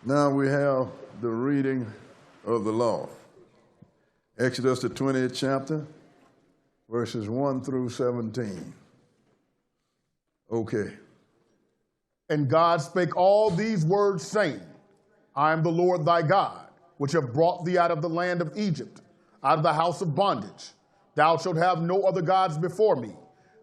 Now we have the reading of the law. Exodus the 20th chapter, verses 1 through 17. Okay. And God spake all these words, saying, I am the Lord thy God, which have brought thee out of the land of Egypt, out of the house of bondage. Thou shalt have no other gods before me.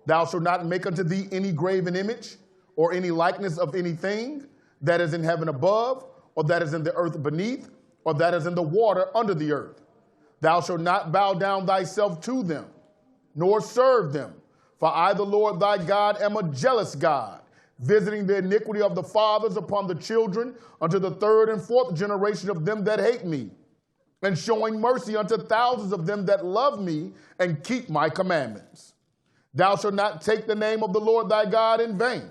Thou shalt not make unto thee any graven image, or any likeness of anything that is in heaven above, or that is in the earth beneath, or that is in the water under the earth. Thou shalt not bow down thyself to them, nor serve them. For I, the Lord thy God, am a jealous God, visiting the iniquity of the fathers upon the children unto the third and fourth generation of them that hate me, and showing mercy unto thousands of them that love me and keep my commandments. Thou shalt not take the name of the Lord thy God in vain,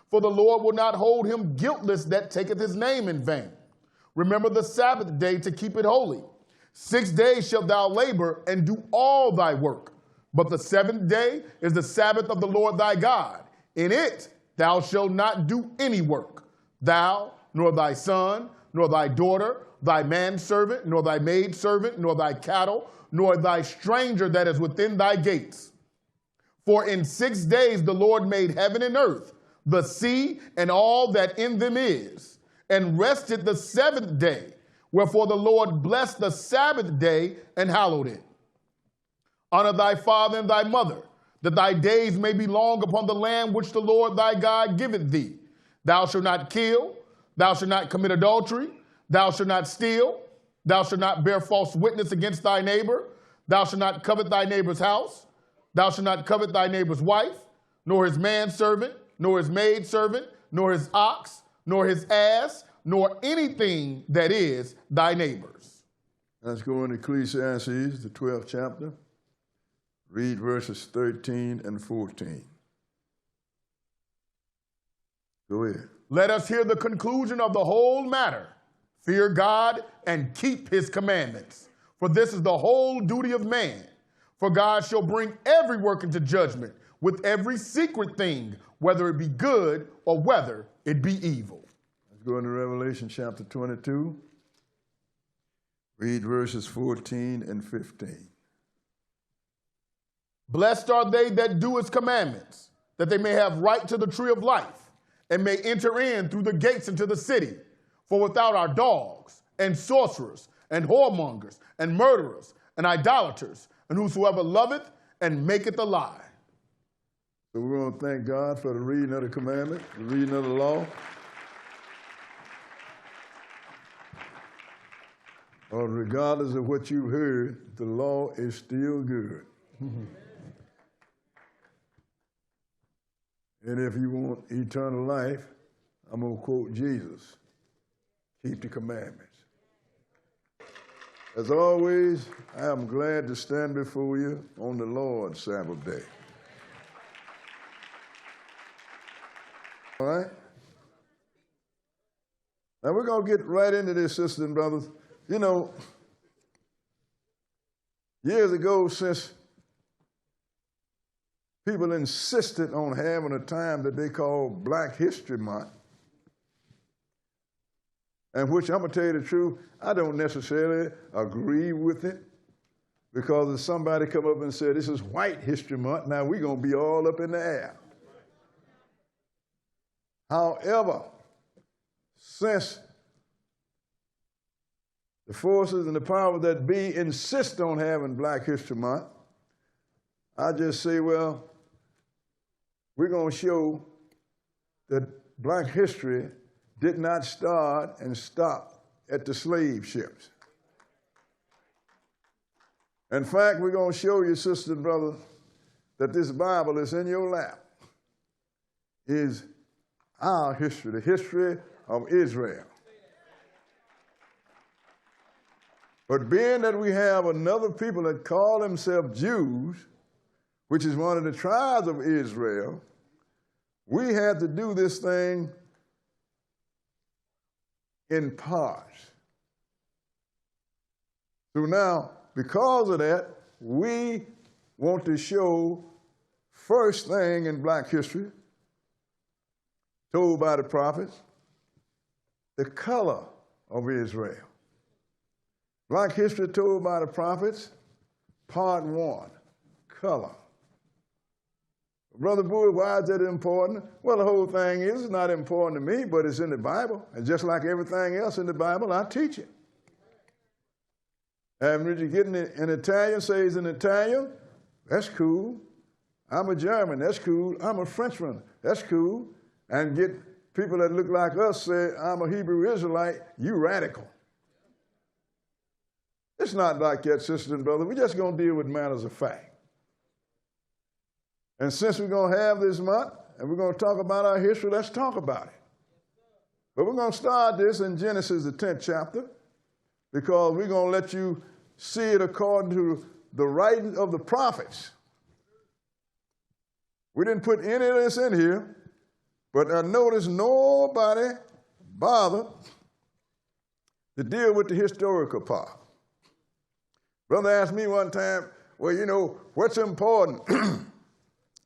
for the Lord will not hold him guiltless that taketh his name in vain. Remember the Sabbath day to keep it holy. 6 days shalt thou labor and do all thy work. But the seventh day is the Sabbath of the Lord thy God. In it thou shalt not do any work, thou, nor thy son, nor thy daughter, thy manservant, nor thy maidservant, nor thy cattle, nor thy stranger that is within thy gates. For in 6 days the Lord made heaven and earth, the sea, and all that in them is, and rested the seventh day. Wherefore the Lord blessed the Sabbath day and hallowed it. Honor thy father and thy mother, that thy days may be long upon the land which the Lord thy God giveth thee. Thou shalt not kill, thou shalt not commit adultery, thou shalt not steal, thou shalt not bear false witness against thy neighbor, thou shalt not covet thy neighbor's house, thou shalt not covet thy neighbor's wife, nor his manservant, nor his maidservant, nor his ox, nor his ass, nor anything that is thy neighbor's. Let's go into Ecclesiastes, the 12th chapter. Read verses 13 and 14. Go ahead. Let us hear the conclusion of the whole matter. Fear God and keep his commandments. For this is the whole duty of man. For God shall bring every work into judgment with every secret thing, whether it be good or whether it be evil. Let's go into Revelation chapter 22. Read verses 14 and 15. Blessed are they that do his commandments, that they may have right to the tree of life, and may enter in through the gates into the city. For without are dogs, and sorcerers, and whoremongers, and murderers, and idolaters, and whosoever loveth and maketh a lie. So we're going to thank God for the reading of the commandment, the reading of the law. Regardless of what you've heard, the law is still good. And if you want eternal life, I'm going to quote Jesus. Keep the commandments. As always, I am glad to stand before you on the Lord's Sabbath day. All right? Now we're going to get right into this, sisters and brothers. You know, years ago, since people insisted on having a time that they call Black History Month, and which I'm going to tell you the truth, I don't necessarily agree with it, because if somebody come up and said, this is White History Month, now we're going to be all up in the air. However, since the forces and the powers that be insist on having Black History Month, I just say, well, we're going to show that Black history did not start and stop at the slave ships. In fact, we're going to show you, sisters and brothers, that this Bible is in your lap is our history, the history of Israel. But being that we have another people that call themselves Jews, which is one of the tribes of Israel, we had to do this thing in parts. So now, because of that, we want to show first thing in Black history, told by the prophets, the color of Israel. Black history told by the prophets, part 1, color. Brother Bowie, why is that important? Well, the whole thing is, it's not important to me, but it's in the Bible. And just like everything else in the Bible, I teach it. And when you get in Italian, say he's an Italian, that's cool. I'm a German, that's cool. I'm a Frenchman, that's cool. And get people that look like us say, I'm a Hebrew Israelite, you radical. It's not like that, sisters and brothers. We're just going to deal with matters of fact. And since we're going to have this month, and we're going to talk about our history, let's talk about it. But we're going to start this in Genesis, the 10th chapter, because we're going to let you see it according to the writing of the prophets. We didn't put any of this in here, but I noticed nobody bothered to deal with the historical part. Brother asked me one time, well, you know, what's important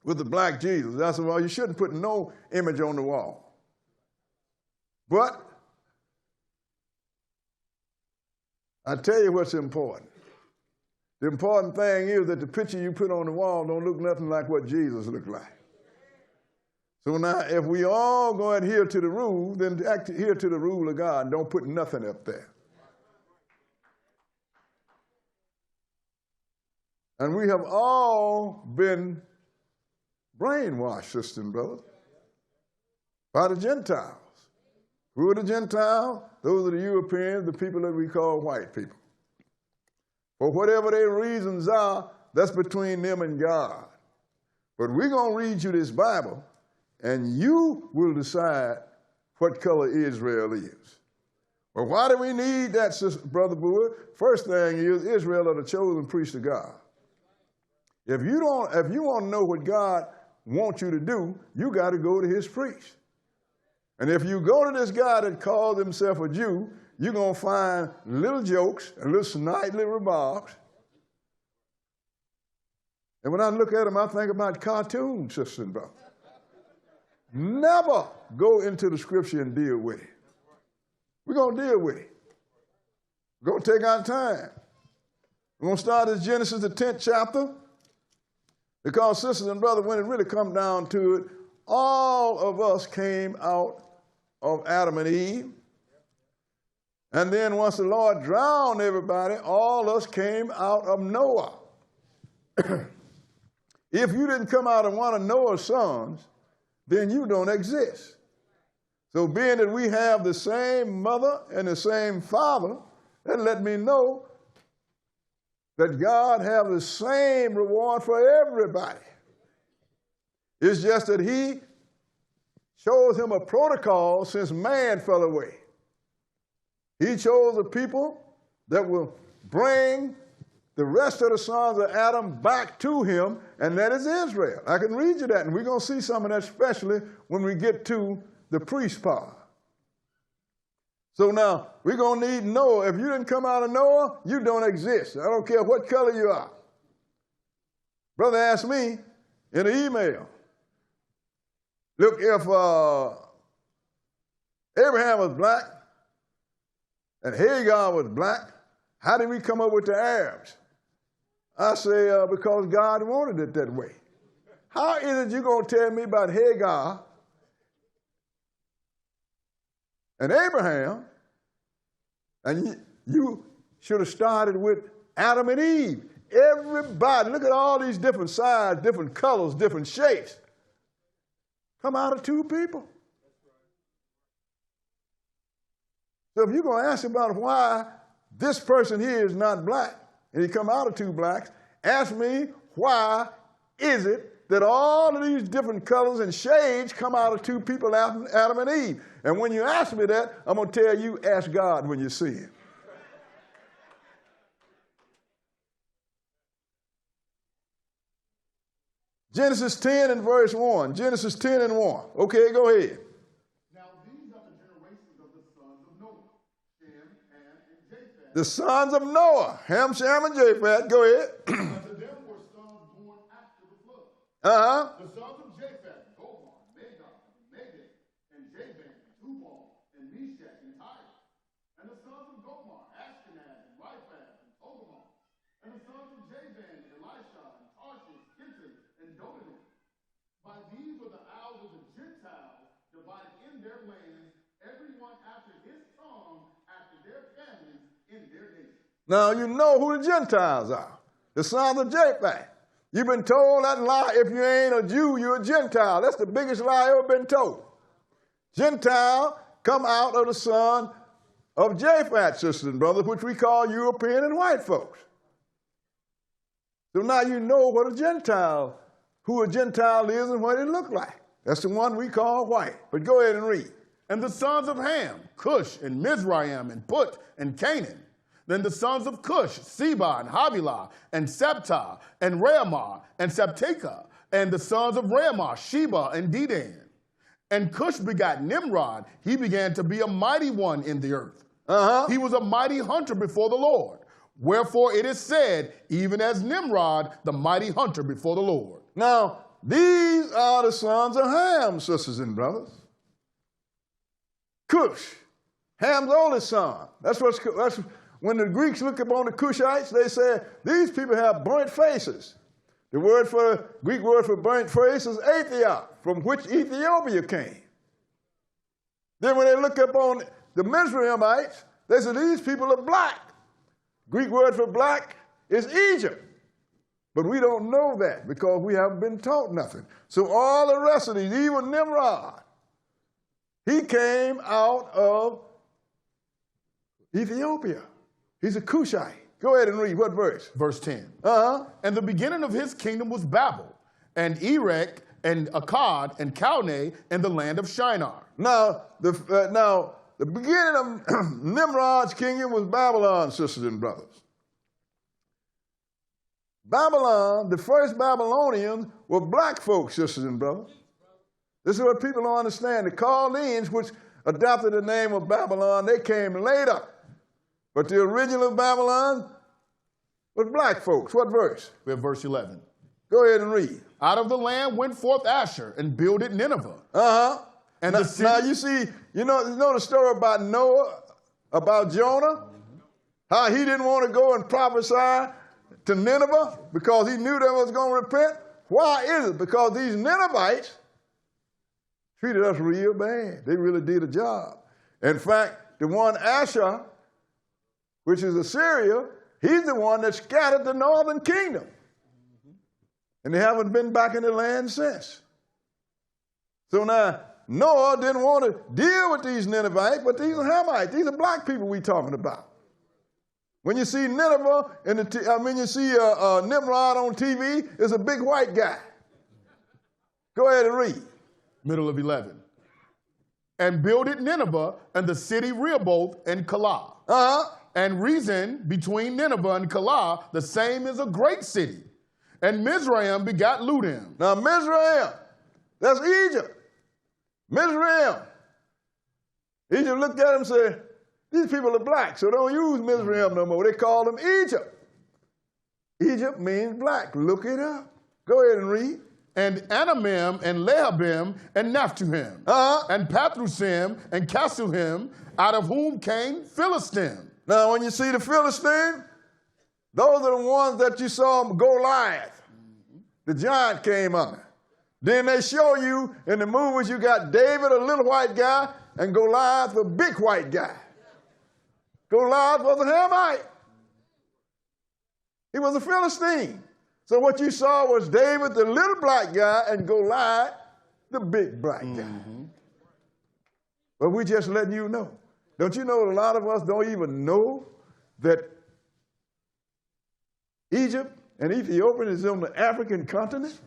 with the black Jesus? I said, well, you shouldn't put no image on the wall. But I tell you what's important. The important thing is that the picture you put on the wall don't look nothing like what Jesus looked like. So now, if we all go and adhere to the rule, then adhere to the rule of God and don't put nothing up there. And we have all been brainwashed, sisters and brothers, by the Gentiles. Who are the Gentiles? Those are the Europeans, the people that we call white people. For whatever their reasons are, that's between them and God. But we're going to read you this Bible, and you will decide what color Israel is. Well, why do we need that, Brother Bowie? First thing is, Israel are the chosen priests of God. If you want to know what God wants you to do, you got to go to his priest. And if you go to this guy that calls himself a Jew, you're going to find little jokes and little snide little remarks. And when I look at them, I think about cartoons, sisters and brothers. Never go into the scripture and deal with it. We're going to deal with it. We're going to take our time. We're going to start at Genesis, the 10th chapter. Because, sisters and brothers, when it really comes down to it, all of us came out of Adam and Eve. And then once the Lord drowned everybody, all of us came out of Noah. If you didn't come out of one of Noah's sons, then you don't exist. So being that we have the same mother and the same father, that let me know that God has the same reward for everybody. It's just that he chose him a protocol since man fell away. He chose a people that will bring the rest of the sons of Adam back to him, and that is Israel. I can read you that, and we're going to see some of that, especially when we get to the priest part. So now, we're going to need Noah. If you didn't come out of Noah, you don't exist. I don't care what color you are. Brother asked me in an email, look, if Abraham was black and Hagar was black, how did we come up with the Arabs? I say, because God wanted it that way. How is it you're going to tell me about Hagar and Abraham, and you should have started with Adam and Eve? Everybody, look at all these different sizes, different colors, different shapes. Come out of two people. So if you're going to ask about why this person here is not black, and he come out of two blacks, ask me why is it that all of these different colors and shades come out of two people, Adam and Eve. And when you ask me that, I'm going to tell you, ask God when you see him. Genesis 10 and verse 1. Genesis 10 and 1. Okay, go ahead. Now these are the generations of the sons of Noah, Shem, Ham, and Japheth. The sons of Noah, Ham, Shem, and Japheth. Go ahead. Unto them were sons born after the flood. Uh-huh. The sons of Japheth, Gomer, Magog, Madai, and Javan, Tubal, and Meshach, and Tyre. And the their lands, everyone after his tongue, after their families, in their nation. Now you know who the Gentiles are, the sons of Japheth. You've been told that lie, if you ain't a Jew, you're a Gentile. That's the biggest lie ever been told. Gentile come out of the son of Japheth, sisters and brothers, which we call European and white folks. So now you know what a Gentile, who a Gentile is and what it looked like. That's the one we call white. But go ahead and read. And the sons of Ham, Cush and Mizraim and Put and Canaan. Then the sons of Cush, Seba and Havilah and Septah and Raamah and Septeka. And the sons of Raamah, Sheba and Dedan. And Cush begot Nimrod. He began to be a mighty one in the earth. He was a mighty hunter before the Lord. Wherefore it is said, even as Nimrod, the mighty hunter before the Lord. Now, these are the sons of Ham, sisters and brothers. Cush, Ham's oldest son. That's when the Greeks look upon the Cushites, they say, these people have burnt faces. The Greek word for burnt face is Ethiop, from which Ethiopia came. Then when they look upon the Mizraimites, they say, these people are black. Greek word for black is Egypt. But we don't know that because we haven't been taught nothing. So all the rest of these, even Nimrod, he came out of Ethiopia. He's a Cushite. Go ahead and read. What verse? Verse 10. And the beginning of his kingdom was Babel, and Erech, and Akkad, and Calneh, and the land of Shinar. Now, the beginning of Nimrod's kingdom was Babylon, sisters and brothers. Babylon, the first Babylonians were black folks, sisters and brothers. This is what people don't understand. The Chaldeans, which adopted the name of Babylon, they came later. But the original Babylon was black folks. What verse? We have verse 11. Go ahead and read. Out of the land went forth Asher and builded Nineveh. And now you see, you know the story about Noah, about Jonah? How he didn't want to go and prophesy to Nineveh because he knew they was going to repent? Why is it? Because these Ninevites treated us real bad. They really did a job. In fact, the one Asher, which is Assyria, he's the one that scattered the northern kingdom. And they haven't been back in the land since. So now, Noah didn't want to deal with these Ninevites, but these are Hamites. These are black people we're talking about. When you see Nineveh, you see Nimrod on TV, it's a big white guy. Go ahead and read. Middle of 11. And builded Nineveh and the city Rehoboth and Calah. And reason between Nineveh and Calah, the same is a great city. And Mizraim begot Ludim. Now Mizraim, that's Egypt. Mizraim. Egypt looked at him and said, these people are black, so don't use Mizraim no more. They call them Egypt. Egypt means black. Look it up. Go ahead and read. And Anamim and Lehabim and Naphtuhim. And Pathrusim and Casuhim, out of whom came Philistine. Now, when you see the Philistine, those are the ones that you saw Goliath. The giant came under. Then they show you in the movies, you got David, a little white guy, and Goliath, a big white guy. Goliath was a Hamite. He was a Philistine. So what you saw was David, the little black guy, and Goliath, the big black guy. But we just letting you know. Don't you know a lot of us don't even know that Egypt and Ethiopia is on the African continent?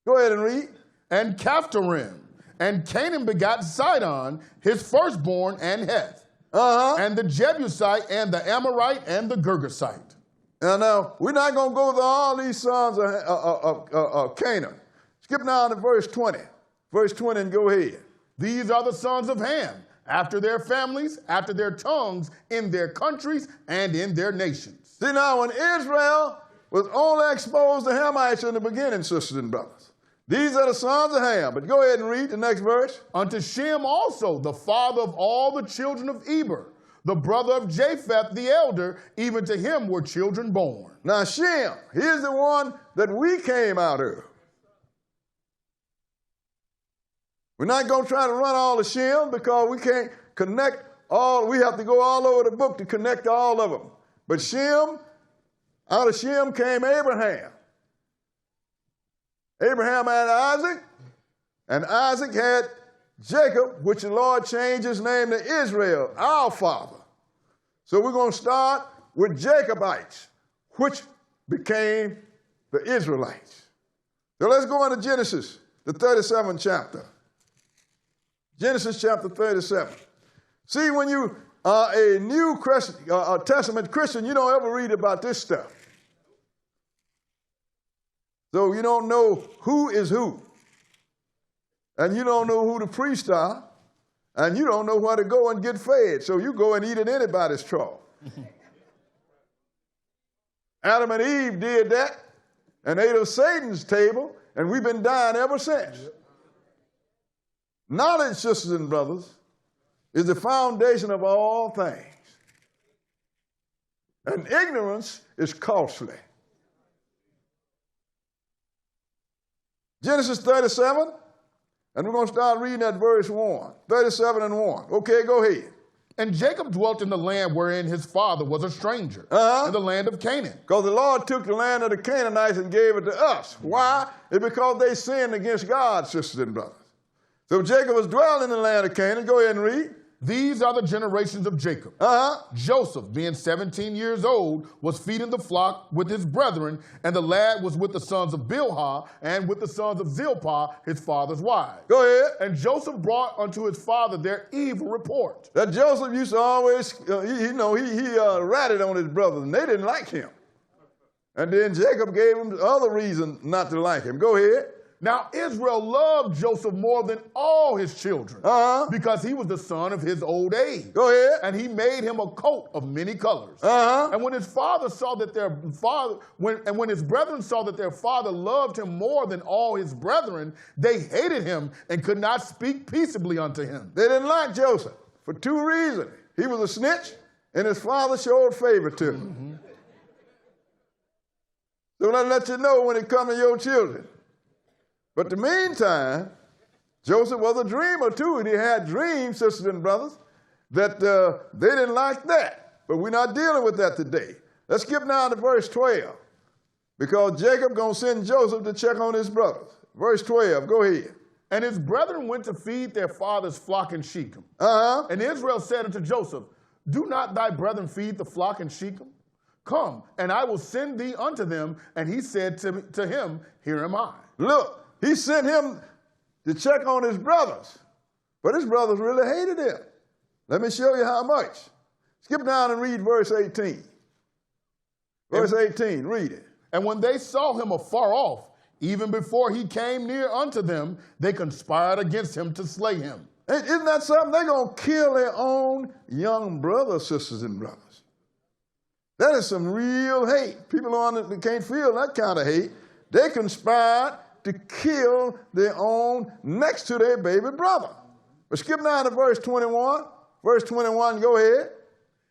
Go ahead and read. And Caphtorim. And Canaan begot Sidon, his firstborn, and Heth. And the Jebusite, and the Amorite, and the Girgasite. Now, we're not going to go to all these sons of Canaan. Skip down to verse 20. Verse 20 and go ahead. These are the sons of Ham, after their families, after their tongues, in their countries, and in their nations. See, now, when Israel was only exposed to Hamites in the beginning, sisters and brothers, these are the sons of Ham. But go ahead and read the next verse. Unto Shem also, the father of all the children of Eber, the brother of Japheth the elder, even to him were children born. Now Shem, here's the one that we came out of. We're not going to try to run all of Shem because we can't connect all. We have to go all over the book to connect all of them. But Shem, out of Shem came Abraham. Abraham had Isaac, and Isaac had Jacob, which the Lord changed his name to Israel, our father. So we're going to start with Jacobites, which became the Israelites. So let's go into Genesis, the 37th chapter. Genesis chapter 37. See, when you are a New Testament Christian, you don't ever read about this stuff. So you don't know who is who. And you don't know who the priests are. And you don't know where to go and get fed. So you go and eat at anybody's trough. Adam and Eve did that and ate of Satan's table, and we've been dying ever since. Knowledge, sisters and brothers, is the foundation of all things. And ignorance is costly. Genesis 37, and we're going to start reading at verse 1. 37 and 1. Okay, go ahead. And Jacob dwelt in the land wherein his father was a stranger, in the land of Canaan. Because the Lord took the land of the Canaanites and gave it to us. Why? It's because they sinned against God, sisters and brothers. So Jacob was dwelling in the land of Canaan. Go ahead and read. These are the generations of Jacob. Joseph, being 17 years old, was feeding the flock with his brethren, and the lad was with the sons of Bilhah and with the sons of Zilpah, his father's wives. Go ahead. And Joseph brought unto his father their evil report. That Joseph used to always, he ratted on his brothers, and they didn't like him. And then Jacob gave him the other reason not to like him. Go ahead. Now Israel loved Joseph more than all his children, because he was the son of his old age. Go ahead. And he made him a coat of many colors. And when his father saw that when his brethren saw that their father loved him more than all his brethren, they hated him and could not speak peaceably unto him. They didn't like Joseph for two reasons. He was a snitch, and his father showed favor to him. So I'll let you know when it comes to your children. But in the meantime, Joseph was a dreamer too, and he had dreams, sisters and brothers, that they didn't like that. But we're not dealing with that today. Let's skip down to verse 12, because Jacob going to send Joseph to check on his brothers. Verse 12, go ahead. And his brethren went to feed their father's flock in Shechem. And Israel said unto Joseph, do not thy brethren feed the flock in Shechem? Come, and I will send thee unto them. And he said to him, here am I. Look. He sent him to check on his brothers, but his brothers really hated him. Let me show you how much. Skip down and read verse 18. Verse 18, read it. And when they saw him afar off, even before he came near unto them, they conspired against him to slay him. Isn't that something? They're going to kill their own young brothers, sisters and brothers. That is some real hate. People can't feel that kind of hate. They conspired to kill their own next to their baby brother. But skip down to verse 21. Verse 21, go ahead.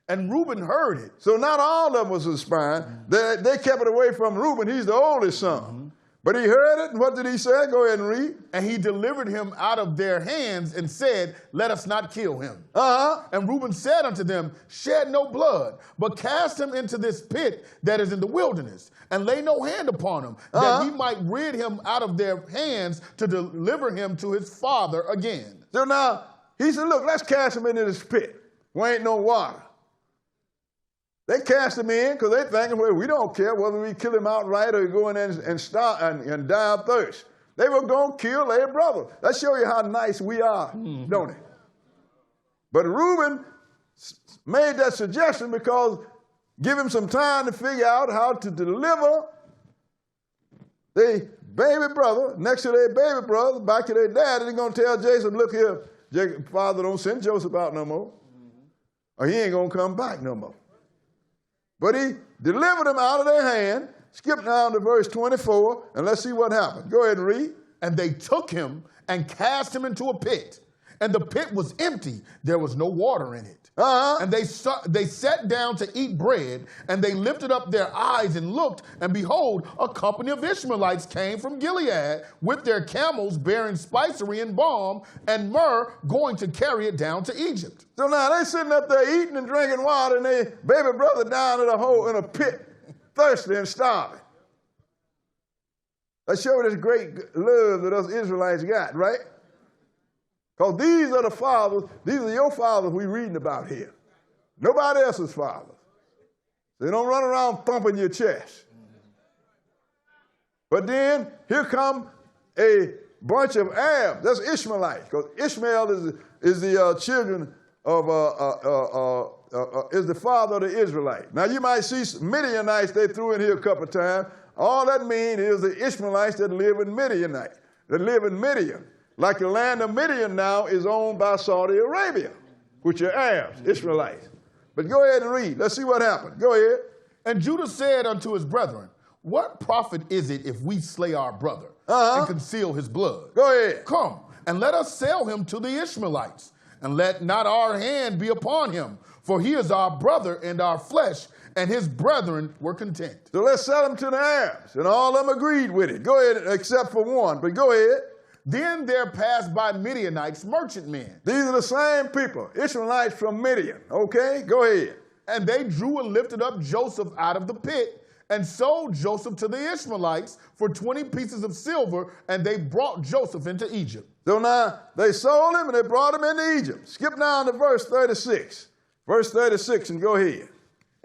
And Reuben heard it. So not all of them was conspiring. They kept it away from Reuben. He's the oldest son. But he heard it, and what did he say? Go ahead and read. And he delivered him out of their hands and said, let us not kill him. And Reuben said unto them, shed no blood, but cast him into this pit that is in the wilderness, and lay no hand upon him, that he might rid him out of their hands to deliver him to his father again. So now, he said, look, let's cast him into this pit where ain't no water. They cast him in because they thinking, well, we don't care whether we kill him outright or go in there and die of thirst. They were going to kill their brother. That shows you how nice we are, don't it? But Reuben made that suggestion because give him some time to figure out how to deliver their baby brother next to their baby brother back to their dad. And they're going to tell Jacob, look here, Jacob, father, don't send Joseph out no more, or he ain't going to come back no more. But he delivered them out of their hand. Skip down to verse 24, and let's see what happened. Go ahead and read. And they took him and cast him into a pit, And the pit was empty. There was no water in it. And they sat down to eat bread, and they lifted up their eyes and looked, and behold, a company of Ishmaelites came from Gilead with their camels bearing spicery and balm and myrrh, going to carry it down to Egypt. So now they sitting up there eating and drinking water, and their baby brother down in a hole in a pit, thirsty and starving. That showed this great love that us Israelites got, right? Because these are the fathers, these are your fathers we're reading about here. Nobody else's fathers. They don't run around thumping your chest. But then here come a bunch of Arabs. That's Ishmaelites, because Ishmael is the children of is the father of the Israelite. Now you might see Midianites they threw in here a couple of times. All that means is the Ishmaelites that live in Midian. Like the land of Midian now is owned by Saudi Arabia, which are Arabs, Israelites. But go ahead and read. Let's see what happened. Go ahead. And Judah said unto his brethren, what profit is it if we slay our brother and conceal his blood? Go ahead. Come, and let us sell him to the Ishmaelites, and let not our hand be upon him, for he is our brother and our flesh, and his brethren were content. So let's sell him to the Arabs, and all of them agreed with it. Go ahead, except for one, but go ahead. Then there passed by Midianites merchantmen. These are the same people, Ishmaelites from Midian. Okay, go ahead. And they drew and lifted up Joseph out of the pit, and sold Joseph to the Ishmaelites for 20 pieces of silver, and they brought Joseph into Egypt. So now they sold him and they brought him into Egypt. Skip down to verse 36. Verse 36 and go ahead.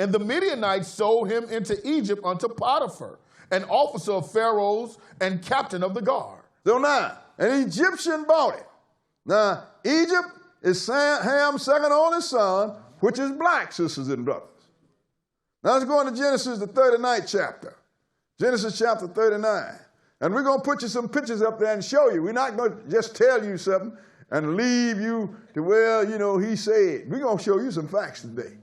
And the Midianites sold him into Egypt unto Potiphar, an officer of Pharaoh's and captain of the guard. So now, an Egyptian bought it. Now, Egypt is Ham's second only son, which is black, sisters and brothers. Now let's go into Genesis, the 39th chapter. Genesis chapter 39. And we're going to put you some pictures up there and show you. We're not going to just tell you something and leave you to, well, you know, he said. We're going to show you some facts today.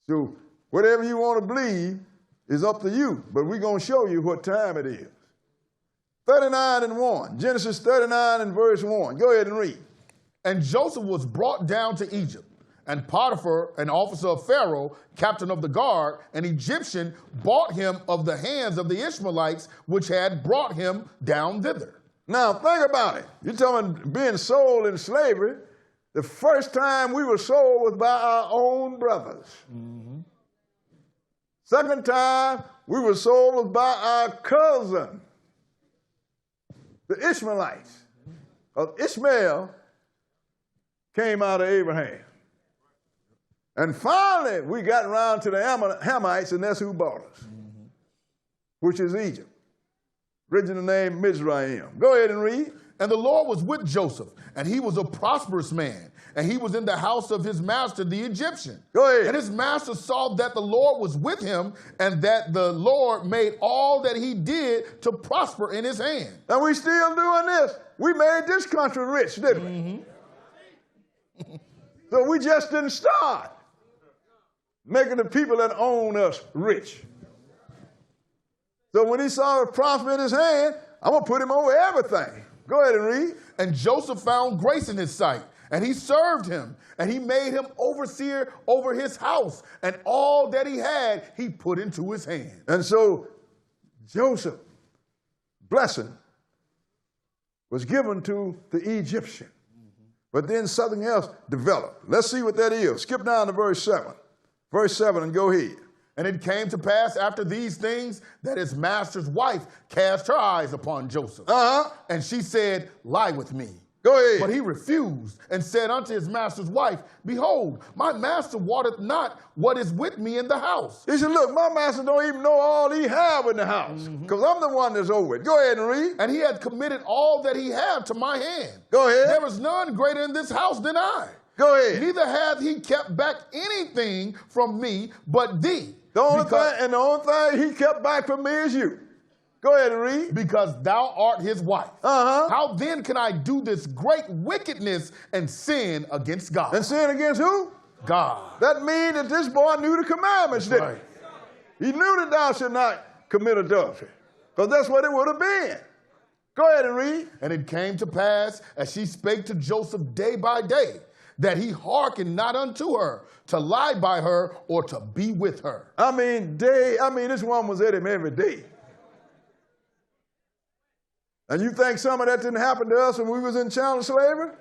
So whatever you want to believe is up to you, but we're going to show you what time it is. 39 and 1. Genesis 39 and verse 1. Go ahead and read. And Joseph was brought down to Egypt, and Potiphar, an officer of Pharaoh, captain of the guard, an Egyptian, bought him of the hands of the Ishmaelites, which had brought him down thither. Now think about it. You're talking being sold in slavery. The first time we were sold was by our own brothers. Second time we were sold was by our cousin, the Ishmaelites. Ishmael came out of Abraham. And finally, we got around to the Hamites, and that's who bought us, which is Egypt. Original name Mizraim. Go ahead and read. And the Lord was with Joseph, and he was a prosperous man, and he was in the house of his master, the Egyptian. Go ahead. And his master saw that the Lord was with him, and that the Lord made all that he did to prosper in his hand. And we still doing this. We made this country rich, didn't we? So we just didn't start making the people that own us rich. So when he saw a prosper in his hand, I'm going to put him over everything. Go ahead and read. And Joseph found grace in his sight, and he served him, and he made him overseer over his house, and all that he had, he put into his hand. And so Joseph, blessing, was given to the Egyptian. But then something else developed. Let's see what that is. Skip down to verse 7. Verse 7 and go ahead. And it came to pass after these things that his master's wife cast her eyes upon Joseph. And she said, lie with me. Go ahead. But he refused and said unto his master's wife, behold, my master wotteth not what is with me in the house. He said, look, my master don't even know all he have in the house, because I'm the one that's over it. Go ahead and read. And he had committed all that he had to my hand. Go ahead. There is none greater in this house than I. Go ahead. Neither hath he kept back anything from me but thee. The only thing he kept back from me is you. Go ahead and read. Because thou art his wife. How then can I do this great wickedness and sin against God? And sin against who? God. That means that this boy knew the commandments, didn't he? He knew that thou should not commit adultery, because that's what it would have been. Go ahead and read. And it came to pass, as she spake to Joseph day by day, that he hearkened not unto her, to lie by her or to be with her. This woman was at him every day. And you think some of that didn't happen to us when we was in chattel slavery?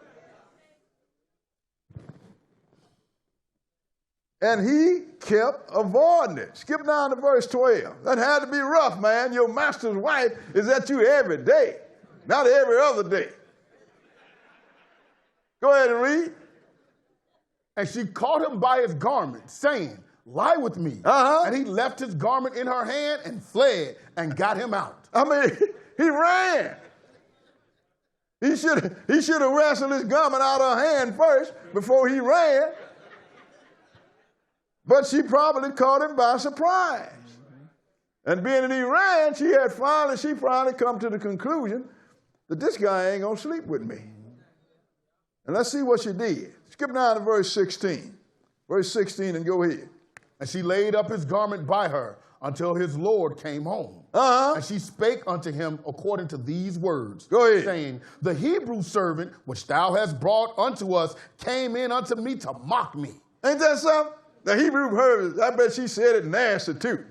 And he kept avoiding it. Skip down to verse 12. That had to be rough, man. Your master's wife is at you every day, not every other day. Go ahead and read. And she caught him by his garment, saying, lie with me. And he left his garment in her hand and fled and got him out. He ran. He should have wrestled his garment out of her hand first before he ran. But she probably caught him by surprise. And being that he ran, she finally come to the conclusion that this guy ain't going to sleep with me. And let's see what she did. Skip down to verse 16. Verse 16 and go ahead. And she laid up his garment by her until his Lord came home. And she spake unto him according to these words, saying, the Hebrew servant which thou hast brought unto us came in unto me to mock me. Ain't that something? The Hebrew servant, I bet she said it nasty too.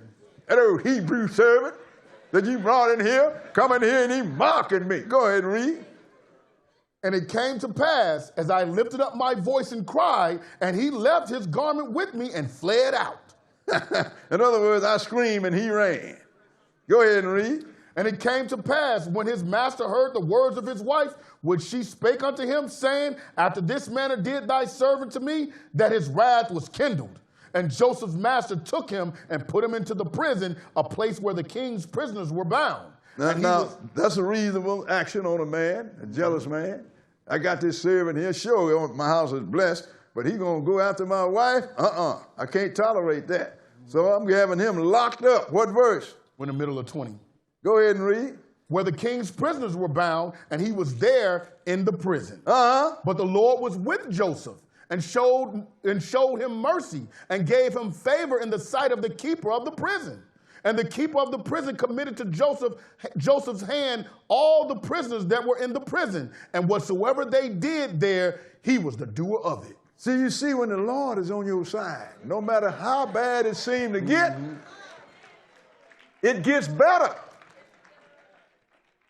That old Hebrew servant that you brought in here, come in here and he mocking me. Go ahead and read. And it came to pass, as I lifted up my voice and cried, and he left his garment with me and fled out. In other words, I screamed and he ran. Go ahead and read. And it came to pass, when his master heard the words of his wife, which she spake unto him, saying, after this manner did thy servant to me, that his wrath was kindled. And Joseph's master took him and put him into the prison, a place where the king's prisoners were bound. Now that's a reasonable action on a man, a jealous man. I got this servant here, sure, my house is blessed, but he's going to go after my wife? I can't tolerate that. So I'm having him locked up. What verse? We're in the middle of 20. Go ahead and read. Where the king's prisoners were bound, and he was there in the prison. But the Lord was with Joseph, and showed him mercy, and gave him favor in the sight of the keeper of the prison. And the keeper of the prison committed to Joseph's hand all the prisoners that were in the prison. And whatsoever they did there, he was the doer of it. See, you see, when the Lord is on your side, no matter how bad it seemed to get, it gets better.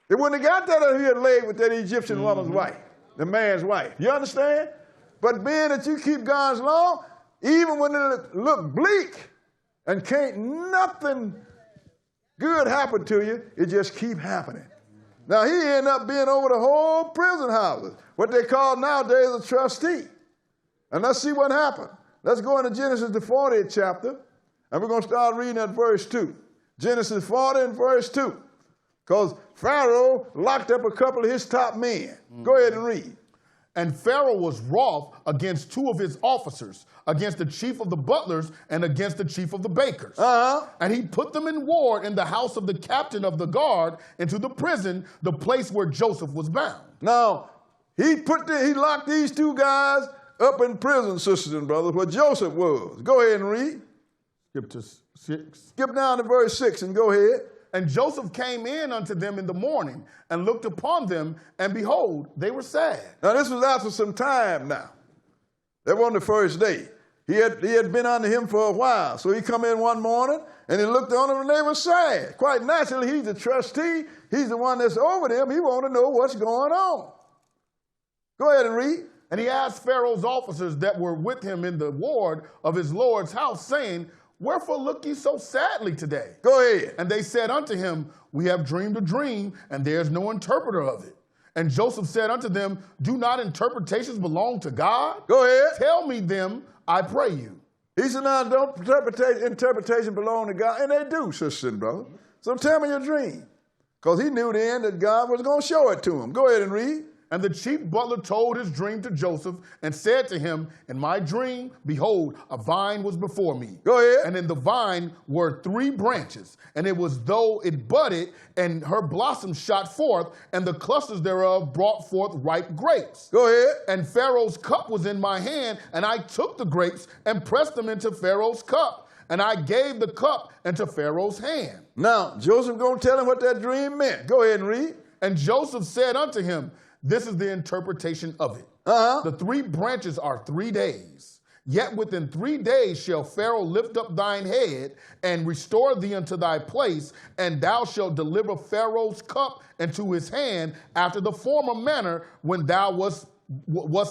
They wouldn't have got that if he had laid with that Egyptian woman's wife, the man's wife. You understand? But being that you keep God's law, even when it look bleak and can't nothing good happen to you, it just keep happening. Now he ended up being over the whole prison houses, what they call nowadays a trustee. And let's see what happened. Let's go into Genesis the 40th chapter, and we're going to start reading at verse 2. Genesis 40 and verse 2. Because Pharaoh locked up a couple of his top men. Go ahead and read. And Pharaoh was wroth against two of his officers, against the chief of the butlers and against the chief of the bakers. And he put them in ward in the house of the captain of the guard into the prison, the place where Joseph was bound. Now, he locked these two guys up in prison, sisters and brothers, where Joseph was. Go ahead and read. Skip to 6. Skip down to verse 6 and go ahead. And Joseph came in unto them in the morning and looked upon them, and behold, they were sad. Now this was after some time now. That wasn't the first day. He had been under him for a while. So he come in one morning and he looked on them and they were sad. Quite naturally, he's the trustee. He's the one that's over them. He want to know what's going on. Go ahead and read. And he asked Pharaoh's officers that were with him in the ward of his Lord's house, saying, wherefore look ye so sadly today? Go ahead. And they said unto him, we have dreamed a dream, and there's no interpreter of it. And Joseph said unto them, do not interpretations belong to God? Go ahead. Tell me them, I pray you. He said, now don't interpretation belong to God. And they do, sister and brother. So tell me your dream. Because he knew then that God was going to show it to him. Go ahead and read. And the chief butler told his dream to Joseph and said to him, in my dream, behold, a vine was before me. Go ahead. And in the vine were 3 branches, and it was though it budded, and her blossoms shot forth, and the clusters thereof brought forth ripe grapes. Go ahead. And Pharaoh's cup was in my hand, and I took the grapes and pressed them into Pharaoh's cup. And I gave the cup into Pharaoh's hand. Now, Joseph going to tell him what that dream meant. Go ahead and read. And Joseph said unto him, this is the interpretation of it. The 3 branches are 3 days. Yet within 3 days shall Pharaoh lift up thine head and restore thee unto thy place, and thou shalt deliver Pharaoh's cup into his hand after the former manner when thou was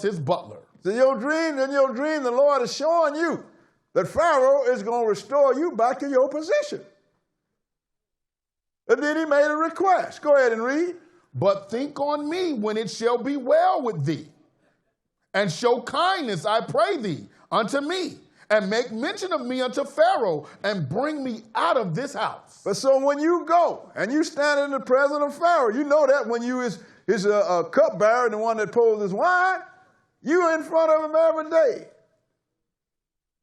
his butler. So in your dream, the Lord is showing you that Pharaoh is going to restore you back to your position. And then he made a request. Go ahead and read. But think on me when it shall be well with thee, and show kindness, I pray thee, unto me, and make mention of me unto Pharaoh, and bring me out of this house. But so when you go and you stand in the presence of Pharaoh, you know that when you his cupbearer and the one that pours his wine, you are in front of him every day.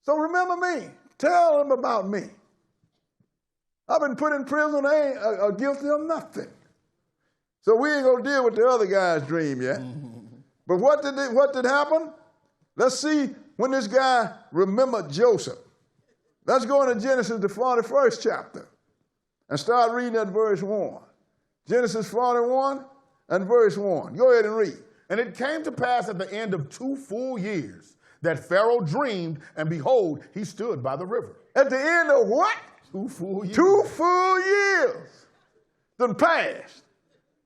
So remember me. Tell him about me. I've been put in prison. I ain't guilty of nothing. So we ain't going to deal with the other guy's dream yet. But what did happen? Let's see when this guy remembered Joseph. Let's go into Genesis, the 41st chapter, and start reading at verse 1. Genesis 41 and verse 1. Go ahead and read. And it came to pass at the end of 2 full years that Pharaoh dreamed, and behold, he stood by the river. At the end of what? 2 full years. 2 full years. Then passed.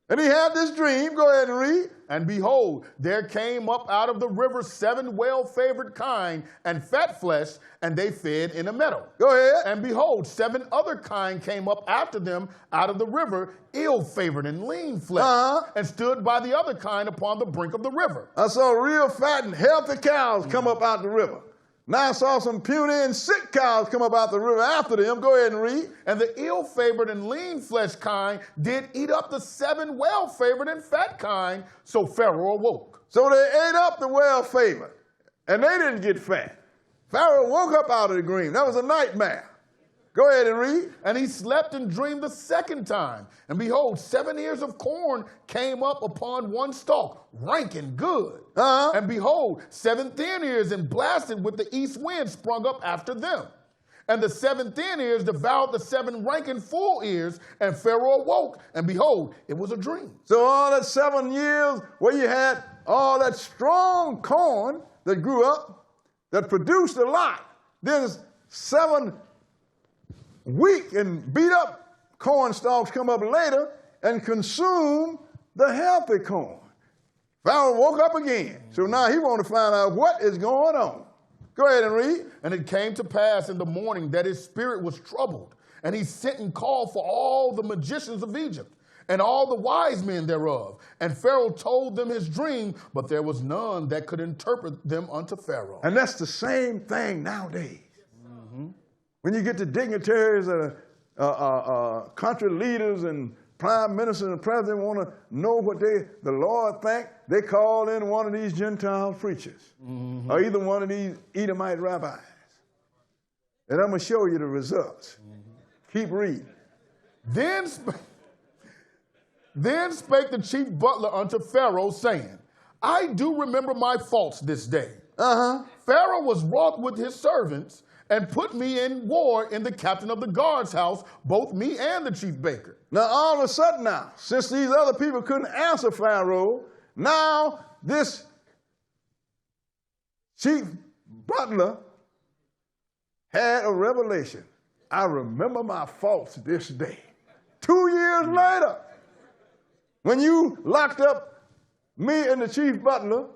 And he had this dream. Go ahead and read. And behold, there came up out of the river 7 well-favored kine and fat flesh, and they fed in a meadow. Go ahead. And behold, 7 other kine came up after them out of the river, ill-favored and lean flesh, and stood by the other kine upon the brink of the river. I saw real fat and healthy cows come up out the river. Now I saw some puny and sick cows come up out the river after them. Go ahead and read. And the ill-favored and lean-fleshed kine did eat up the 7 well-favored and fat kine, so Pharaoh awoke. So they ate up the well-favored, and they didn't get fat. Pharaoh woke up out of the dream. That was a nightmare. Go ahead and read. And he slept and dreamed the 2nd time. And behold, 7 ears of corn came up upon one stalk, rank and good. And behold, 7 thin ears and blasted with the east wind sprung up after them. And the 7 thin ears devoured the 7 rank and full ears, and Pharaoh awoke, and behold, it was a dream. So all that 7 years where you had all that strong corn that grew up, that produced a lot, then 7 weak and beat up corn stalks come up later and consume the healthy corn. Pharaoh woke up again. So now he wants to find out what is going on. Go ahead and read. And it came to pass in the morning that his spirit was troubled, and he sent and called for all the magicians of Egypt and all the wise men thereof. And Pharaoh told them his dream, but there was none that could interpret them unto Pharaoh. And that's the same thing nowadays. When you get the dignitaries and country leaders and prime ministers and president want to know what the Lord think, they call in one of these Gentile preachers or either one of these Edomite rabbis. And I'm going to show you the results. Keep reading. Then spake the chief butler unto Pharaoh, saying, I do remember my faults this day. Pharaoh was wroth with his servants, and put me in war in the captain of the guard's house, both me and the chief baker. Now, all of a sudden now, since these other people couldn't answer Pharaoh, now this chief butler had a revelation. I remember my faults this day. 2 years later, when you locked up me and the chief butler,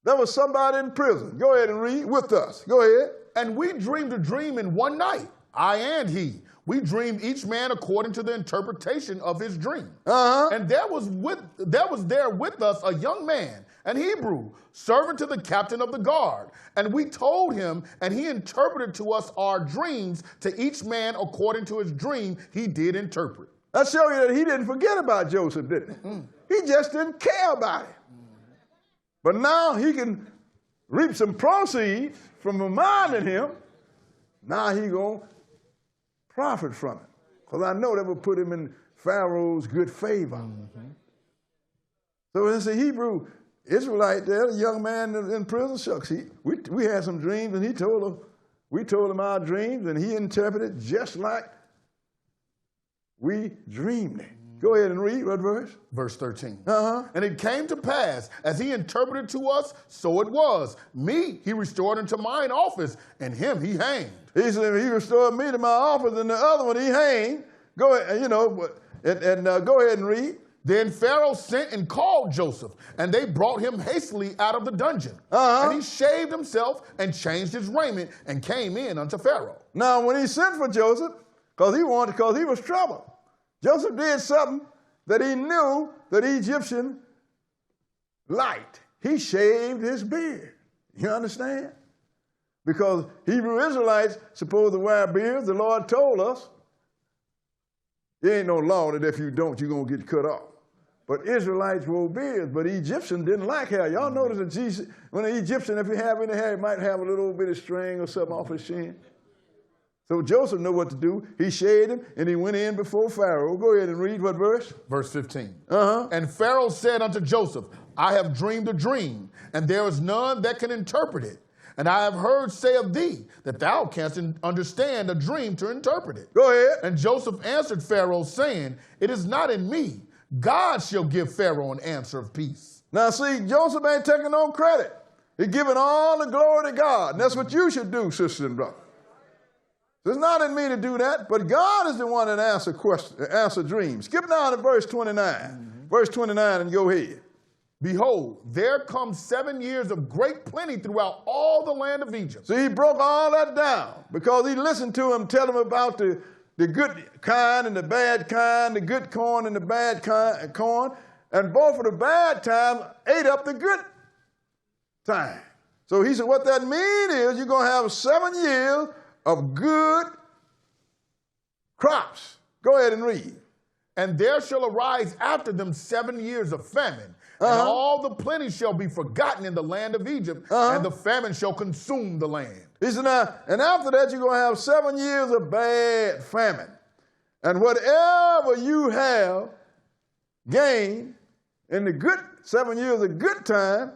there was somebody in prison. Go ahead and read with us. Go ahead. And we dreamed a dream in one night, I and he. We dreamed each man according to the interpretation of his dream. And there was there with us a young man, an Hebrew, servant to the captain of the guard. And we told him, and he interpreted to us our dreams, to each man according to his dream he did interpret. That shows you that he didn't forget about Joseph, did he? He just didn't care about it. But now he can reap some proceeds from reminding him. Now he's going to profit from it. Because I know that will put him in Pharaoh's good favor. So it's a Hebrew Israelite there, the young man in prison. Shucks, we had some dreams, and we told him our dreams, and he interpreted just like we dreamed it. Go ahead and read. What verse? Verse 13. Uh-huh. And it came to pass, as he interpreted to us, so it was. Me he restored into mine office, and him he hanged. He said, he restored me to my office, and the other one he hanged. Go ahead, go ahead and read. Then Pharaoh sent and called Joseph, and they brought him hastily out of the dungeon. Uh-huh. And he shaved himself and changed his raiment and came in unto Pharaoh. Now, when he sent for Joseph, because he was troubled, Joseph did something that he knew that the Egyptian liked. He shaved his beard. You understand? Because Hebrew Israelites supposed to wear beards. The Lord told us, there ain't no law that if you don't, you're going to get cut off. But Israelites wore beards, but Egyptians didn't like hair. Y'all notice that when an Egyptian, if you have any hair, he might have a little bit of string or something off his chin. So Joseph knew what to do. He shaved him, and he went in before Pharaoh. Go ahead and read what verse? Verse 15. Uh-huh. And Pharaoh said unto Joseph, I have dreamed a dream, and there is none that can interpret it. And I have heard say of thee that thou canst understand a dream to interpret it. Go ahead. And Joseph answered Pharaoh, saying, it is not in me. God shall give Pharaoh an answer of peace. Now see, Joseph ain't taking no credit. He's giving all the glory to God. And that's what you should do, sisters and brothers. It's not in me to do that, but God is the one that answer dreams. Skip down to verse 29. Mm-hmm. Verse 29 and go ahead. Behold, there come 7 years of great plenty throughout all the land of Egypt. See, he broke all that down because he listened to him tell him about the good kind and the bad kind, the good corn and the bad corn, and both of the bad times ate up the good time. So he said, what that means is you're going to have 7 years of good crops. Go ahead and read. And there shall arise after them 7 years of famine, and all the plenty shall be forgotten in the land of Egypt, and the famine shall consume the land. He said, now, and after that you're going to have 7 years of bad famine. And whatever you have gained in the good 7 years of good time,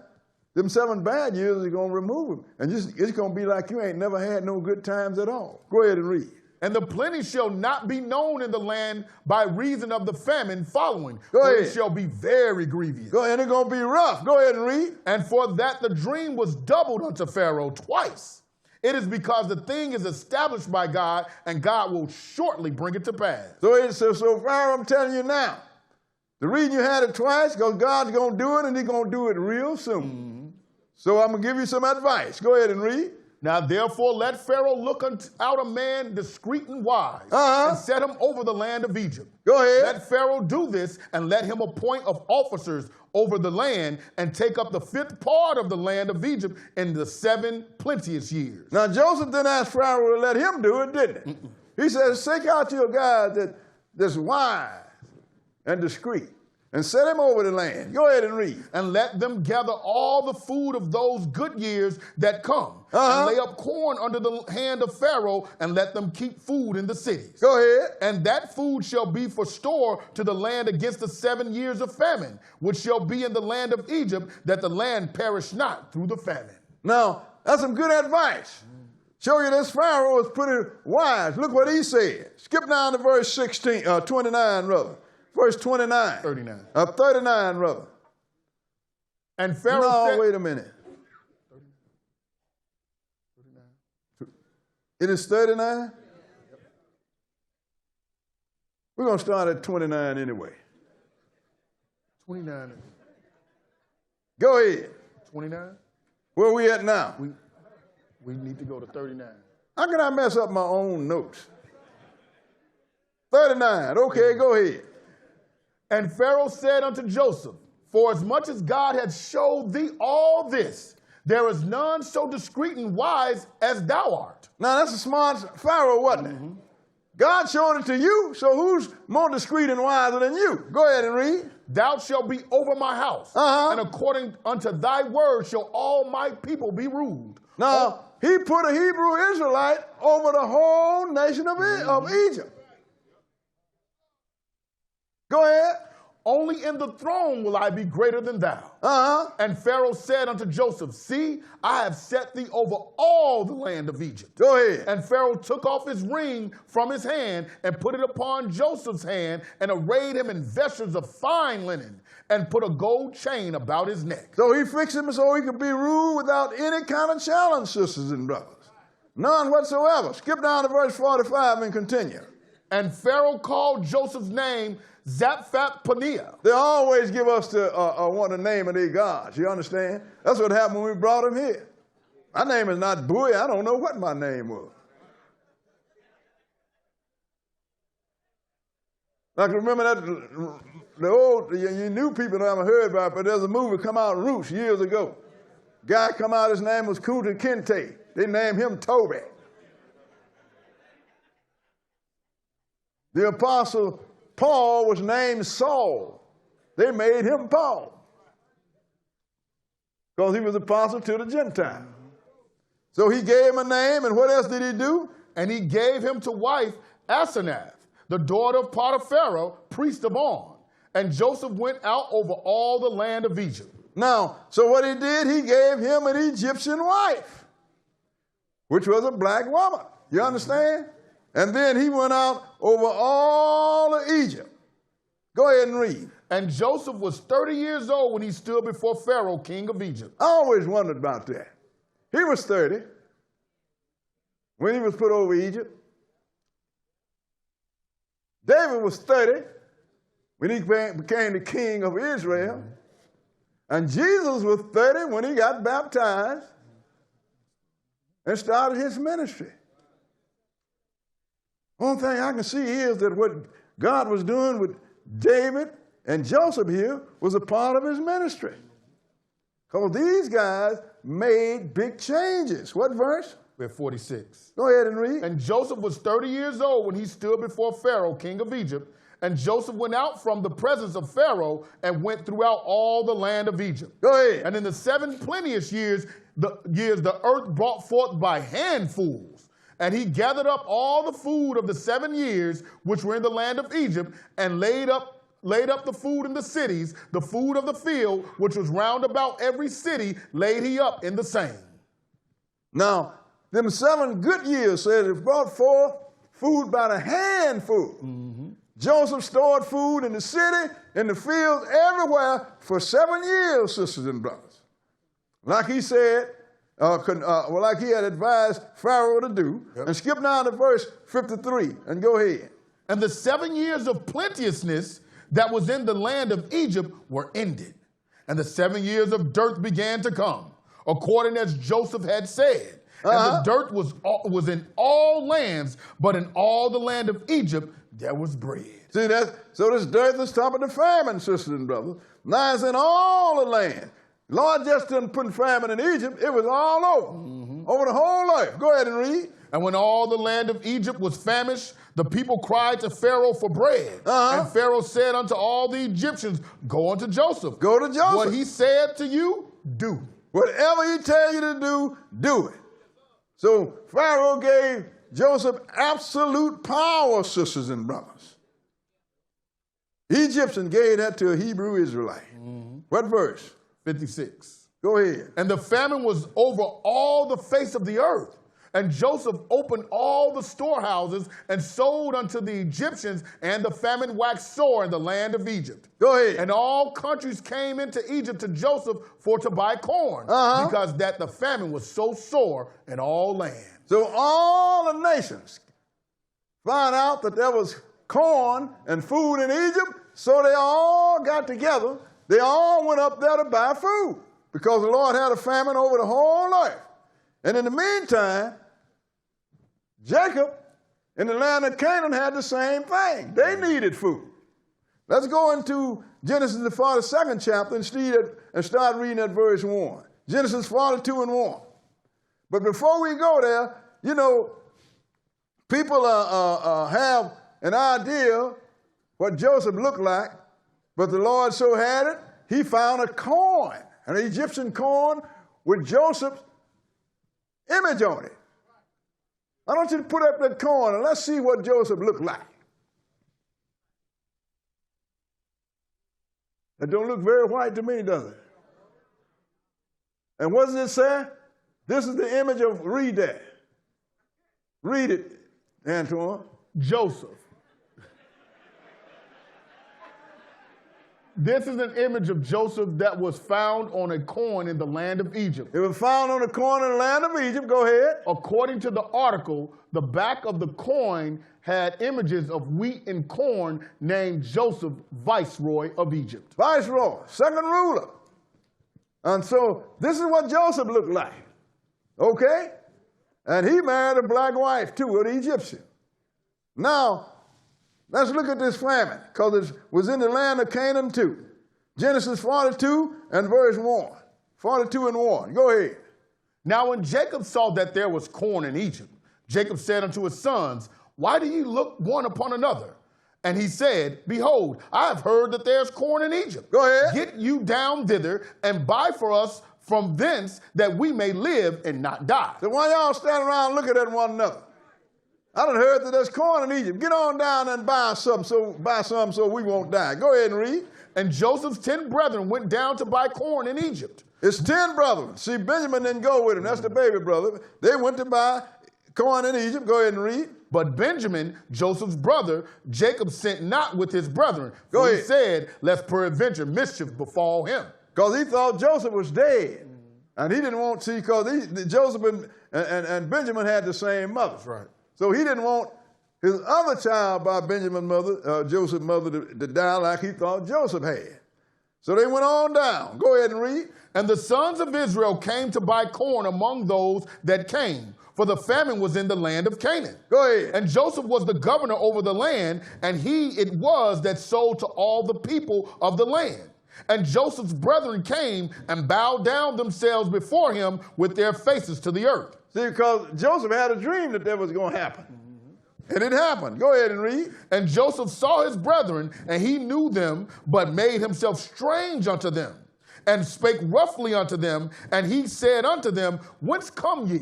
them 7 bad years are going to remove them. And it's going to be like you ain't never had no good times at all. Go ahead and read. And the plenty shall not be known in the land by reason of the famine following. Go ahead. It shall be very grievous. Go ahead, and it's going to be rough. Go ahead and read. And for that the dream was doubled unto Pharaoh twice. It is because the thing is established by God, and God will shortly bring it to pass. So Pharaoh, I'm telling you now, the reason you had it twice, because God's going to do it, and he's going to do it real soon. Mm-hmm. So I'm going to give you some advice. Go ahead and read. Now therefore let Pharaoh look out a man discreet and wise, and set him over the land of Egypt. Go ahead. Let Pharaoh do this, and let him appoint of officers over the land, and take up the 5th part of the land of Egypt in the 7 plenteous years. Now Joseph didn't ask Pharaoh to let him do it, didn't he? He says, seek out your guys that's wise and discreet, and set him over the land. Go ahead and read. And let them gather all the food of those good years that come, and lay up corn under the hand of Pharaoh, and let them keep food in the cities. Go ahead. And that food shall be for store to the land against the 7 years of famine, which shall be in the land of Egypt, that the land perish not through the famine. Now, that's some good advice. Show you this Pharaoh is pretty wise. Look what he said. Skip down to verse 29, brother. Verse 29. 39. 39, brother. And Pharaoh said... wait a minute. 39. It is 39? We're going to start at 29 anyway. 29. Go ahead. 29? Where are we at now? We need to go to 39. How can I mess up my own notes? 39. Okay, go ahead. And Pharaoh said unto Joseph, for as much as God hath showed thee all this, there is none so discreet and wise as thou art. Now that's a smart Pharaoh, wasn't it? Mm-hmm. God showed it to you, so who's more discreet and wiser than you? Go ahead and read. Thou shalt be over my house, and according unto thy word shall all my people be ruled. Now, he put a Hebrew Israelite over the whole nation of Egypt. Go ahead. only in the throne will I be greater than thou. And Pharaoh said unto Joseph, see, I have set thee over all the land of Egypt. Go ahead. And Pharaoh took off his ring from his hand and put it upon Joseph's hand and arrayed him in vestures of fine linen and put a gold chain about his neck. So he fixed him so he could be ruled without any kind of challenge, sisters and brothers. None whatsoever. Skip down to verse 45 and continue. And Pharaoh called Joseph's name Zaphat-Paneah. They always give us the name of their gods. You understand? That's what happened when we brought him here. My name is not Bowie. I don't know what my name was. Like, remember that, the old, you new people never heard about it, but there's a movie come out, Roots, years ago. Guy come out, his name was Kunta Kinte. They named him Toby. The apostle Paul was named Saul. They made him Paul because he was apostle to the Gentiles. So he gave him a name, and what else did he do? And he gave him to wife Asenath, the daughter of Potiphar, priest of On. And Joseph went out over all the land of Egypt. Now, so what he did, he gave him an Egyptian wife, which was a black woman. You understand? And then he went out over all of Egypt. Go ahead and read. And Joseph was 30 years old when he stood before Pharaoh, king of Egypt. I always wondered about that. He was 30 when he was put over Egypt. David was 30 when he became the king of Israel. And Jesus was 30 when he got baptized and started his ministry. One thing I can see is that what God was doing with David and Joseph here was a part of his ministry. Because these guys made big changes. What verse? We're 46. Go ahead and read. And Joseph was 30 years old when he stood before Pharaoh, king of Egypt. And Joseph went out from the presence of Pharaoh and went throughout all the land of Egypt. Go ahead. And in the 7 plenteous years, the earth brought forth by handfuls. And he gathered up all the food of the 7 years which were in the land of Egypt and laid up the food in the cities, the food of the field, which was round about every city, laid he up in the same. Now, them 7 good years said it brought forth food by the handful. Mm-hmm. Joseph stored food in the city, in the fields, everywhere for 7 years, sisters and brothers. Like he said, like he had advised Pharaoh to do. Yep. And skip down to verse 53 and go ahead. And the 7 years of plenteousness that was in the land of Egypt were ended. And the 7 years of dearth began to come, according as Joseph had said. And the dearth was in all lands, but in all the land of Egypt there was bread. See that? So this dearth is talking the famine, sisters and brothers. Now it's in all the land. Lord just didn't put famine in Egypt. It was all over, over the whole earth. Go ahead and read. And when all the land of Egypt was famished, the people cried to Pharaoh for bread. And Pharaoh said unto all the Egyptians, go unto Joseph. Go to Joseph. What he said to you, do. Whatever he tell you to do, do it. So Pharaoh gave Joseph absolute power, sisters and brothers. The Egyptian gave that to a Hebrew Israelite. What verse? 56. Go ahead. And the famine was over all the face of the earth. And Joseph opened all the storehouses and sold unto the Egyptians, and the famine waxed sore in the land of Egypt. Go ahead. And all countries came into Egypt to Joseph for to buy corn, because that the famine was so sore in all lands. So all the nations found out that there was corn and food in Egypt, so they all got together. They all went up there to buy food because the Lord had a famine over the whole earth. And in the meantime, Jacob in the land of Canaan had the same thing. They needed food. Let's go into Genesis, the 42nd chapter, and start reading at verse 1. Genesis 42 and 1. But before we go there, you know, people have an idea what Joseph looked like, but the Lord so had it, he found a coin, an Egyptian coin with Joseph's image on it. I want you to put up that coin and let's see what Joseph looked like. It don't look very white to me, does it? And what does it say? This is the image of, read that. Read it, Antoine. Joseph. This is an image of Joseph that was found on a coin in the land of Egypt. It was found on a coin in the land of Egypt. Go ahead. According to the article, the back of the coin had images of wheat and corn named Joseph, Viceroy of Egypt. Viceroy, second ruler. And so this is what Joseph looked like. Okay? And he married a black wife too, an Egyptian. Now, let's look at this famine, because it was in the land of Canaan too. Genesis 42 and verse 1. 42 and 1. Go ahead. Now when Jacob saw that there was corn in Egypt, Jacob said unto his sons, why do you look one upon another? And he said, behold, I have heard that there's corn in Egypt. Go ahead. Get you down thither and buy for us from thence, that we may live and not die. So why y'all stand around looking at one another? I done heard that there's corn in Egypt. Get on down and buy some so we won't die. Go ahead and read. And Joseph's 10 brethren went down to buy corn in Egypt. It's 10 brethren. See, Benjamin didn't go with him. That's the baby brother. They went to buy corn in Egypt. Go ahead and read. But Benjamin, Joseph's brother, Jacob sent not with his brethren. Go ahead. He said, lest peradventure mischief befall him. Because he thought Joseph was dead. And he didn't want to see, because Joseph and Benjamin had the same mother. That's right. So he didn't want his other child by Benjamin's mother, Joseph's mother, to die like he thought Joseph had. So they went on down. Go ahead and read. And the sons of Israel came to buy corn among those that came, for the famine was in the land of Canaan. Go ahead. And Joseph was the governor over the land, and he it was that sold to all the people of the land. And Joseph's brethren came and bowed down themselves before him with their faces to the earth. See, because Joseph had a dream that was going to happen. And it happened. Go ahead and read. And Joseph saw his brethren, and he knew them, but made himself strange unto them, and spake roughly unto them. And he said unto them, whence come ye?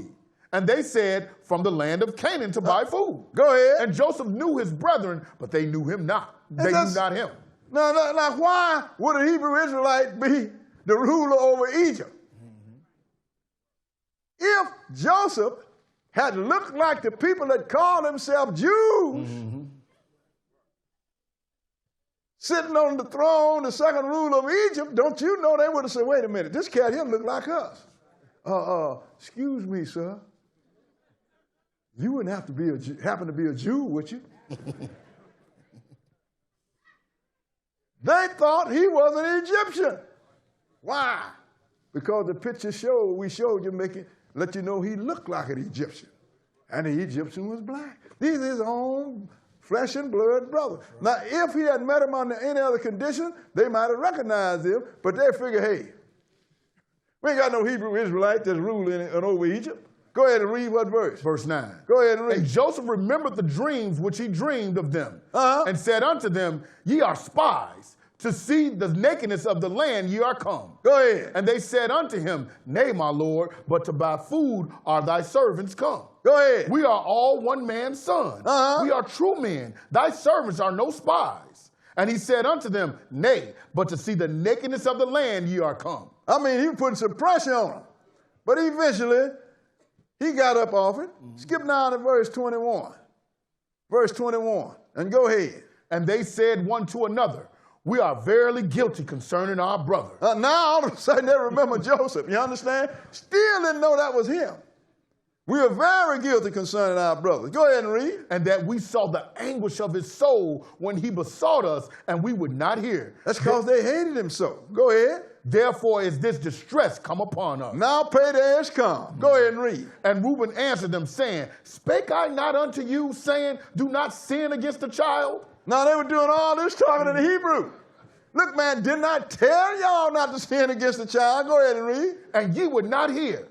And they said, from the land of Canaan to buy food. Go ahead. And Joseph knew his brethren, but they knew him not. They knew not him. Now, why would a Hebrew Israelite be the ruler over Egypt? If Joseph had looked like the people that call themselves Jews, sitting on the throne, the second ruler of Egypt, don't you know they would have said, wait a minute, this cat here look like us. Excuse me, sir. You wouldn't have to happen to be a Jew, would you? They thought he was an Egyptian. Why? Because the picture we showed you, let you know he looked like an Egyptian. And the Egyptian was black. These are his own flesh and blood brother. Now, if he had met him under any other condition, they might have recognized him, but they figure, hey, we ain't got no Hebrew Israelite that's ruling over Egypt. Go ahead and read what verse? Verse 9. Go ahead and read. And Joseph remembered the dreams which he dreamed of them, and said unto them, ye are spies. To see the nakedness of the land ye are come. Go ahead. And they said unto him, nay, my Lord, but to buy food are thy servants come. Go ahead. We are all one man's sons. We are true men. Thy servants are no spies. And he said unto them, nay, but to see the nakedness of the land ye are come. I mean, he was putting some pressure on them. But eventually, he got up off it. Skip now to verse 21. Verse 21. And go ahead. And they said one to another, we are verily guilty concerning our brother. Now all of a sudden they remember Joseph. You understand? Still didn't know that was him. We are very guilty concerning our brother. Go ahead and read. And that we saw the anguish of his soul when he besought us, and we would not hear. That's because they hated him so. Go ahead. Therefore is this distress come upon us. Now payday is come. Go ahead and read. And Reuben answered them, saying, spake I not unto you, saying, do not sin against the child? Now they were doing all this talking in the Hebrew. Look, man, didn't I tell y'all not to sin against the child? Go ahead and read. And ye would not hear.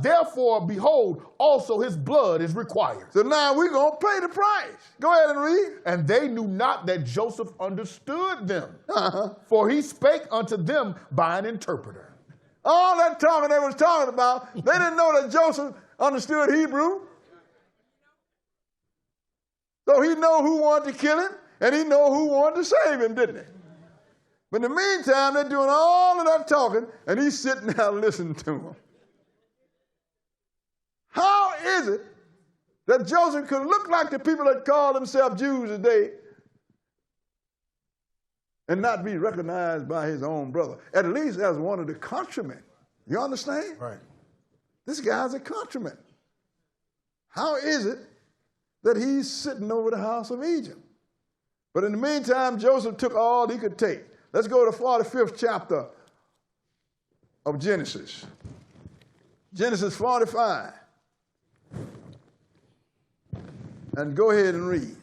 Therefore, behold, also his blood is required. So now we're going to pay the price. Go ahead and read. And they knew not that Joseph understood them. For he spake unto them by an interpreter. All that talking they was talking about, they didn't know that Joseph understood Hebrew. So he know who wanted to kill him, and he know who wanted to save him, didn't he? But in the meantime, they're doing all of that talking, and he's sitting there listening to them. How is it that Joseph could look like the people that call themselves Jews today and not be recognized by his own brother, at least as one of the countrymen? You understand? Right. This guy's a countryman. How is it that he's sitting over the house of Egypt? But in the meantime, Joseph took all he could take. Let's go to the 45th chapter of Genesis. Genesis 45. And go ahead and read.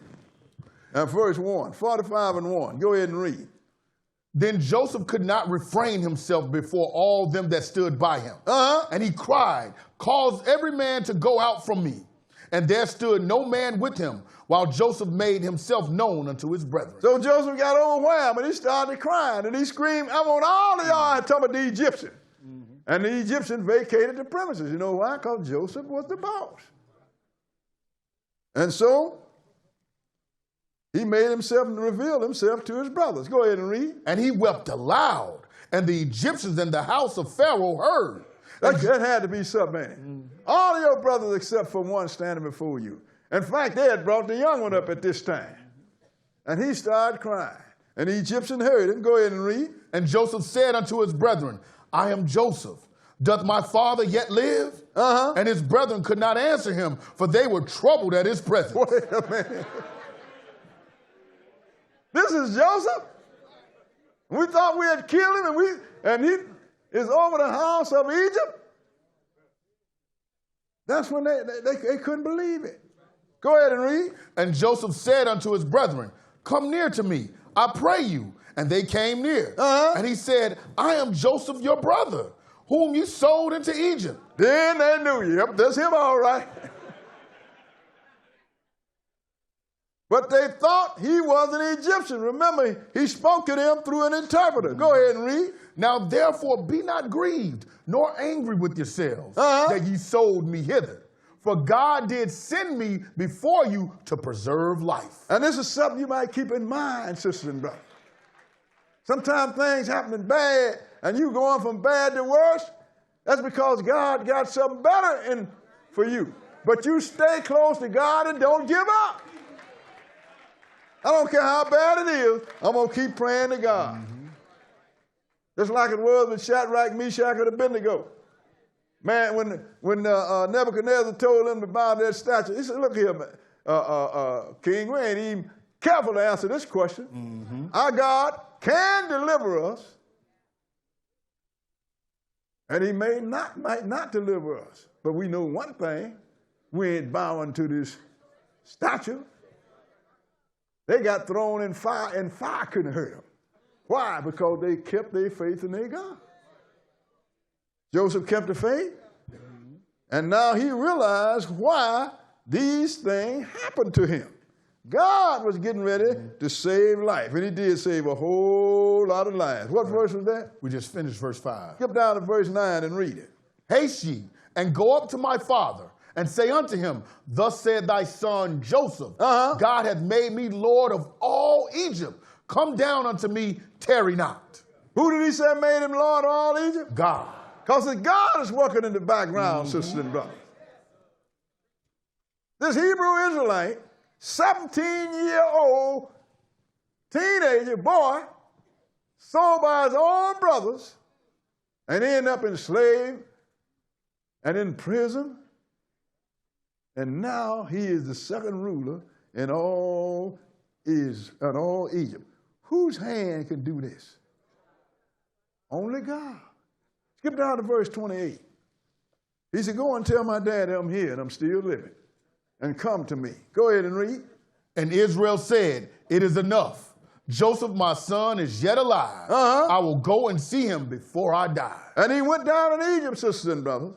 And verse 1, 45 and 1. Go ahead and read. Then Joseph could not refrain himself before all them that stood by him. And he cried, cause every man to go out from me. And there stood no man with him, while Joseph made himself known unto his brethren. So Joseph got overwhelmed, and he started crying, and he screamed, I want all of y'all to talk about the Egyptian. And the Egyptians vacated the premises. You know why? Because Joseph was the boss. And so he made himself and revealed himself to his brothers. Go ahead and read. And he wept aloud, and the Egyptians in the house of Pharaoh heard. That had to be something, ain't it? All of your brothers except for one standing before you. In fact, they had brought the young one up at this time. And he started crying. And the Egyptian heard him. Go ahead and read. And Joseph said unto his brethren, I am Joseph. Doth my father yet live? And his brethren could not answer him, for they were troubled at his presence. Wait a minute. This is Joseph? We thought we had killed him, and he is over the house of Egypt? That's when they couldn't believe it. Go ahead and read. And Joseph said unto his brethren, come near to me, I pray you. And they came near. And he said, I am Joseph your brother, whom you sold into Egypt. Then they knew, yep, that's him all right. But they thought he was an Egyptian. Remember, he spoke to them through an interpreter. Go ahead and read. Now therefore be not grieved, nor angry with yourselves, that ye sold me hither. For God did send me before you to preserve life. And this is something you might keep in mind, sisters and brothers. Sometimes things happening bad, and you going from bad to worse. That's because God got something better for you. But you stay close to God and don't give up. I don't care how bad it is, I'm going to keep praying to God. Just like it was with Shadrach, Meshach, and Abednego. Man, when Nebuchadnezzar told them to bow their statue, he said, look here, King, we ain't even careful to answer this question. Our God can deliver us, and he might not deliver us. But we know one thing, we ain't bowing to this statue. They got thrown in fire, and fire couldn't hurt them. Why? Because they kept their faith in their God. Joseph kept the faith, and now he realized why these things happened to him. God was getting ready to save life, and he did save a whole lot of lives. What verse was that? We just finished verse 5. Skip down to verse 9 and read it. Haste ye, and go up to my father, and say unto him, thus said thy son Joseph, God hath made me Lord of all Egypt. Come down unto me, tarry not. Who did he say made him Lord of all Egypt? God. Because God is working in the background, sisters and brothers. This Hebrew Israelite, 17-year-old teenager boy, sold by his own brothers, and ended up enslaved and in prison. And now he is the second ruler in all Egypt. Whose hand can do this? Only God. Skip down to verse 28. He said, go and tell my daddy I'm here and I'm still living. And come to me. Go ahead and read. And Israel said, it is enough. Joseph, my son, is yet alive. I will go and see him before I die. And he went down in Egypt, sisters and brothers.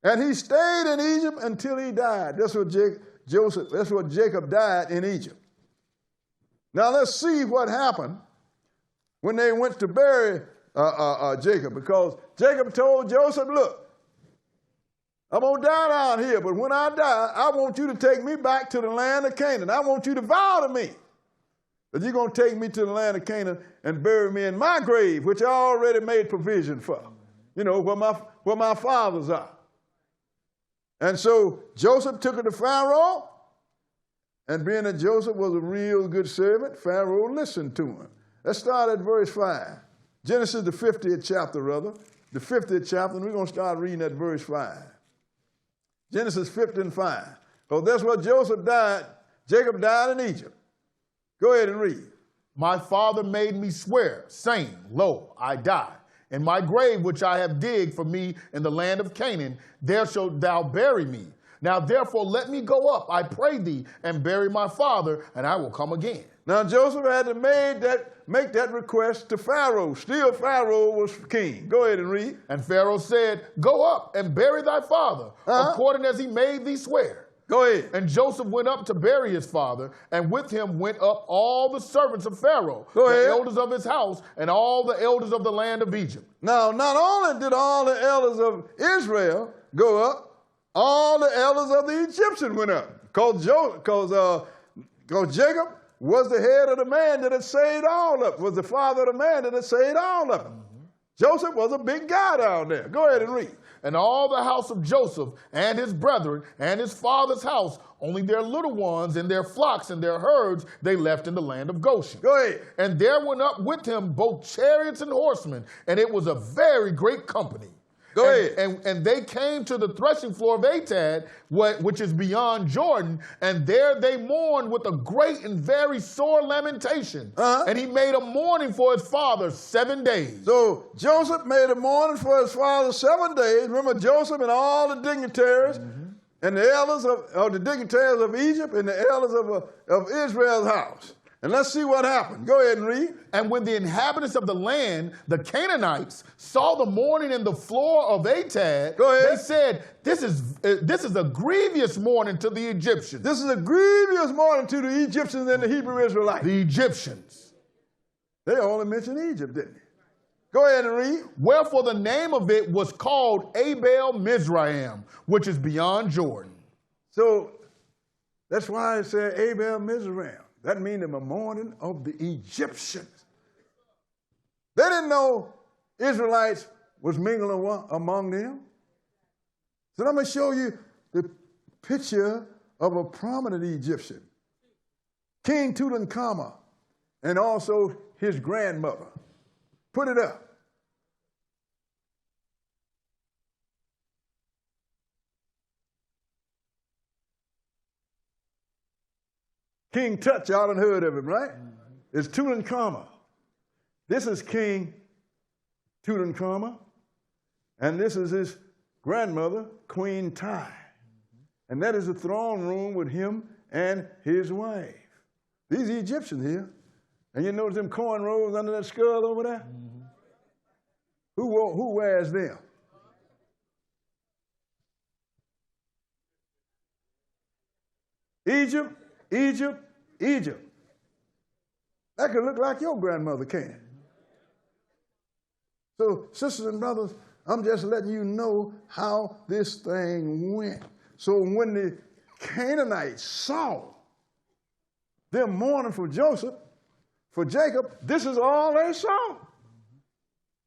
And he stayed in Egypt until he died. That's what Jacob died in Egypt. Now let's see what happened when they went to bury Jacob, because Jacob told Joseph, look, I'm going to die down here, but when I die, I want you to take me back to the land of Canaan. I want you to vow to me that you're going to take me to the land of Canaan and bury me in my grave, which I already made provision for, you know, where my fathers are. And so Joseph took her to Pharaoh, and being that Joseph was a real good servant, Pharaoh listened to him. Let's start at verse 5. Genesis, the 50th chapter, rather. The 50th chapter, and we're going to start reading at verse 5. Genesis 50 and 5. So that's where Joseph died. Jacob died in Egypt. Go ahead and read. My father made me swear, saying, Lo, I die. In my grave which I have digged for me in the land of Canaan, there shalt thou bury me. Now therefore let me go up, I pray thee, and bury my father, and I will come again. Now Joseph had to make that request to Pharaoh. Still Pharaoh was king. Go ahead and read. And Pharaoh said, Go up and bury thy father, according as he made thee swear. Go ahead. And Joseph went up to bury his father, and with him went up all the servants of Pharaoh, the elders of his house, and all the elders of the land of Egypt. Now, not only did all the elders of Israel go up, all the elders of the Egyptians went up. Because Jacob was the head of the man that had saved all of them, was the father of the man that had saved all of them. Joseph was a big guy down there. Go ahead and read. And all the house of Joseph and his brethren and his father's house, only their little ones and their flocks and their herds, they left in the land of Goshen. Go ahead. And there went up with him both chariots and horsemen, and it was a very great company. Go ahead. And they came to the threshing floor of Atad, which is beyond Jordan, and there they mourned with a great and very sore lamentation. And he made a mourning for his father 7 days. So Joseph made a mourning for his father 7 days. Remember Joseph and all the dignitaries and the elders of the dignitaries of Egypt and the elders of Israel's house. And let's see what happened. Go ahead and read. And when the inhabitants of the land, the Canaanites, saw the mourning in the floor of Atad, they said, this is a grievous mourning to the Egyptians. This is a grievous mourning to the Egyptians and the Hebrew Israelites. The Egyptians. They only mentioned Egypt, didn't they? Go ahead and read. Wherefore the name of it was called Abel Mizraim, which is beyond Jordan. So that's why it said Abel Mizraim. That means the mourning of the Egyptians. They didn't know Israelites was mingling among them. So let me show you the picture of a prominent Egyptian, King Tutankhamun, and also his grandmother. Put it up. King Tut, y'all done heard of him, right? It's Tutankhamun. This is King Tutankhamun, and this is his grandmother, Queen Tai. And that is the throne room with him and his wife. These Egyptians here, and you notice them cornrows under that skull over there? Who wears them? Egypt. That could look like your grandmother, can't it? So, sisters and brothers, I'm just letting you know how this thing went. So when the Canaanites saw them mourning for Joseph, for Jacob, this is all they saw. As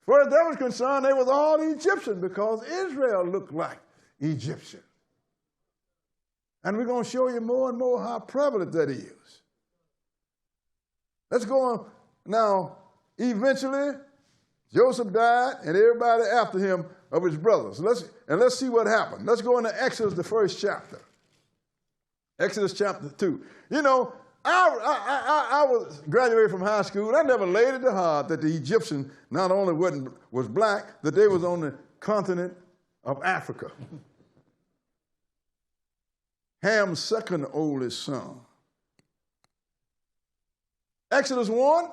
far as that was concerned, they was all Egyptian because Israel looked like Egyptian. And we're going to show you more and more how prevalent that is. Let's go on. Now, eventually, Joseph died, and everybody after him of his brothers. Let's see what happened. Let's go into Exodus, the first chapter. Exodus chapter 2. You know, I was graduated from high school. I never laid it to heart that the Egyptians not only was black, that they was on the continent of Africa. Ham's second oldest son. Exodus 1,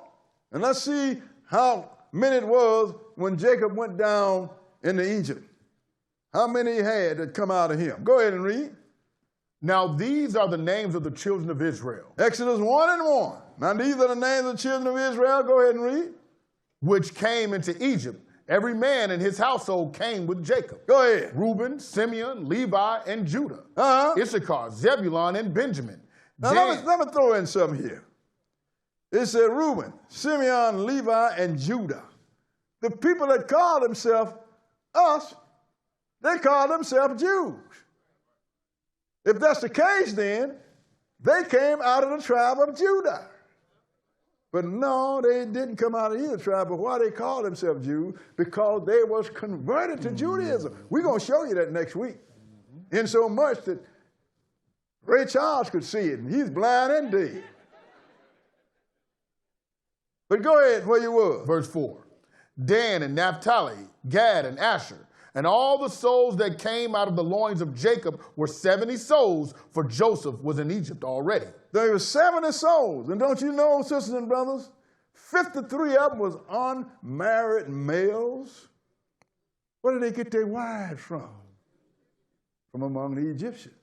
and let's see how many it was when Jacob went down into Egypt. How many he had that come out of him. Go ahead and read. Now these are the names of the children of Israel. Exodus 1 and 1. Now these are the names of the children of Israel. Go ahead and read. Which came into Egypt. Every man in his household came with Jacob. Go ahead. Reuben, Simeon, Levi, and Judah. Issachar, Zebulun, and Benjamin. Now let me throw in something here. It said Reuben, Simeon, Levi, and Judah. The people that call themselves us, they call themselves Jews. If that's the case, then they came out of the tribe of Judah. But no, they didn't come out of either tribe. But why they call themselves Jews? Because they was converted to Judaism. We're going to show you that next week. In so much that Ray Charles could see it, and he's blind and dead. But go ahead where you were. Verse 4. Dan and Naphtali, Gad and Asher, and all the souls that came out of the loins of Jacob were 70 souls, for Joseph was in Egypt already. There were 70 souls. And don't you know, sisters and brothers, 53 of them was unmarried males. Where did they get their wives from? From among the Egyptians.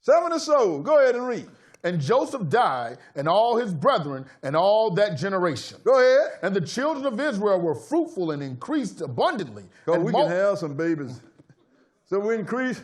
70 souls. Go ahead and read. And Joseph died, and all his brethren, and all that generation. Go ahead. And the children of Israel were fruitful and increased abundantly. So we can have some babies. So we increased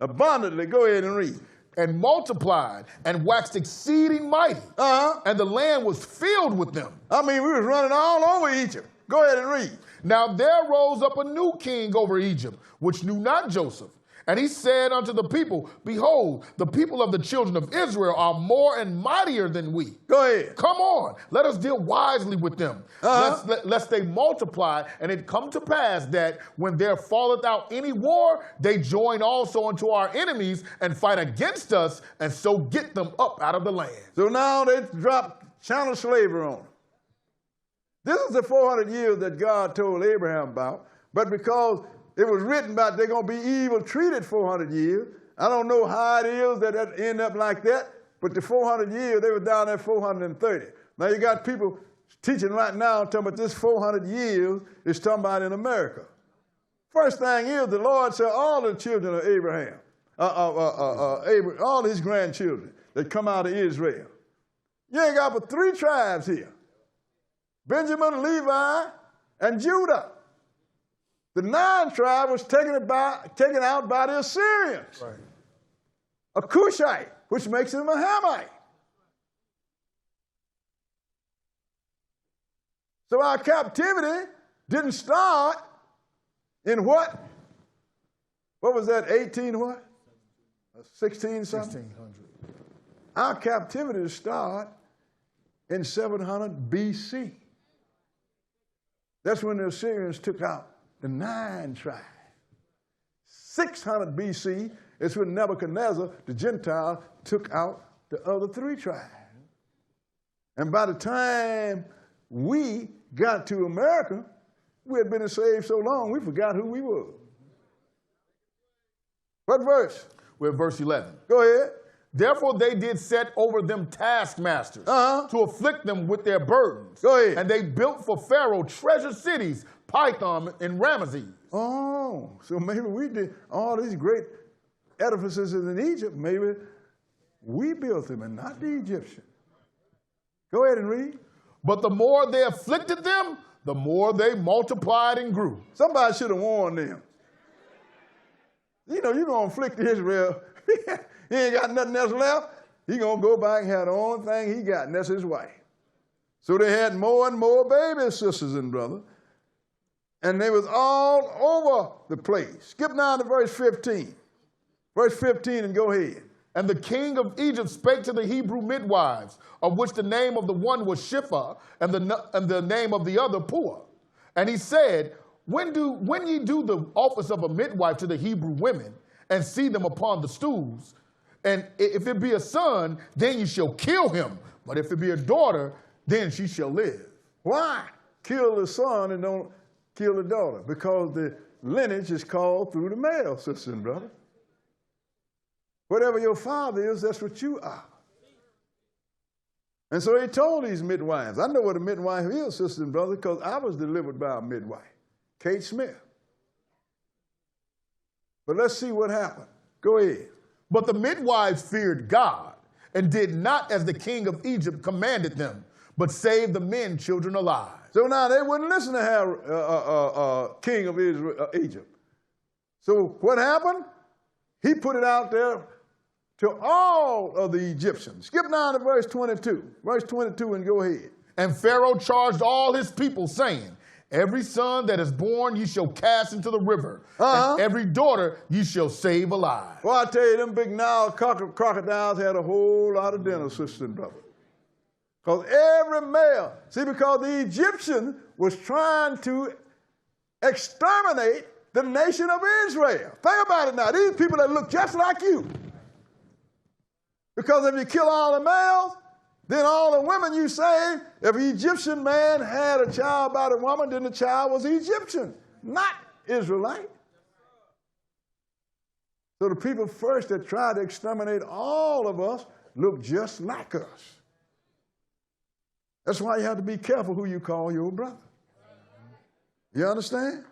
abundantly. Go ahead and read. And multiplied and waxed exceeding mighty. And the land was filled with them. I mean, we was running all over Egypt. Go ahead and read. Now there rose up a new king over Egypt, which knew not Joseph. And he said unto the people, behold, the people of the children of Israel are more and mightier than we. Go ahead. Come on, let us deal wisely with them, lest they multiply. And it come to pass that when there falleth out any war, they join also unto our enemies and fight against us, and so get them up out of the land. So now they dropped chattel slavery on them. This is the 400 years that God told Abraham about, but because it was written about they're going to be evil treated 400 years. I don't know how it is that it end up like that, but the 400 years, they were down there 430. Now you got people teaching right now talking about this 400 years is talking about in America. First thing is the Lord said all the children of Abraham, all his grandchildren that come out of Israel. You ain't got but 3 tribes here. Benjamin, Levi, and Judah. The 9th tribe was taken out by the Assyrians. Right. A Cushite, which makes him a Hamite. So our captivity didn't start in what? What was that, 18 what? 16 something? 1600. Our captivity started in 700 BC. That's when the Assyrians took out the 9 tribes. 600 BC is when Nebuchadnezzar, the Gentile, took out the other 3 tribes. And by the time we got to America, we had been enslaved so long, we forgot who we were. What verse? We're at verse 11. Go ahead. Therefore they did set over them taskmasters to afflict them with their burdens. Go ahead. And they built for Pharaoh treasure cities, Pithom and Ramesses. Oh, so maybe we did all these great edifices in Egypt. Maybe we built them and not the Egyptians. Go ahead and read. But the more they afflicted them, the more they multiplied and grew. Somebody should have warned them. You know, you're going to afflict Israel. He ain't got nothing else left. He's going to go back and have the only thing he got, and that's his wife. So they had more and more babies, sisters and brothers. And they was all over the place. Skip down to verse 15. Verse 15 and go ahead. And the king of Egypt spake to the Hebrew midwives, of which the name of the one was Shipha, and the name of the other Puah. And he said, when ye do the office of a midwife to the Hebrew women, and see them upon the stools, and if it be a son, then you shall kill him. But if it be a daughter, then she shall live. Why kill the son and don't kill the daughter? Because the lineage is called through the male, sisters and brothers. Whatever your father is, that's what you are. And so he told these midwives. I know what a midwife is, sisters and brothers, because I was delivered by a midwife, Kate Smith. But let's see what happened. Go ahead. But the midwives feared God and did not as the king of Egypt commanded them, but saved the men children alive. So now they wouldn't listen to king of Egypt. So what happened? He put it out there to all of the Egyptians. Skip down to verse 22. Verse 22 and go ahead. And Pharaoh charged all his people, saying, every son that is born ye shall cast into the river, and every daughter ye shall save alive. Well, I tell you, them big Nile crocodiles had a whole lot of dinner, sister and brother. Because every male, because the Egyptian was trying to exterminate the nation of Israel. Think about it now. These people that look just like you. Because if you kill all the males, then all the women you save, if an Egyptian man had a child by the woman, then the child was Egyptian, not Israelite. So the people first that tried to exterminate all of us look just like us. That's why you have to be careful who you call your brother. You understand?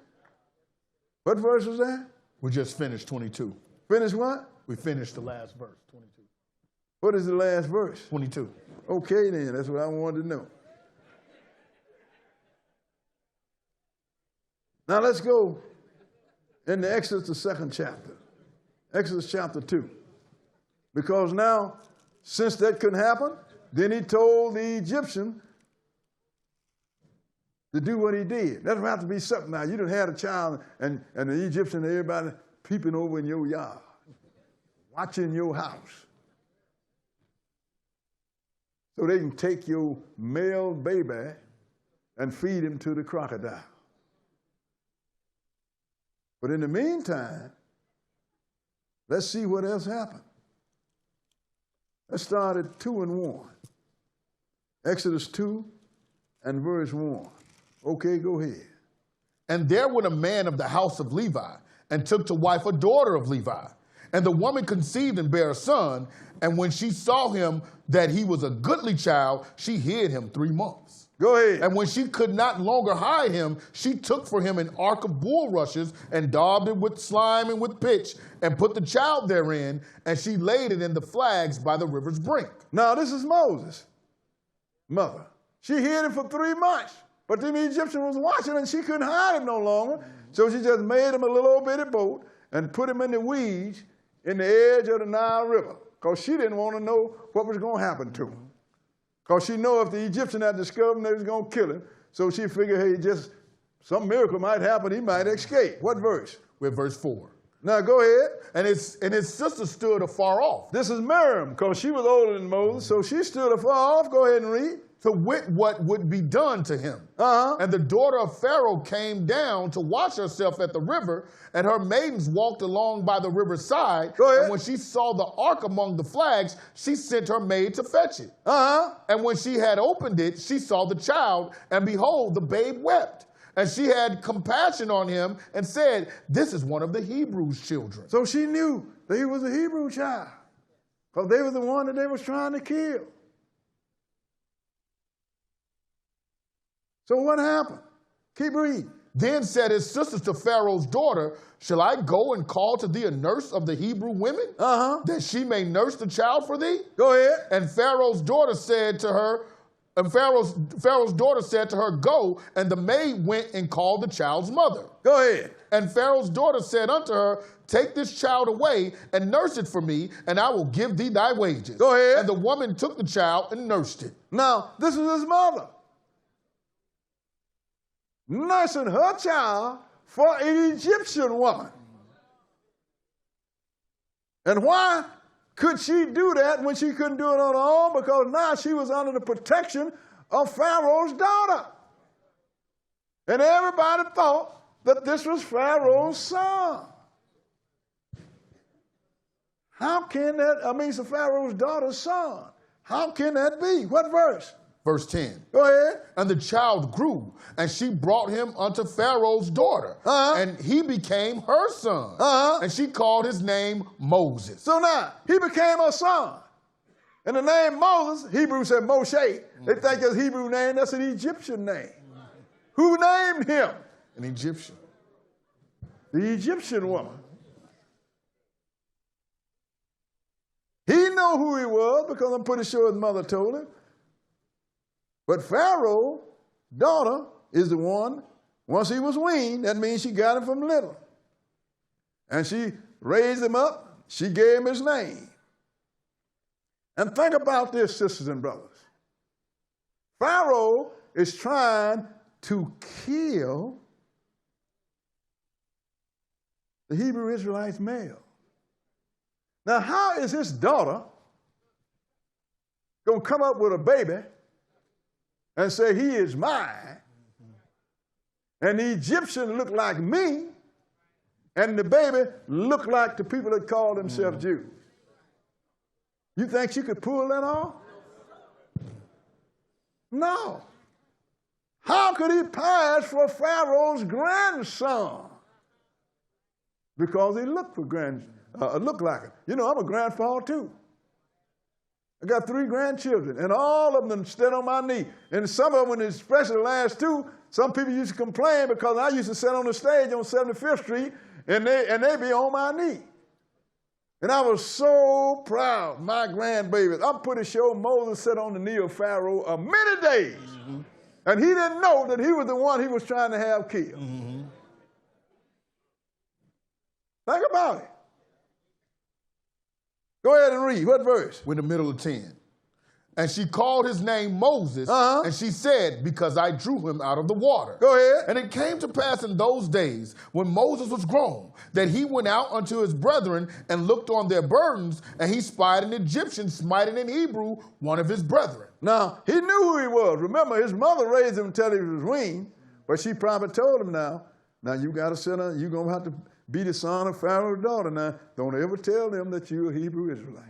What verse was that? We just finished 22. Finish what? We finished the last verse, 22. What is the last verse? 22. Okay, then. That's what I wanted to know. Now let's go into Exodus, the 2nd chapter. Exodus chapter 2. Because now, since that couldn't happen, then he told the Egyptian to do what he did. That would have to be something now. You done had a child and the Egyptian, everybody peeping over in your yard, watching your house. So they can take your male baby and feed him to the crocodile. But in the meantime, let's see what else happened. Let's start at 2 and 1. Exodus 2 and verse 1. Okay, go ahead. And there went a man of the house of Levi, and took to wife a daughter of Levi. And the woman conceived and bare a son, and when she saw him that he was a goodly child, she hid him 3 months. Go ahead. And when she could not longer hide him, she took for him an ark of bulrushes, and daubed it with slime and with pitch, and put the child therein, and she laid it in the flags by the river's brink. Now this is Moses' mother. She hid him for 3 months. But the Egyptian was watching and she couldn't hide him no longer. So she just made him a little old bitty boat and put him in the weeds in the edge of the Nile River. Because she didn't want to know what was going to happen to him. Because she knew if the Egyptian had discovered him, they was going to kill him. So she figured, hey, just some miracle might happen. He might escape. What verse? We're at verse 4. Now go ahead. And his sister stood afar off. This is Miriam, because she was older than Moses. So she stood afar off. Go ahead and read. To wit what would be done to him. And the daughter of Pharaoh came down to wash herself at the river, and her maidens walked along by the riverside. And when she saw the ark among the flags, she sent her maid to fetch it. And when she had opened it, she saw the child, and behold, the babe wept. And she had compassion on him and said, this is one of the Hebrews' children. So she knew that he was a Hebrew child, because they were the one that they was trying to kill. So what happened? Keep reading. Then said his sisters to Pharaoh's daughter, shall I go and call to thee a nurse of the Hebrew women, that she may nurse the child for thee? Go ahead. And Pharaoh's daughter said to her, go, and the maid went and called the child's mother. Go ahead. And Pharaoh's daughter said unto her, take this child away and nurse it for me, and I will give thee thy wages. Go ahead. And the woman took the child and nursed it. Now, this was his mother, nursing her child for an Egyptian woman. And why could she do that when she couldn't do it on her own? Because now she was under the protection of Pharaoh's daughter. And everybody thought that this was Pharaoh's son. How can that, it's Pharaoh's daughter's son. How can that be? What verse? Verse 10. Go ahead. And the child grew, and she brought him unto Pharaoh's daughter, and he became her son. And she called his name Moses. So now, he became her son. And the name Moses, Hebrew said Moshe. They think that's a Hebrew name, that's an Egyptian name. Who named him? An Egyptian. The Egyptian woman. He knew who he was because I'm pretty sure his mother told him. But Pharaoh's daughter is the one, once he was weaned, that means she got him from little. And she raised him up. She gave him his name. And think about this, sisters and brothers. Pharaoh is trying to kill the Hebrew Israelites male. Now, how is his daughter going to come up with a baby and say, he is mine, and the Egyptian look like me, and the baby look like the people that call themselves Jews? You think she could pull that off? No. How could he pass for Pharaoh's grandson? Because he looked like it. You know, I'm a grandfather too. I got 3 grandchildren, and all of them stood on my knee. And some of them, especially the last 2, some people used to complain because I used to sit on the stage on 75th Street, and they be on my knee. And I was so proud, my grandbabies. I'm pretty sure Moses sat on the knee of Pharaoh many days. Mm-hmm. And he didn't know that he was the one he was trying to have killed. Mm-hmm. Think about it. Go ahead and read. What verse? We're in the middle of 10. And she called his name Moses, and she said, because I drew him out of the water. Go ahead. And it came to pass in those days, when Moses was grown, that he went out unto his brethren and looked on their burdens, and he spied an Egyptian smiting in Hebrew one of his brethren. Now, he knew who he was. Remember, his mother raised him until he was weaned, but she probably told him now you got to sit on, you're going to have to be the son of Pharaoh's daughter. Now, don't ever tell them that you're a Hebrew Israelite.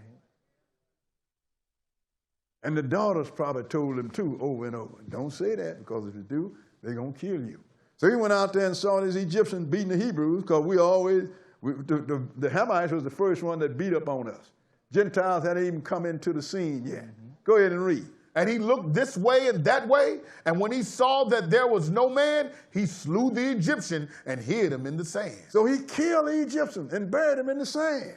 And the daughters probably told him too, over and over. Don't say that, because if you do, they're going to kill you. So he went out there and saw these Egyptians beating the Hebrews, because the Hamites was the first one that beat up on us. Gentiles hadn't even come into the scene yet. Mm-hmm. Go ahead and read. And he looked this way and that way, and when he saw that there was no man, he slew the Egyptian and hid him in the sand. So he killed the Egyptian and buried him in the sand.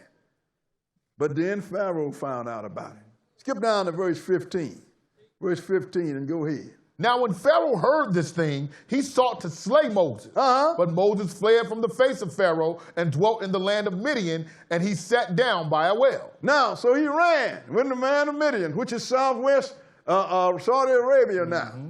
But then Pharaoh found out about it. Skip down to verse 15. Verse 15 and go ahead. Now when Pharaoh heard this thing, he sought to slay Moses. But Moses fled from the face of Pharaoh and dwelt in the land of Midian, and he sat down by a well. Now, so he ran with the land of Midian, which is southwest Saudi Arabia now. Mm-hmm.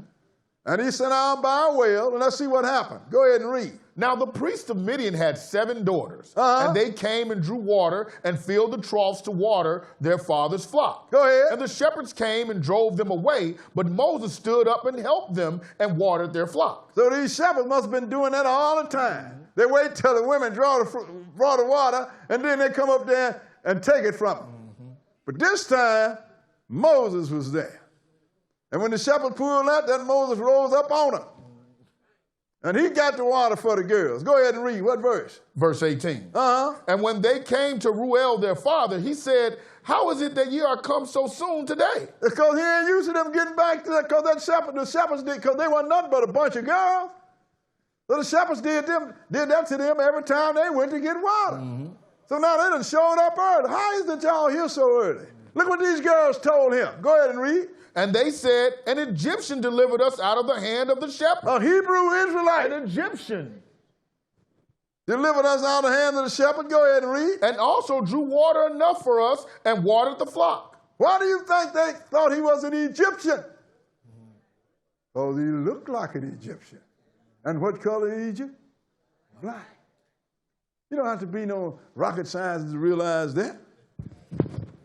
And he sat down by a well, and let's see what happened. Go ahead and read. Now the priest of Midian had 7 daughters, and they came and drew water and filled the troughs to water their father's flock. Go ahead. And the shepherds came and drove them away, but Moses stood up and helped them and watered their flock. So these shepherds must have been doing that all the time. They wait till the women brought the water, and then they come up there and take it from them. Mm-hmm. But this time, Moses was there. And when the shepherd pulled out, then Moses rose up on him. And he got the water for the girls. Go ahead and read. What verse? Verse 18. And when they came to Reuel, their father, he said, how is it that ye are come so soon today? Because he ain't used to them getting back to that, because the shepherds did, because they weren't nothing but a bunch of girls. So the shepherds did that to them every time they went to get water. Mm-hmm. So now they done showed up early. How is it y'all here so early? Look what these girls told him. Go ahead and read. And they said, an Egyptian delivered us out of the hand of the shepherd. A Hebrew Israelite. An Egyptian delivered us out of the hand of the shepherd. Go ahead and read. And also drew water enough for us and watered the flock. Why do you think they thought he was an Egyptian? Oh, he looked like an Egyptian. And what color is Egypt? Black. You don't have to be no rocket scientist to realize that.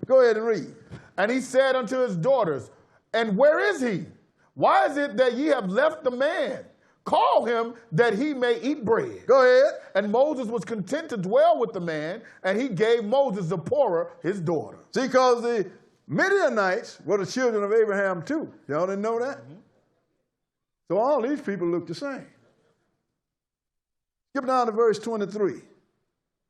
Go ahead and read. And he said unto his daughters, and where is he? Why is it that ye have left the man? Call him that he may eat bread. Go ahead. And Moses was content to dwell with the man, and he gave Moses Zipporah, his daughter. See, because the Midianites were the children of Abraham too. Y'all didn't know that? Mm-hmm. So all these people look the same. Skip down to verse 23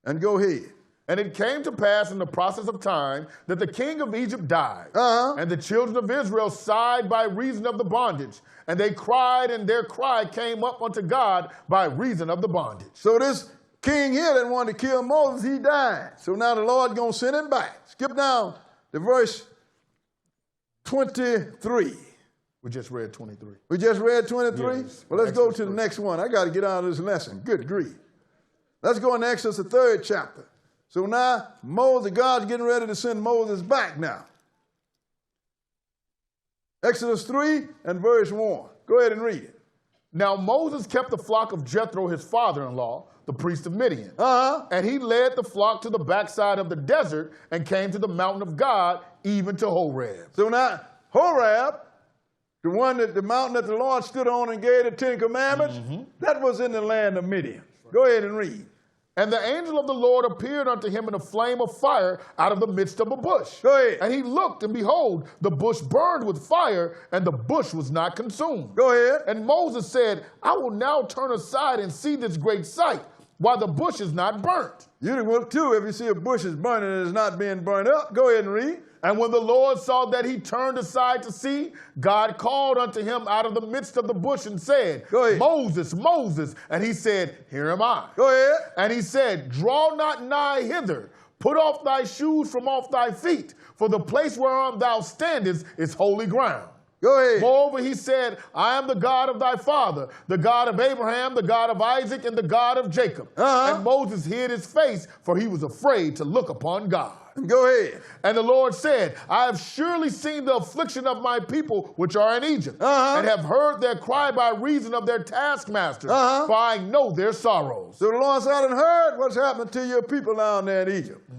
and go ahead. And it came to pass in the process of time that the king of Egypt died. And the children of Israel sighed by reason of the bondage. And they cried, and their cry came up unto God by reason of the bondage. So this king here that wanted to kill Moses, he died. So now the Lord's going to send him back. Skip down to verse 23. We just read 23. We just read 23? Yes. Well, let's go to the next one. I got to get out of this lesson. Good grief. Let's go in Exodus, the 3rd chapter. So now God's getting ready to send Moses back now. Exodus 3 and verse 1. Go ahead and read it. Now Moses kept the flock of Jethro, his father-in-law, the priest of Midian. And he led the flock to the backside of the desert and came to the mountain of God, even to Horeb. So now, Horeb, the mountain that the Lord stood on and gave the Ten Commandments, that was in the land of Midian. Go ahead and read. And the angel of the Lord appeared unto him in a flame of fire out of the midst of a bush. Go ahead. And he looked, and behold, the bush burned with fire, and the bush was not consumed. Go ahead. And Moses said, I will now turn aside and see this great sight, while the bush is not burnt. You will too if you see a bush is burning and it's not being burned up. Go ahead and read. And when the Lord saw that he turned aside to see, God called unto him out of the midst of the bush and said, Go ahead. Moses, Moses. And he said, Here am I. Go ahead. And he said, Draw not nigh hither. Put off thy shoes from off thy feet, for the place whereon thou standest is holy ground. Go ahead. Moreover, he said, I am the God of thy father, the God of Abraham, the God of Isaac, and the God of Jacob. And Moses hid his face, for he was afraid to look upon God. Go ahead. And the Lord said, I have surely seen the affliction of my people which are in Egypt, and have heard their cry by reason of their taskmasters, for I know their sorrows. So the Lord said, I done heard what's happening to your people down there in Egypt.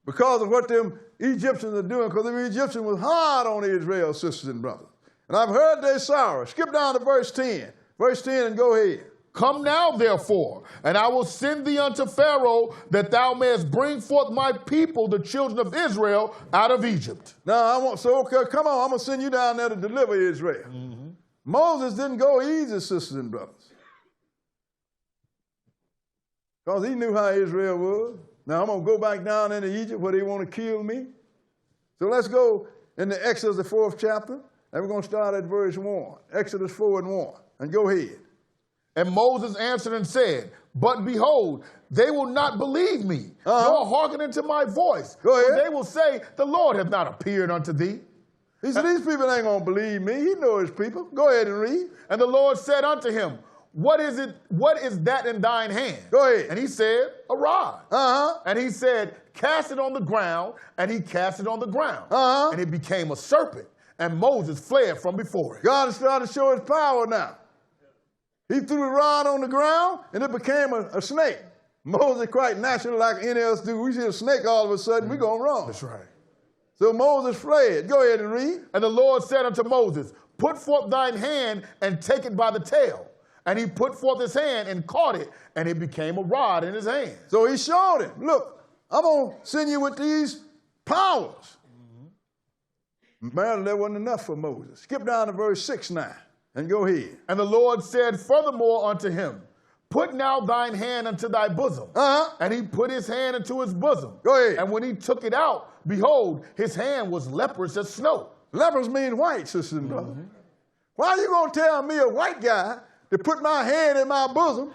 Because of what them Egyptians are doing, because the Egyptians was hard on Israel, sisters and brothers. And I've heard their sorrow. Skip down to verse 10. Verse 10 and go ahead. Come now, therefore, and I will send thee unto Pharaoh, that thou mayest bring forth my people, the children of Israel, out of Egypt. Now, okay, come on, I'm going to send you down there to deliver Israel. Moses didn't go easy, sisters and brothers, because he knew how Israel was. Now, I'm going to go back down into Egypt where they want to kill me. So let's go into Exodus, the 4th chapter, and we're going to start at verse 1. Exodus 4 and 1, and go ahead. And Moses answered and said, But behold, they will not believe me, nor hearken unto my voice. Go ahead. For they will say, The Lord hath not appeared unto thee. He said, these people ain't going to believe me. He knows his people. Go ahead and read. And the Lord said unto him, What is it? What is that in thine hand? Go ahead. And he said, A rod. And he said, Cast it on the ground. And he cast it on the ground. And it became a serpent. And Moses fled from before it. God is starting to show his power now. He threw the rod on the ground, and it became a snake. Moses quite naturally, like any else do. We see a snake all of a sudden, we're going to run. That's right. So Moses fled. Go ahead and read. And the Lord said unto Moses, Put forth thine hand and take it by the tail. And he put forth his hand and caught it, and it became a rod in his hand. So he showed him, look, I'm going to send you with these powers. Man, that wasn't enough for Moses. Skip down to verse 6 now. And go ahead. And the Lord said furthermore unto him, Put now thine hand unto thy bosom. And he put his hand into his bosom. Go ahead. And when he took it out, behold, his hand was leprous as snow. Leprous mean white, sisters and brothers. Why are you going to tell me, a white guy, to put my hand in my bosom,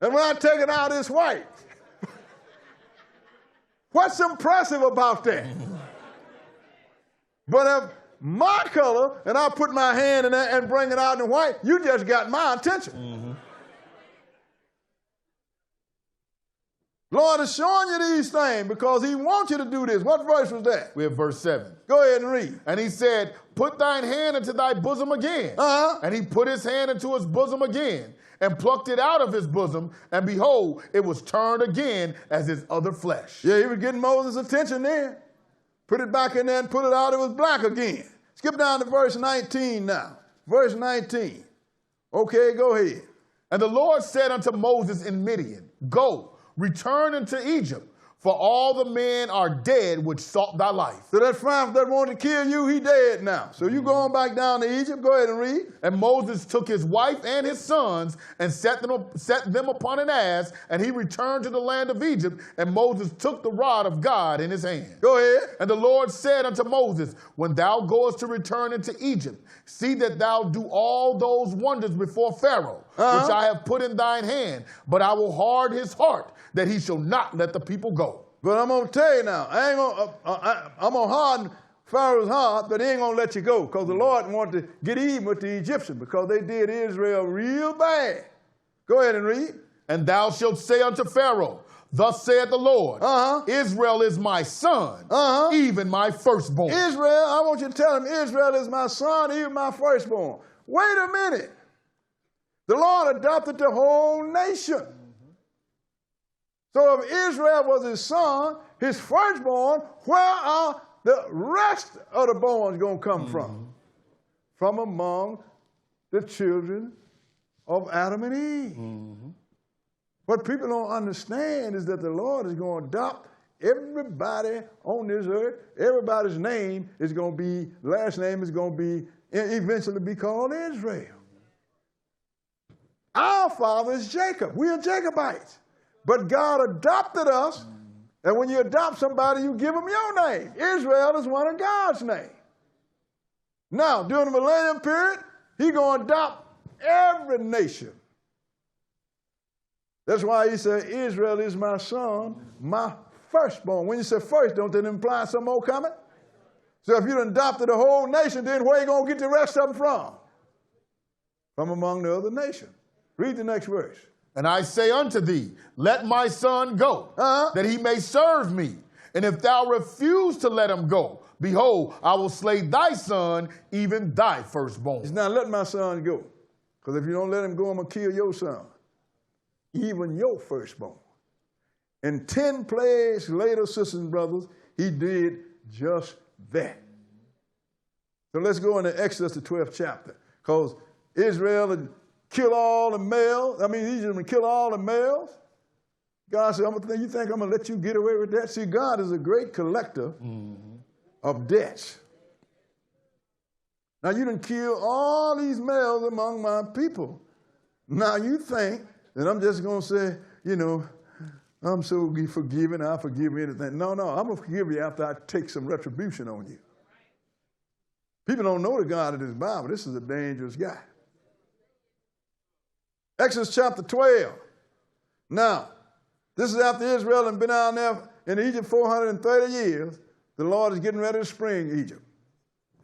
and when I take it out, it's white? What's impressive about that? But if my color, and I put my hand in there and bring it out in white, you just got my attention. Lord is showing you these things because he wants you to do this. What verse was that? We have verse 7. Go ahead and read. And he said, Put thine hand into thy bosom again. And he put his hand into his bosom again, and plucked it out of his bosom, and behold, it was turned again as his other flesh. Yeah, he was getting Moses' attention there. Put it back in there and pull it out, it was black again. Skip down to verse 19 now. Verse 19. Okay, go ahead. And the Lord said unto Moses in Midian, Go, return into Egypt, for all the men are dead which sought thy life. So that friend that wanted to kill you, he dead now. So you going back down to Egypt? Go ahead and read. And Moses took his wife and his sons and set them upon an ass, and he returned to the land of Egypt, and Moses took the rod of God in his hand. Go ahead. And the Lord said unto Moses, When thou goest to return into Egypt, see that thou do all those wonders before Pharaoh, which I have put in thine hand, but I will hard his heart, that he shall not let the people go. But I'm going to tell you now, I'm going to harden Pharaoh's heart, but he ain't going to let you go, because the Lord wanted to get even with the Egyptians because they did Israel real bad. Go ahead and read. And thou shalt say unto Pharaoh, Thus saith the Lord, Israel is my son, even my firstborn. Israel, I want you to tell him, Israel is my son, even my firstborn. Wait a minute. The Lord adopted the whole nation. So if Israel was his son, his firstborn, where are the rest of the borns going to come from? From among the children of Adam and Eve. What people don't understand is that the Lord is going to adopt everybody on this earth. Everybody's name is going to be, last name is going to be, eventually be called Israel. Our father is Jacob. We are Jacobites. But God adopted us, and when you adopt somebody, you give them your name. Israel is one of God's names. Now, during the millennium period, he's going to adopt every nation. That's why he said, Israel is my son, my firstborn. When you say first, don't that imply some more coming? So if you adopted the whole nation, then where are you going to get the rest of them from? From among the other nations. Read the next verse. And I say unto thee, let my son go, that he may serve me. And if thou refuse to let him go, behold, I will slay thy son, even thy firstborn. He's not let my son go. Because if you don't let him go, I'm going to kill your son. Even your firstborn. And 10 plagues later, sisters and brothers, he did just that. So let's go into Exodus, the 12th chapter. Because Israel had killed all the males. Egypt had killed all the males. God said, you think I'm going to let you get away with that? See, God is a great collector of debts. Now, you done killed all these males among my people. Now, you think that I'm just going to say, I'm so forgiving, I'll forgive anything. No, I'm going to forgive you after I take some retribution on you. People don't know the God of this Bible. This is a dangerous guy. Exodus chapter 12. Now, this is after Israel had been down there in Egypt 430 years. The Lord is getting ready to spring Egypt.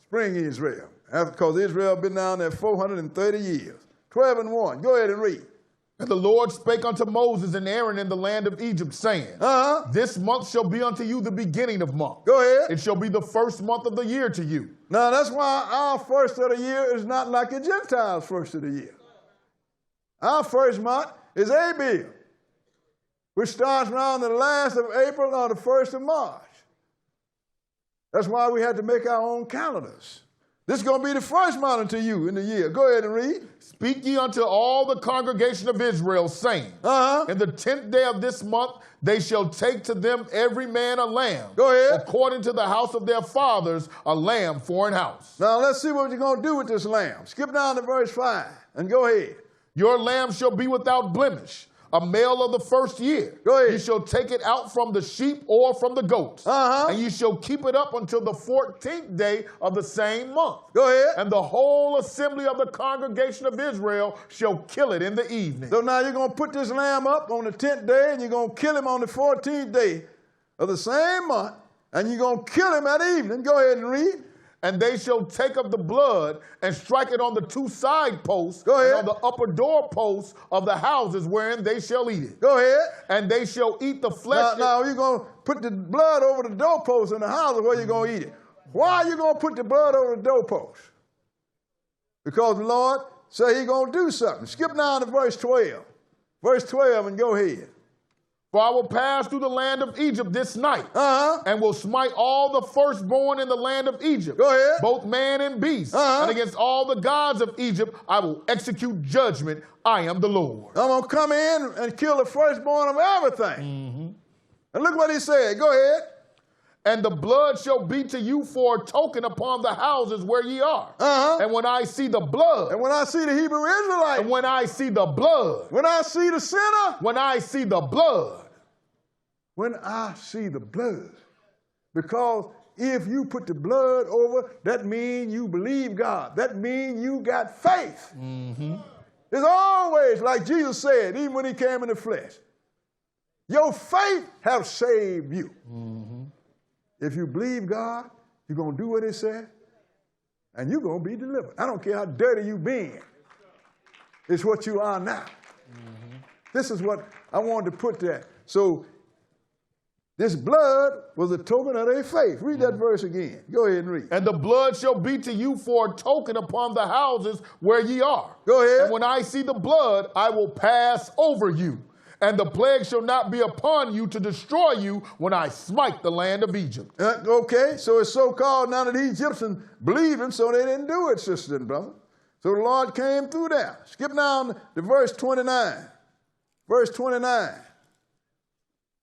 Spring Israel. Because Israel had been down there 430 years. 12:1. Go ahead and read. And the Lord spake unto Moses and Aaron in the land of Egypt, saying, This month shall be unto you the beginning of month. Go ahead. It shall be the first month of the year to you. Now, that's why our first of the year is not like the Gentiles' first of the year. Our first month is Abib, which starts around the last of April or the 1st of March. That's why we had to make our own calendars. This is going to be the first month unto you in the year. Go ahead and read. Speak ye unto all the congregation of Israel, saying, In the 10th day of this month they shall take to them every man a lamb. Go ahead. According to the house of their fathers, a lamb for an house. Now let's see what you're going to do with this lamb. Skip down to verse 5 and go ahead. Your lamb shall be without blemish, a male of the first year. Go ahead. You shall take it out from the sheep or from the goats. And you shall keep it up until the 14th day of the same month. Go ahead. And the whole assembly of the congregation of Israel shall kill it in the evening. So now you're going to put this lamb up on the 10th day, and you're going to kill him on the 14th day of the same month, and you're going to kill him at evening. Go ahead and read. And they shall take of the blood and strike it on the 2 side posts and on the upper door posts of the houses wherein they shall eat it. Go ahead. And they shall eat the flesh. Now you're going to put the blood over the doorposts in the houses where you're going to eat it. Why are you going to put the blood over the doorposts? Because the Lord said he's going to do something. Skip down to verse 12. Verse 12 and go ahead. For I will pass through the land of Egypt this night, and will smite all the firstborn in the land of Egypt, go ahead, both man and beast, and against all the gods of Egypt I will execute judgment. I am the Lord. I'm going to come in and kill the firstborn of everything. And look what he said. Go ahead. And the blood shall be to you for a token upon the houses where ye are. And when I see the blood. And when I see the Hebrew Israelite. And when I see the blood. When I see the sinner. When I see the blood. When I see the blood. Because if you put the blood over, that means you believe God. That means you got faith. It's always, like Jesus said, even when he came in the flesh, your faith have saved you. If you believe God, you're going to do what he said, and you're going to be delivered. I don't care how dirty you've been. It's what you are now. This is what I wanted to put there. So This blood was a token of their faith. Read that verse again. Go ahead and read. And the blood shall be to you for a token upon the houses where ye are. Go ahead. And when I see the blood, I will pass over you. And the plague shall not be upon you to destroy you when I smite the land of Egypt. Okay, so it's so-called now that the Egyptians believed him, so they didn't do it, sisters and brothers. So the Lord came through there. Skip down to verse 29. Verse 29.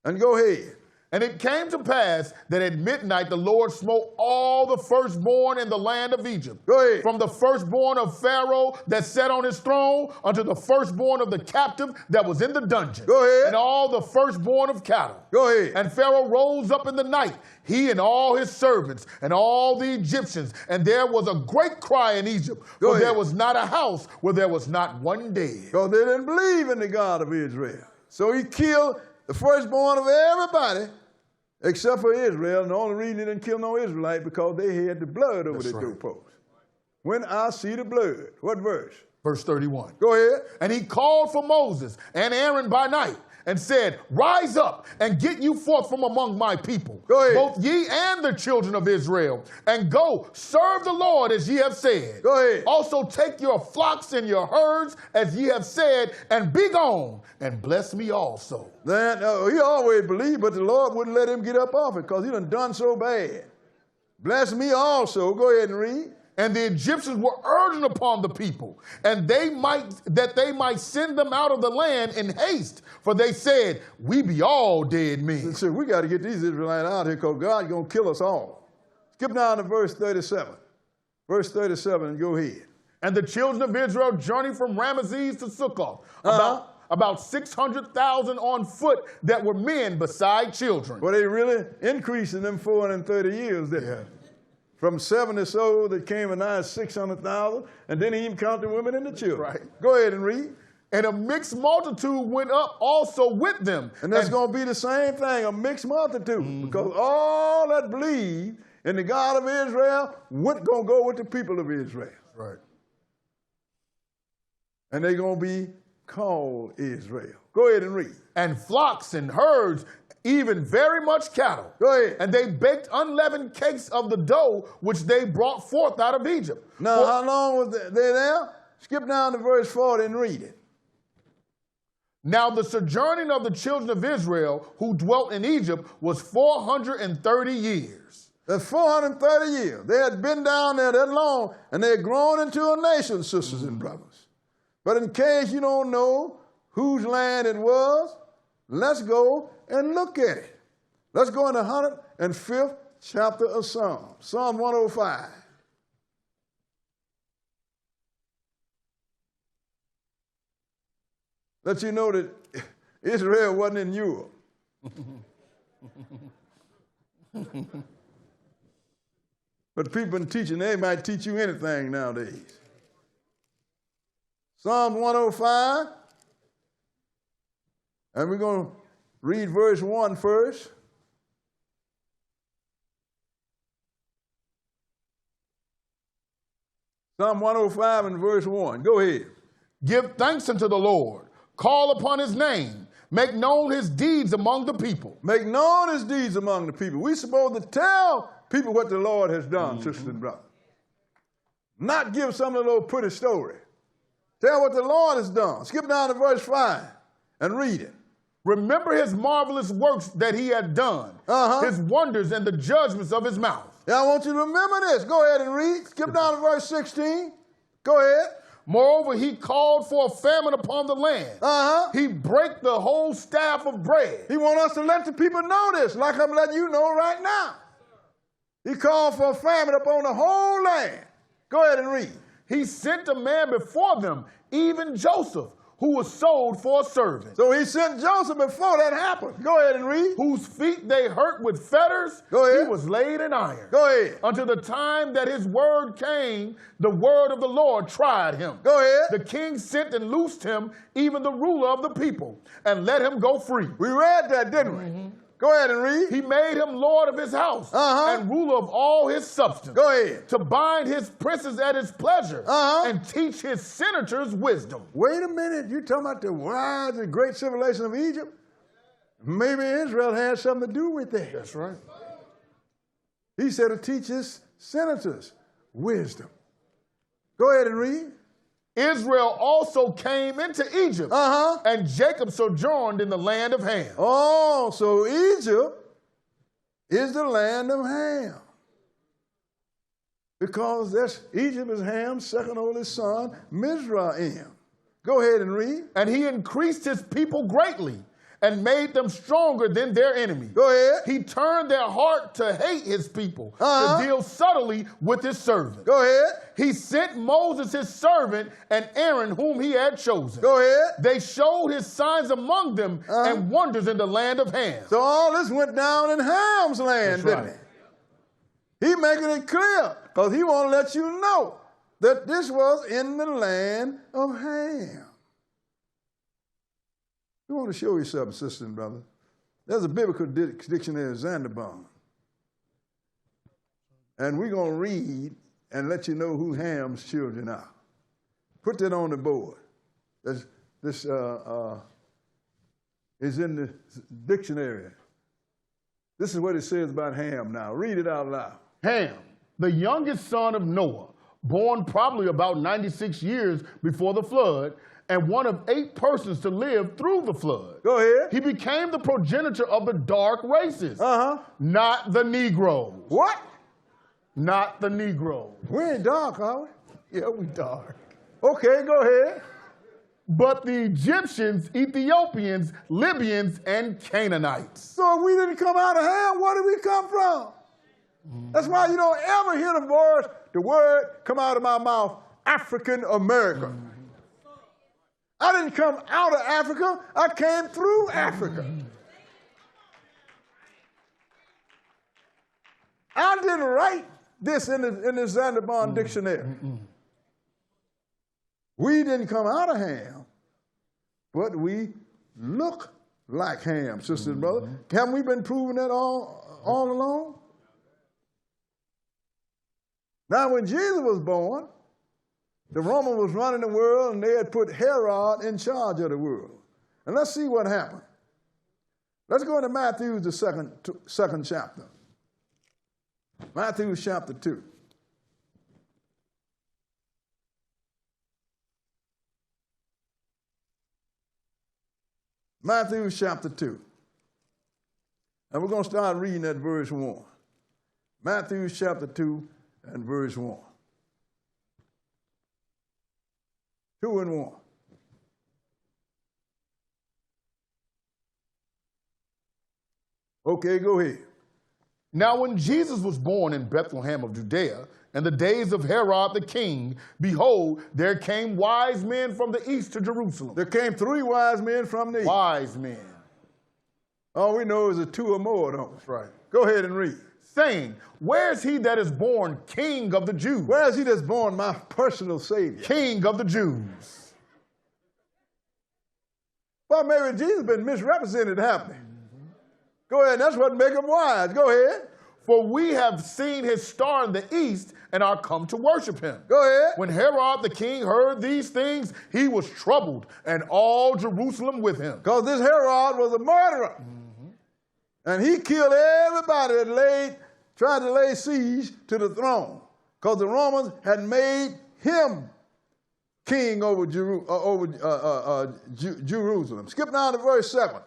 And go ahead. And it came to pass that at midnight the Lord smote all the firstborn in the land of Egypt. Go ahead. From the firstborn of Pharaoh that sat on his throne unto the firstborn of the captive that was in the dungeon. Go ahead. And all the firstborn of cattle. Go ahead. And Pharaoh rose up in the night, he and all his servants and all the Egyptians. And there was a great cry in Egypt, Go for ahead. there was not a house where there was not one dead. Because they didn't believe in the God of Israel. So he killed the firstborn of everybody except for Israel. And the only reason he didn't kill no Israelite because they had the blood over their doorposts. When I see the blood. What verse? Verse 31. Go ahead. And he called for Moses and Aaron by night and said, rise up and get you forth from among my people, Go ahead. both ye and the children of Israel, and go serve the Lord as ye have said. Go ahead. Also take your flocks and your herds as ye have said, and be gone, and bless me also. Then he always believed, but the Lord wouldn't let him get up off it because he done so bad. Bless me also. Go ahead and read. And the Egyptians were urging upon the people, and they might send them out of the land in haste. For they said, we be all dead men. So we got to get these Israelites out here because God's going to kill us all. Skip down to verse 37. Verse 37 and go ahead. And the children of Israel journeyed from Ramesses to Succoth, about 600,000 on foot that were men beside children. Well, they really increased in them 430 years, didn't they? From 70 souls that came and now it's 600,000, and then he even counted the women and the children. Right. Go ahead and read. And a mixed multitude went up also with them. And that's going to be the same thing, a mixed multitude, because all that believe in the God of Israel going to go with the people of Israel. Right. And they're going to be called Israel. Go ahead and read. And flocks and herds, even very much cattle. Go ahead. And they baked unleavened cakes of the dough which they brought forth out of Egypt. Now, how long was they there? Skip down to verse 40 and read it. Now the sojourning of the children of Israel who dwelt in Egypt was 430 years. That's 430 years. They had been down there that long, and they had grown into a nation, sisters and brothers. But in case you don't know whose land it was, let's go and look at it. Let's go in the 105th chapter of Psalm, Psalm 105. Let you know that Israel wasn't in Europe. But people in teaching, they might teach you anything nowadays. Psalm 105, and we're going to read verse 1 first. Psalm 105 and verse 1. Go ahead. Give thanks unto the Lord. Call upon his name. Make known his deeds among the people. Make known his deeds among the people. We're supposed to tell people what the Lord has done, sisters and brothers. Not give some little pretty story. Tell what the Lord has done. Skip down to verse 5 and read it. Remember his marvelous works that he had done, his wonders and the judgments of his mouth. Yeah, I want you to remember this. Go ahead and read. Skip down to verse 16. Go ahead. Moreover, he called for a famine upon the land. He brake the whole staff of bread. He wants us to let the people know this, like I'm letting you know right now. He called for a famine upon the whole land. Go ahead and read. He sent a man before them, even Joseph, who was sold for a servant. So he sent Joseph before that happened. Go ahead and read. Whose feet they hurt with fetters. Go ahead. He was laid in iron. Go ahead. Until the time that his word came, the word of the Lord tried him. Go ahead. The king sent and loosed him, even the ruler of the people, and let him go free. We read that, didn't we? Go ahead and read. He made him lord of his house and ruler of all his substance. Go ahead. To bind his princes at his pleasure and teach his senators wisdom. Wait a minute. You're talking about the wise and great civilization of Egypt? Maybe Israel had something to do with that. That's right. He said to teach his senators wisdom. Go ahead and read. Israel also came into Egypt, and Jacob sojourned in the land of Ham. Oh, so Egypt is the land of Ham. Because Egypt is Ham's second oldest son, Mizraim. Go ahead and read. And he increased his people greatly and made them stronger than their enemies. Go ahead. He turned their heart to hate his people, to deal subtly with his servant. Go ahead. He sent Moses his servant and Aaron whom he had chosen. Go ahead. They showed his signs among them and wonders in the land of Ham. So all this went down in Ham's land, didn't it? He making it clear because he want to let you know that this was in the land of Ham. We want to show you something, sister and brother. There's a biblical dictionary, Zanderbond. And we're going to read and let you know who Ham's children are. Put that on the board. This is in the dictionary. This is what it says about Ham now. Read it out loud. Ham, the youngest son of Noah, born probably about 96 years before the flood, and one of 8 persons to live through the flood. Go ahead. He became the progenitor of the dark races, not the Negroes. What? Not the Negroes. We ain't dark, are we? Yeah, we dark. Okay, go ahead. But the Egyptians, Ethiopians, Libyans, and Canaanites. So if we didn't come out of Ham, where did we come from? That's why you don't ever hear the word come out of my mouth, African American. I didn't come out of Africa, I came through Africa. I didn't write this in the Zanderbond dictionary. We didn't come out of Ham, but we look like Ham, sisters and brothers. Haven't we been proving that all along? Now, when Jesus was born, the Roman was running the world, and they had put Herod in charge of the world. And let's see what happened. Let's go into Matthew, the second chapter. Matthew chapter 2. Matthew chapter 2. And we're going to start reading at verse 1. Matthew chapter 2 and verse 1. 2 and 1. Okay, go ahead. Now when Jesus was born in Bethlehem of Judea, in the days of Herod the king, behold, there came wise men from the east to Jerusalem. There came 3 wise men from the east. Wise men. All we know is 2 or more, don't we? That's right. Go ahead and read. Saying, where is he that is born King of the Jews? Where is he that's born my personal Savior? King of the Jews. Well, maybe Jesus been misrepresented, haven't he? Go ahead, that's what make him wise. Go ahead. For we have seen his star in the east and are come to worship him. Go ahead. When Herod the king heard these things, he was troubled, and all Jerusalem with him. Because this Herod was a murderer. And he killed everybody that tried to lay siege to the throne. Because the Romans had made him king over Jerusalem. Skip down to verse 7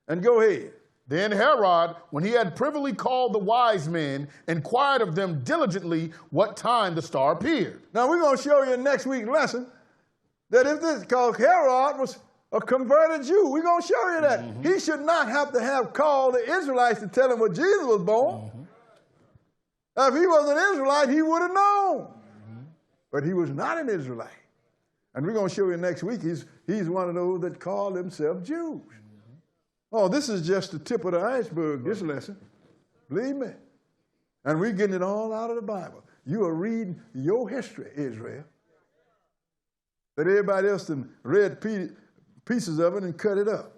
and go ahead. Then Herod, when he had privily called the wise men, inquired of them diligently what time the star appeared. Now we're going to show you in next week's lesson that if this, because Herod was a converted Jew, we're going to show you that. He should not have to have called the Israelites to tell him when Jesus was born. If he was an Israelite, he would have known. But he was not an Israelite. And we're going to show you next week, he's one of those that call themselves Jews. Oh, this is just the tip of the iceberg, this lesson. Believe me. And we're getting it all out of the Bible. You are reading your history, Israel. But everybody else done read pieces of it and cut it up.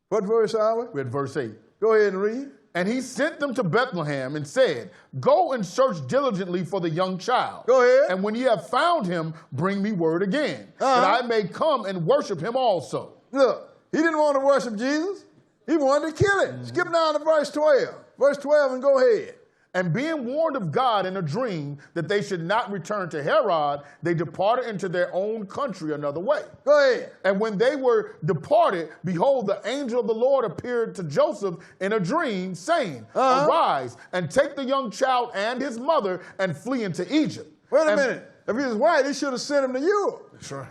What verse are we? We're at verse 8. Go ahead and read. And he sent them to Bethlehem and said, go and search diligently for the young child. Go ahead. And when ye have found him, bring me word again, that I may come and worship him also. Look, he didn't want to worship Jesus. He He wanted to kill it. Skip down to verse 12. Verse 12 and go ahead. And being warned of God in a dream that they should not return to Herod, they departed into their own country another way. Go ahead. And when they were departed, behold, the angel of the Lord appeared to Joseph in a dream, saying, Arise and take the young child and his mother and flee into Egypt. Wait a minute. If he was white, he should have sent him to Europe. That's right.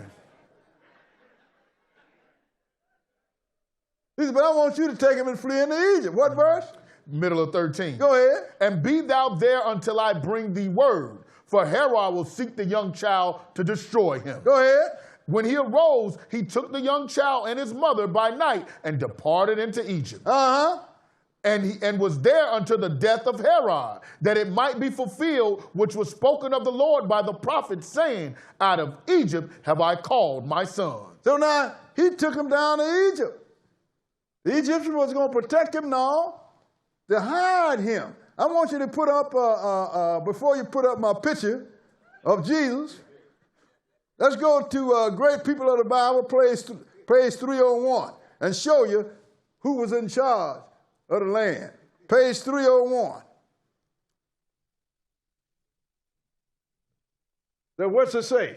He said, but I want you to take him and flee into Egypt. What verse? Middle of 13. Go ahead. And be thou there until I bring thee word, for Herod will seek the young child to destroy him. Go ahead. When he arose, he took the young child and his mother by night and departed into Egypt. And was there until the death of Herod, that it might be fulfilled which was spoken of the Lord by the prophet, saying, Out of Egypt have I called my son. So now he took him down to Egypt. The Egyptian was going to protect him now, to hide him. I want you to put up, before you put up my picture of Jesus, let's go to Great People of the Bible, page 301, and show you who was in charge of the land. Page 301. Then what's it say?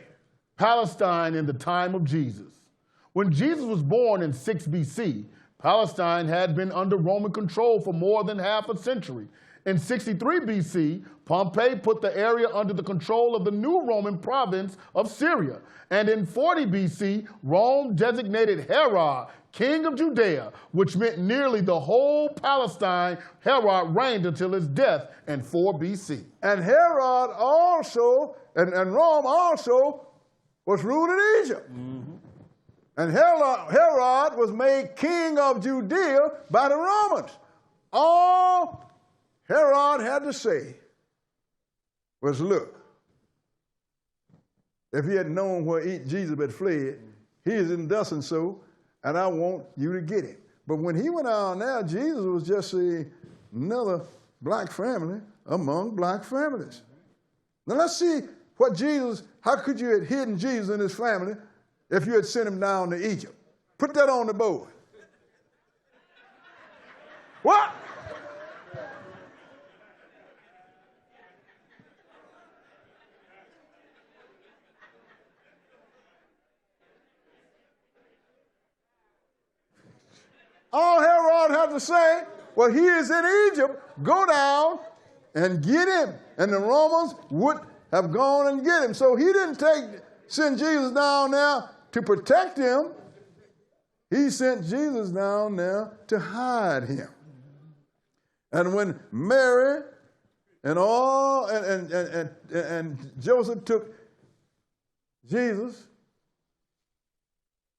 Palestine in the time of Jesus. When Jesus was born in 6 BC, Palestine had been under Roman control for more than half a century. In 63 BC, Pompey put the area under the control of the new Roman province of Syria. And in 40 BC, Rome designated Herod king of Judea, which meant nearly the whole Palestine. Herod reigned until his death in 4 BC. And Herod also, and Rome also, was ruled in Egypt. And Herod was made king of Judea by the Romans. All Herod had to say was, look, if he had known where Jesus had fled, he isn't thus and so, and I want you to get him. But when he went out there, Jesus was just another black family among black families. Now let's see what Jesus, how could you have hidden Jesus and his family if you had sent him down to Egypt? Put that on the board. What? All Herod had to say, well, he is in Egypt, go down and get him. And the Romans would have gone and get him. So he didn't send Jesus down there to protect him. He sent Jesus down there to hide him. And when Mary and Joseph took Jesus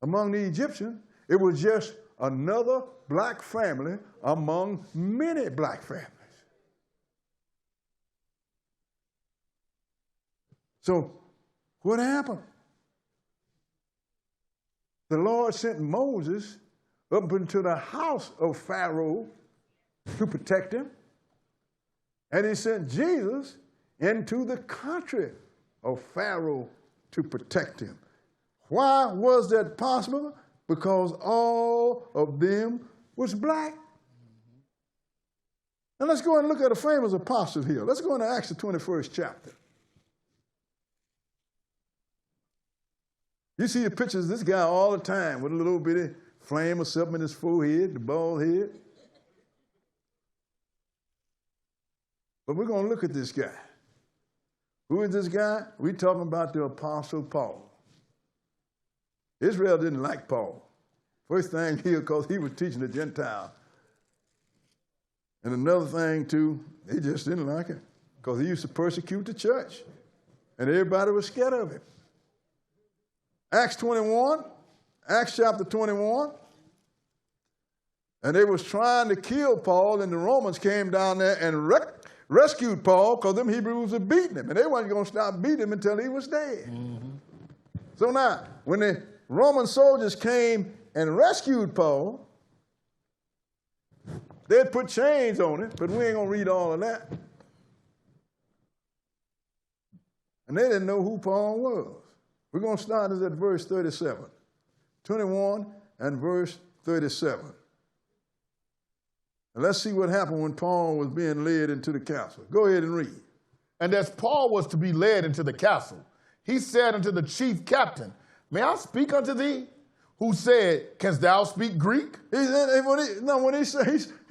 among the Egyptians, it was just another black family among many black families. So what happened? The Lord sent Moses up into the house of Pharaoh to protect him, and he sent Jesus into the country of Pharaoh to protect him. Why was that possible? Because all of them was black. Now let's go and look at a famous apostle here. Let's go into Acts the 21st chapter. You see the pictures of this guy all the time with a little bitty flame or something in his forehead, the bald head. But we're going to look at this guy. Who is this guy? We're talking about the Apostle Paul. Israel didn't like Paul. First thing here, because he was teaching the Gentiles. And another thing, too, they just didn't like him because he used to persecute the church. And everybody was scared of him. Acts chapter 21. And they was trying to kill Paul, and the Romans came down there and rescued Paul because them Hebrews were beating him. And they weren't going to stop beating him until he was dead. So now, when the Roman soldiers came and rescued Paul, they'd put chains on him, but we ain't going to read all of that. And they didn't know who Paul was. We're going to start this at verse 37. 21 and verse 37. And let's see what happened when Paul was being led into the castle. Go ahead and read. And as Paul was to be led into the castle, he said unto the chief captain, May I speak unto thee? Who said, Canst thou speak Greek? He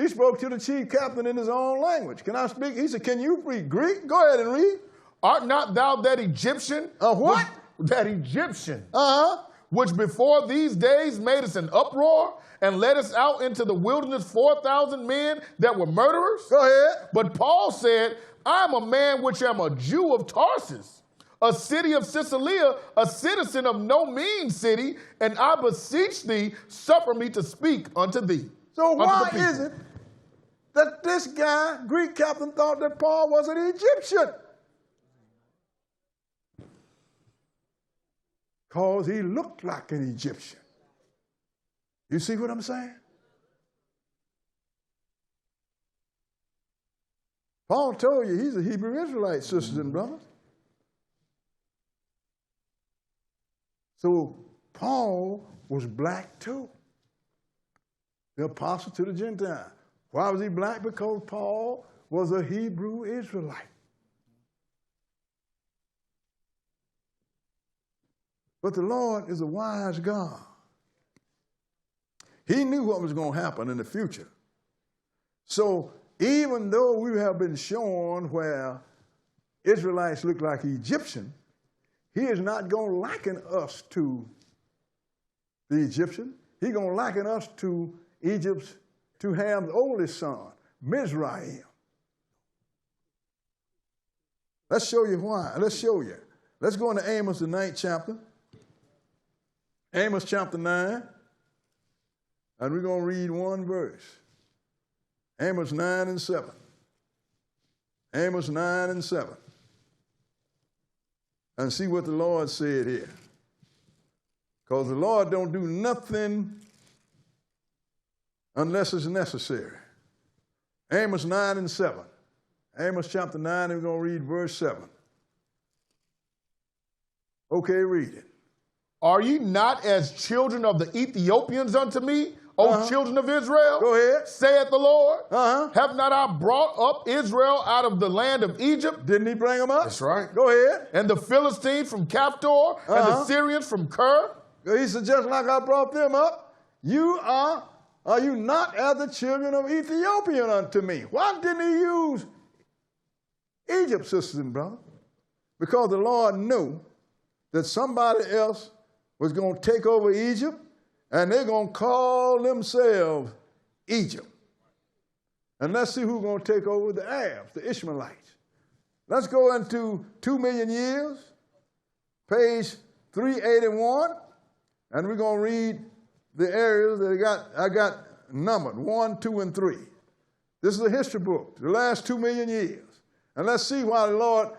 spoke to the chief captain in his own language. Can I speak? He said, Can you speak Greek? Go ahead and read. Art not thou that Egyptian? What? That Egyptian. Uh-huh. Which before these days made us an uproar and led us out into the wilderness 4,000 men that were murderers? Go ahead. But Paul said, I am a man which am a Jew of Tarsus, a city of Cilicia, a citizen of no mean city, and I beseech thee, suffer me to speak unto thee. So why is it that this guy, Greek captain, thought that Paul was an Egyptian? Because he looked like an Egyptian. You see what I'm saying? Paul told you he's a Hebrew Israelite, sisters and brothers. So Paul was black too. The apostle to the Gentiles. Why was he black? Because Paul was a Hebrew Israelite. But the Lord is a wise God. He knew what was going to happen in the future. So even though we have been shown where Israelites look like Egyptians, he is not going to liken us to the Egyptian. He's going to liken us to Egypt's, to Ham's oldest son, Mizraim. Let's show you why. Let's show you. Let's go into Amos, the 9th chapter. Amos chapter 9. And we're going to read one verse. Amos 9 and 7. Amos 9 and 7. And see what the Lord said here. Because the Lord don't do nothing unless it's necessary. Amos 9 and 7. Amos chapter 9, and we're going to read verse 7. Okay, read it. Are ye not as children of the Ethiopians unto me, O children of Israel? Go ahead. Saith the Lord. Have not I brought up Israel out of the land of Egypt? Didn't he bring them up? That's right. Go ahead. And the Philistines from Caphtor, and the Syrians from Ker? He said, just like I brought them up, are you not as the children of Ethiopian unto me? Why didn't he use Egypt, sisters and brothers? Because the Lord knew that somebody else was going to take over Egypt, and they're going to call themselves Egypt. And let's see who's going to take over: the Arabs, the Ishmaelites. Let's go into 2 million years, page 381, and we're going to read the areas that I got numbered, 1, 2, and 3. This is a history book, the last 2 million years. And let's see why the Lord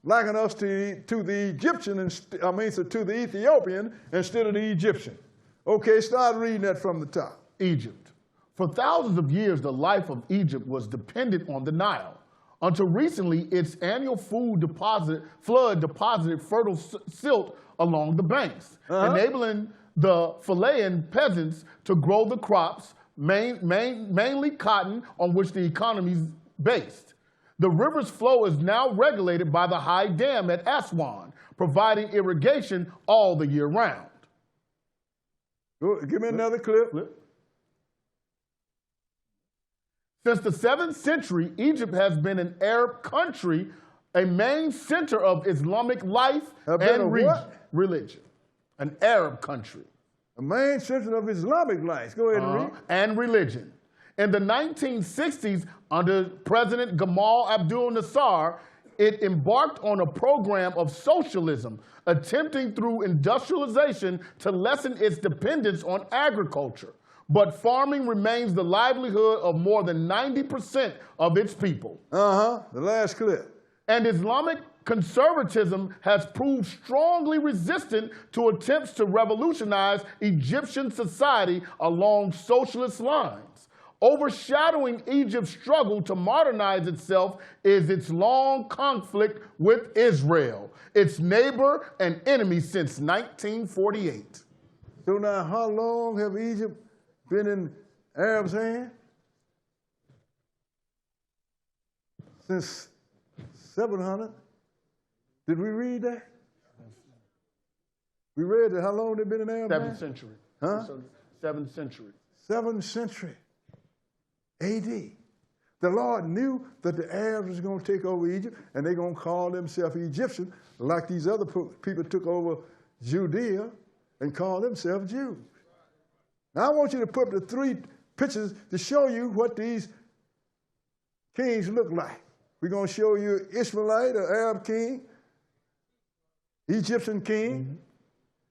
likened us to the Egyptian, to the Ethiopian instead of the Egyptian. Okay, start reading that from the top. Egypt. For thousands of years, the life of Egypt was dependent on the Nile. Until recently, its annual flood deposited fertile silt along the banks, enabling the Phalaean peasants to grow the crops, mainly cotton, on which the economy is based. The river's flow is now regulated by the high dam at Aswan, providing irrigation all the year round. Give me another clip. Since the 7th century, Egypt has been an Arab country, a main center of Islamic life and religion. An Arab country. A main center of Islamic life. Go ahead and read. And religion. In the 1960s, under President Gamal Abdel Nasser, it embarked on a program of socialism, attempting through industrialization to lessen its dependence on agriculture. But farming remains the livelihood of more than 90% of its people. The last clip. And Islamic conservatism has proved strongly resistant to attempts to revolutionize Egyptian society along socialist lines. Overshadowing Egypt's struggle to modernize itself is its long conflict with Israel, its neighbor and enemy since 1948. So now, how long have Egypt been in Arabs' hands? since 700. Did we read that? We read that. How long they've been in Arab land? 7th century. Huh? 7th century. 7th century AD. The Lord knew that the Arabs was going to take over Egypt, and they're going to call themselves Egyptians, like these other people took over Judea and called themselves Jews. Now, I want you to put the 3 pictures to show you what these kings look like. We're going to show you Israelite, an Arab king, Egyptian king,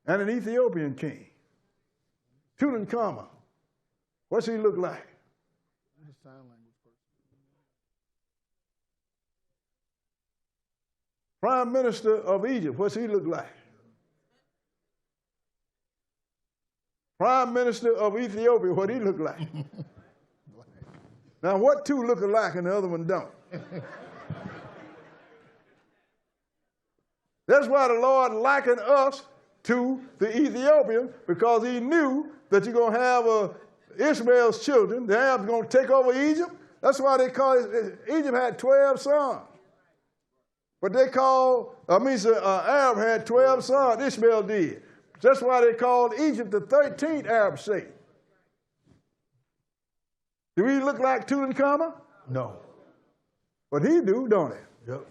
and an Ethiopian king. Tutankhamun. What's he look like? Prime Minister of Egypt, what's he look like? Prime Minister of Ethiopia, what he look like? Now, what 2 look alike and the other one don't? That's why the Lord likened us to the Ethiopian, because he knew that you're going to have Ishmael's children. The Arabs going to take over Egypt. That's why they call it, Egypt had 12 sons. But they called, Arab had 12 sons, Ishmael did. That's why they called Egypt the 13th Arab state. Do we look like Tutankhamun? No. But he do, don't he? Yep.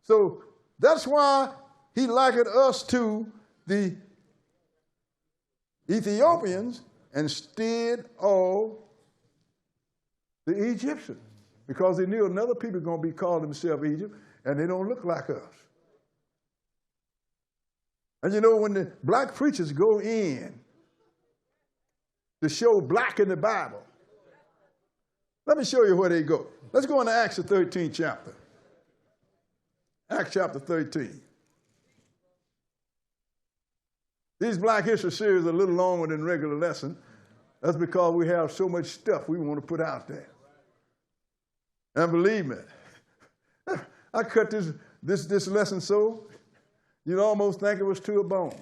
So that's why he likened us to the Ethiopians instead of the Egyptians, because he knew another people going to be called themselves Egypt, and they don't look like us. And you know, when the black preachers go in to show black in the Bible, let me show you where they go. Let's go into Acts the 13th chapter. Acts chapter 13. These Black History series are a little longer than regular lesson. That's because we have so much stuff we want to put out there. And believe me, I cut this lesson so you'd almost think it was to a bone.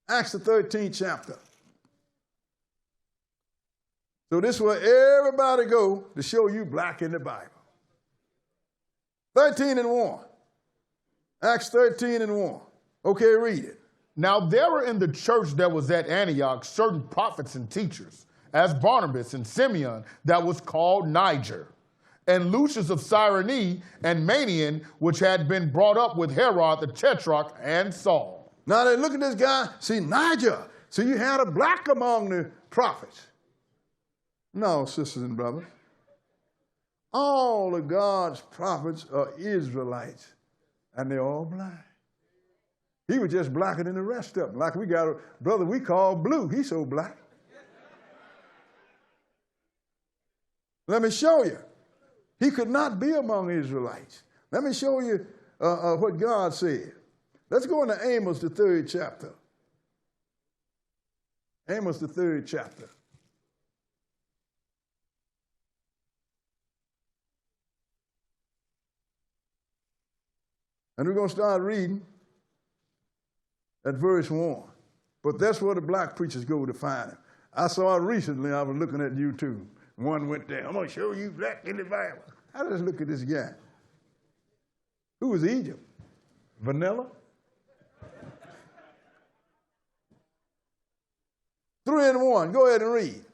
Acts the 13th chapter. So this is where everybody go to show you black in the Bible. 13:1. Acts 13:1. Okay, read it. Now there were in the church that was at Antioch certain prophets and teachers, as Barnabas and Simeon, that was called Niger, and Lucius of Cyrene, and Manaen, which had been brought up with Herod the Tetrarch, and Saul. Now they look at this guy, see, Niger. So you had a black among the prophets. No, sisters and brothers. All of God's prophets are Israelites, and they're all black. He was just blacker than the rest of them. Like we got a brother we call Blue. He's so black. Let me show you. He could not be among Israelites. Let me show you what God said. Let's go into Amos, the 3rd chapter. Amos, the 3rd chapter. And we're going to start reading at verse 1. But that's where the black preachers go to find him. I saw it recently. I was looking at YouTube. One went there. I'm going to show you black in the Bible. I just look at this guy. Who was Egypt? Vanilla? 3:1. Go ahead and read.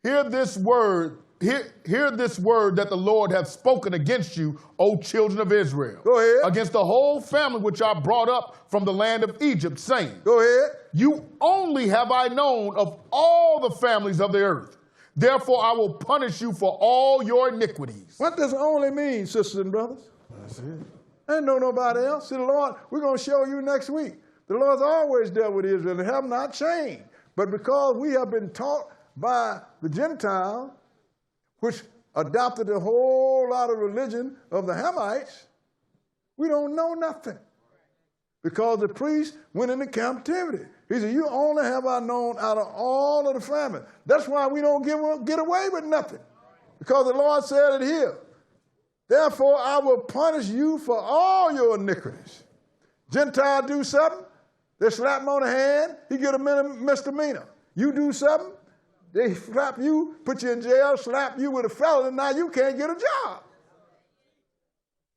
Hear this word that the Lord hath spoken against you, O children of Israel. Go ahead. Against the whole family which I brought up from the land of Egypt, saying, Go ahead. You only have I known of all the families of the earth. Therefore I will punish you for all your iniquities. What does only mean, sisters and brothers? That's it. Ain't know nobody else. See, the Lord, we're going to show you next week. The Lord's always dealt with Israel and have not changed. But because we have been taught by the Gentiles, which adopted a whole lot of religion of the Hamites, we don't know nothing. Because the priest went into captivity. He said, you only have I known out of all of the family. That's why we don't get away with nothing. Because the Lord said it here. Therefore, I will punish you for all your iniquities. Gentile do something, they slap him on the hand, he get a misdemeanor. You do something, They slap you, put you in jail, slap you with a felony, now you can't get a job.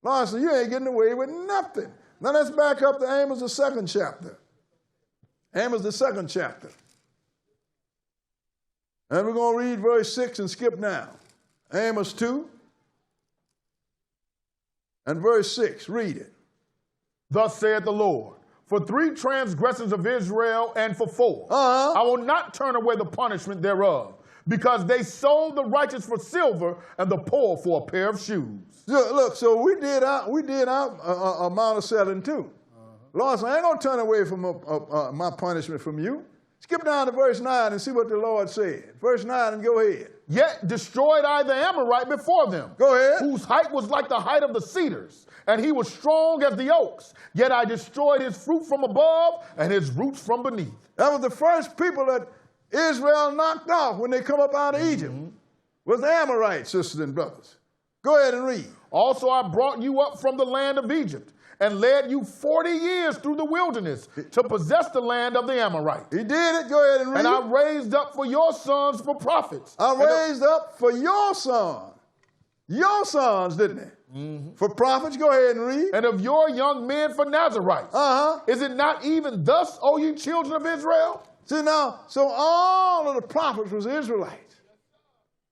Lord said, you ain't getting away with nothing. Now let's back up to Amos, the 2nd chapter. Amos, the 2nd chapter. And we're going to read verse 6 and skip down. Amos 2 and verse 6. Read it. Thus saith the Lord, for 3 transgressions of Israel and for 4, I will not turn away the punishment thereof, because they sold the righteous for silver and the poor for a pair of shoes. Look, so we did our amount of selling too. Lord said, I ain't going to turn away from my punishment from you. Skip down to verse 9 and see what the Lord said. Verse 9 and go ahead. Yet destroyed I the Amorite before them. Go ahead. Whose height was like the height of the cedars, and he was strong as the oaks. Yet I destroyed his fruit from above and his roots from beneath. That was the first people that Israel knocked off when they come up out of Egypt. Was the Amorites, sisters and brothers. Go ahead and read. Also I brought you up from the land of Egypt, and led you 40 years through the wilderness to possess the land of the Amorites. He did it. Go ahead and read. And I raised up for your sons for prophets. I raised up for your sons. Your sons, didn't it? For prophets. Go ahead and read. And of your young men for Nazarites. Is it not even thus, O ye children of Israel? See now, so all of the prophets was Israelites.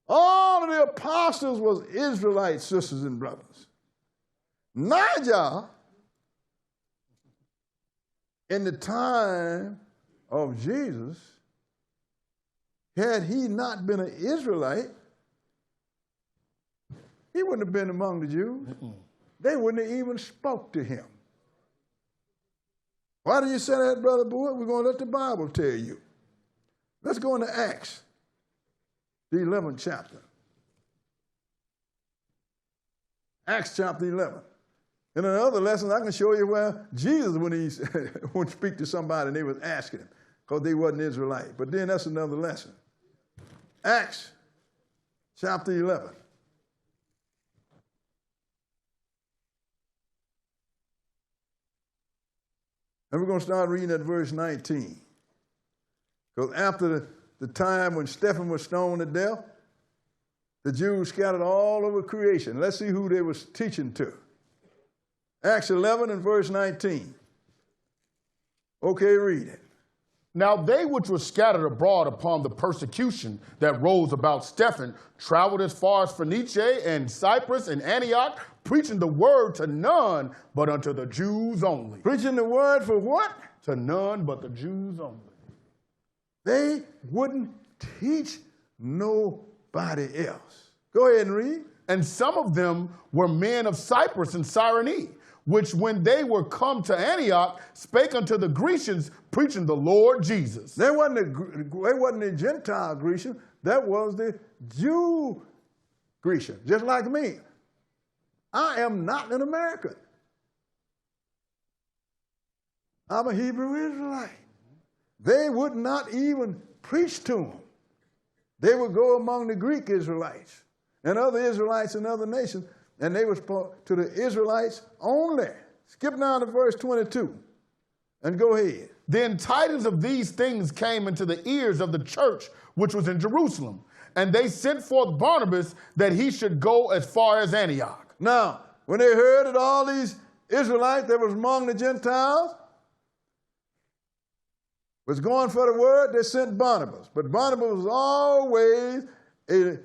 All of the apostles was Israelite sisters and brothers. Nigel, in the time of Jesus, had he not been an Israelite, he wouldn't have been among the Jews. They wouldn't have even spoke to him. Why do you say that, Brother Boyd? We're going to let the Bible tell you. Let's go into Acts, the 11th chapter. Acts chapter 11. In another lesson, I can show you where Jesus, when he would speak to somebody, and they was asking him, because they wasn't Israelite. But then that's another lesson. Acts chapter 11. And we're going to start reading at verse 19. Because after the time when Stephen was stoned to death, the Jews scattered all over creation. Let's see who they was teaching to. Acts 11 and verse 19. Okay, read it. Now they which were scattered abroad upon the persecution that rose about Stephen traveled as far as Phoenicia and Cyprus and Antioch, preaching the word to none but unto the Jews only. Preaching the word for what? To none but the Jews only. They wouldn't teach nobody else. Go ahead and read. And some of them were men of Cyprus and Cyrene, which when they were come to Antioch, spake unto the Grecians, preaching the Lord Jesus. They wasn't the Gentile Grecian, that was the Jew Grecian, just like me. I am not an American. I'm a Hebrew Israelite. They would not even preach to them. They would go among the Greek Israelites and other Israelites in other nations, and they was to the Israelites only. Skip down to verse 22 and go ahead. Then tidings of these things came into the ears of the church which was in Jerusalem, and they sent forth Barnabas that he should go as far as Antioch. Now, when they heard that all these Israelites that was among the Gentiles was going for the word, they sent Barnabas. But Barnabas was always a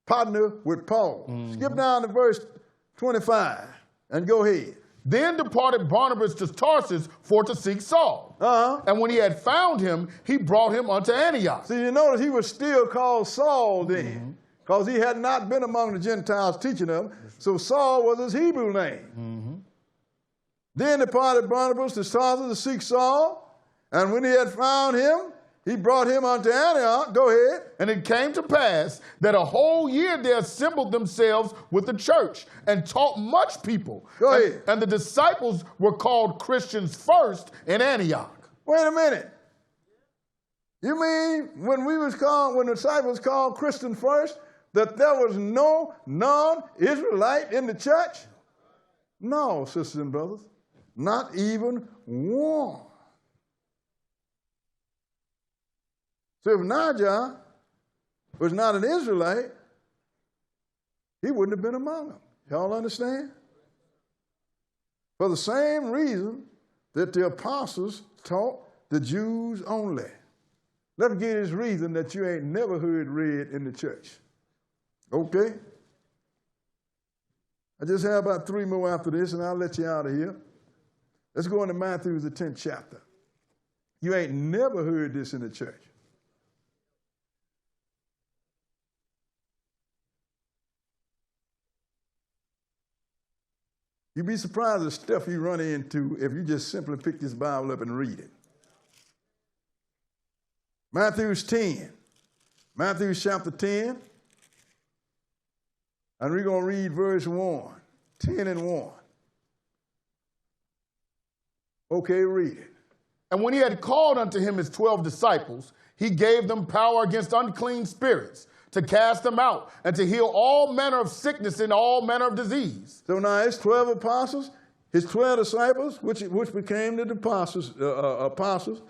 partner with Paul. Skip down to verse 25 and go ahead. Then departed Barnabas to Tarsus for to seek Saul. And when he had found him, he brought him unto Antioch. See, you notice he was still called Saul then, because he had not been among the Gentiles teaching them. So Saul was his Hebrew name. Then departed Barnabas to Tarsus to seek Saul. And when he had found him, he brought him unto Antioch. Go ahead. And it came to pass that a whole year they assembled themselves with the church and taught much people. Go ahead. And the disciples were called Christians first in Antioch. Wait a minute. You mean when the disciples called Christian first, that there was no non-Israelite in the church? No, sisters and brothers, not even one. So if Niger was not an Israelite, he wouldn't have been among them. Y'all understand? For the same reason that the apostles taught the Jews only. Let me give you this reason that you ain't never heard read in the church. Okay? I just have about 3 more after this, and I'll let you out of here. Let's go into Matthew, the 10th chapter. You ain't never heard this in the church. You'd be surprised at the stuff you run into if you just simply pick this Bible up and read it. Matthew's 10. Matthew chapter 10. And we're going to read verse 1. 10 and 1. Okay, read it. And when he had called unto him his 12 disciples, he gave them power against unclean spirits, to cast them out, and to heal all manner of sickness and all manner of disease. So now his 12 apostles, his 12 disciples, which became the apostles,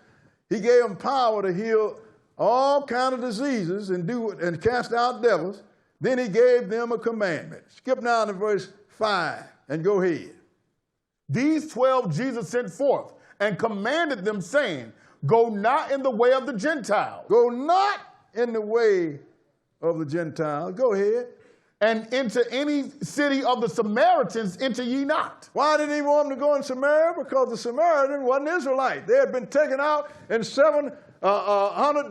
he gave them power to heal all kind of diseases and cast out devils. Then he gave them a commandment. Skip down to verse 5 and go ahead. These 12 Jesus sent forth and commanded them, saying, go not in the way of the Gentiles. Go not in the way of the Gentiles. Go ahead. And into any city of the Samaritans enter ye not. Why didn't he want them to go in Samaria? Because the Samaritan wasn't Israelite. They had been taken out in 700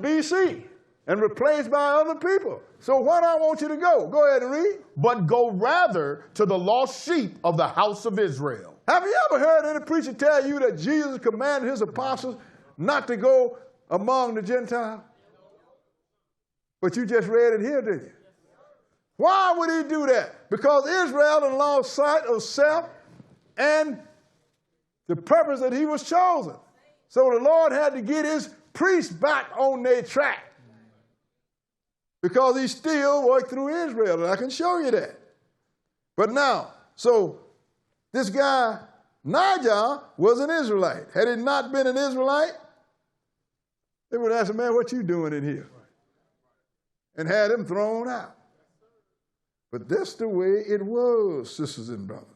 BC and replaced by other people. So why do I want you to go? Go ahead and read. But go rather to the lost sheep of the house of Israel. Have you ever heard any preacher tell you that Jesus commanded his apostles not to go among the Gentiles? But you just read it here, didn't you? Why would he do that? Because Israel had lost sight of self and the purpose that he was chosen. So the Lord had to get his priests back on their track. Because he still worked through Israel, and I can show you that. But now, so this guy, Niger, was an Israelite. Had he not been an Israelite, they would ask him, man, what you doing in here? And had him thrown out. But that's the way it was, sisters and brothers.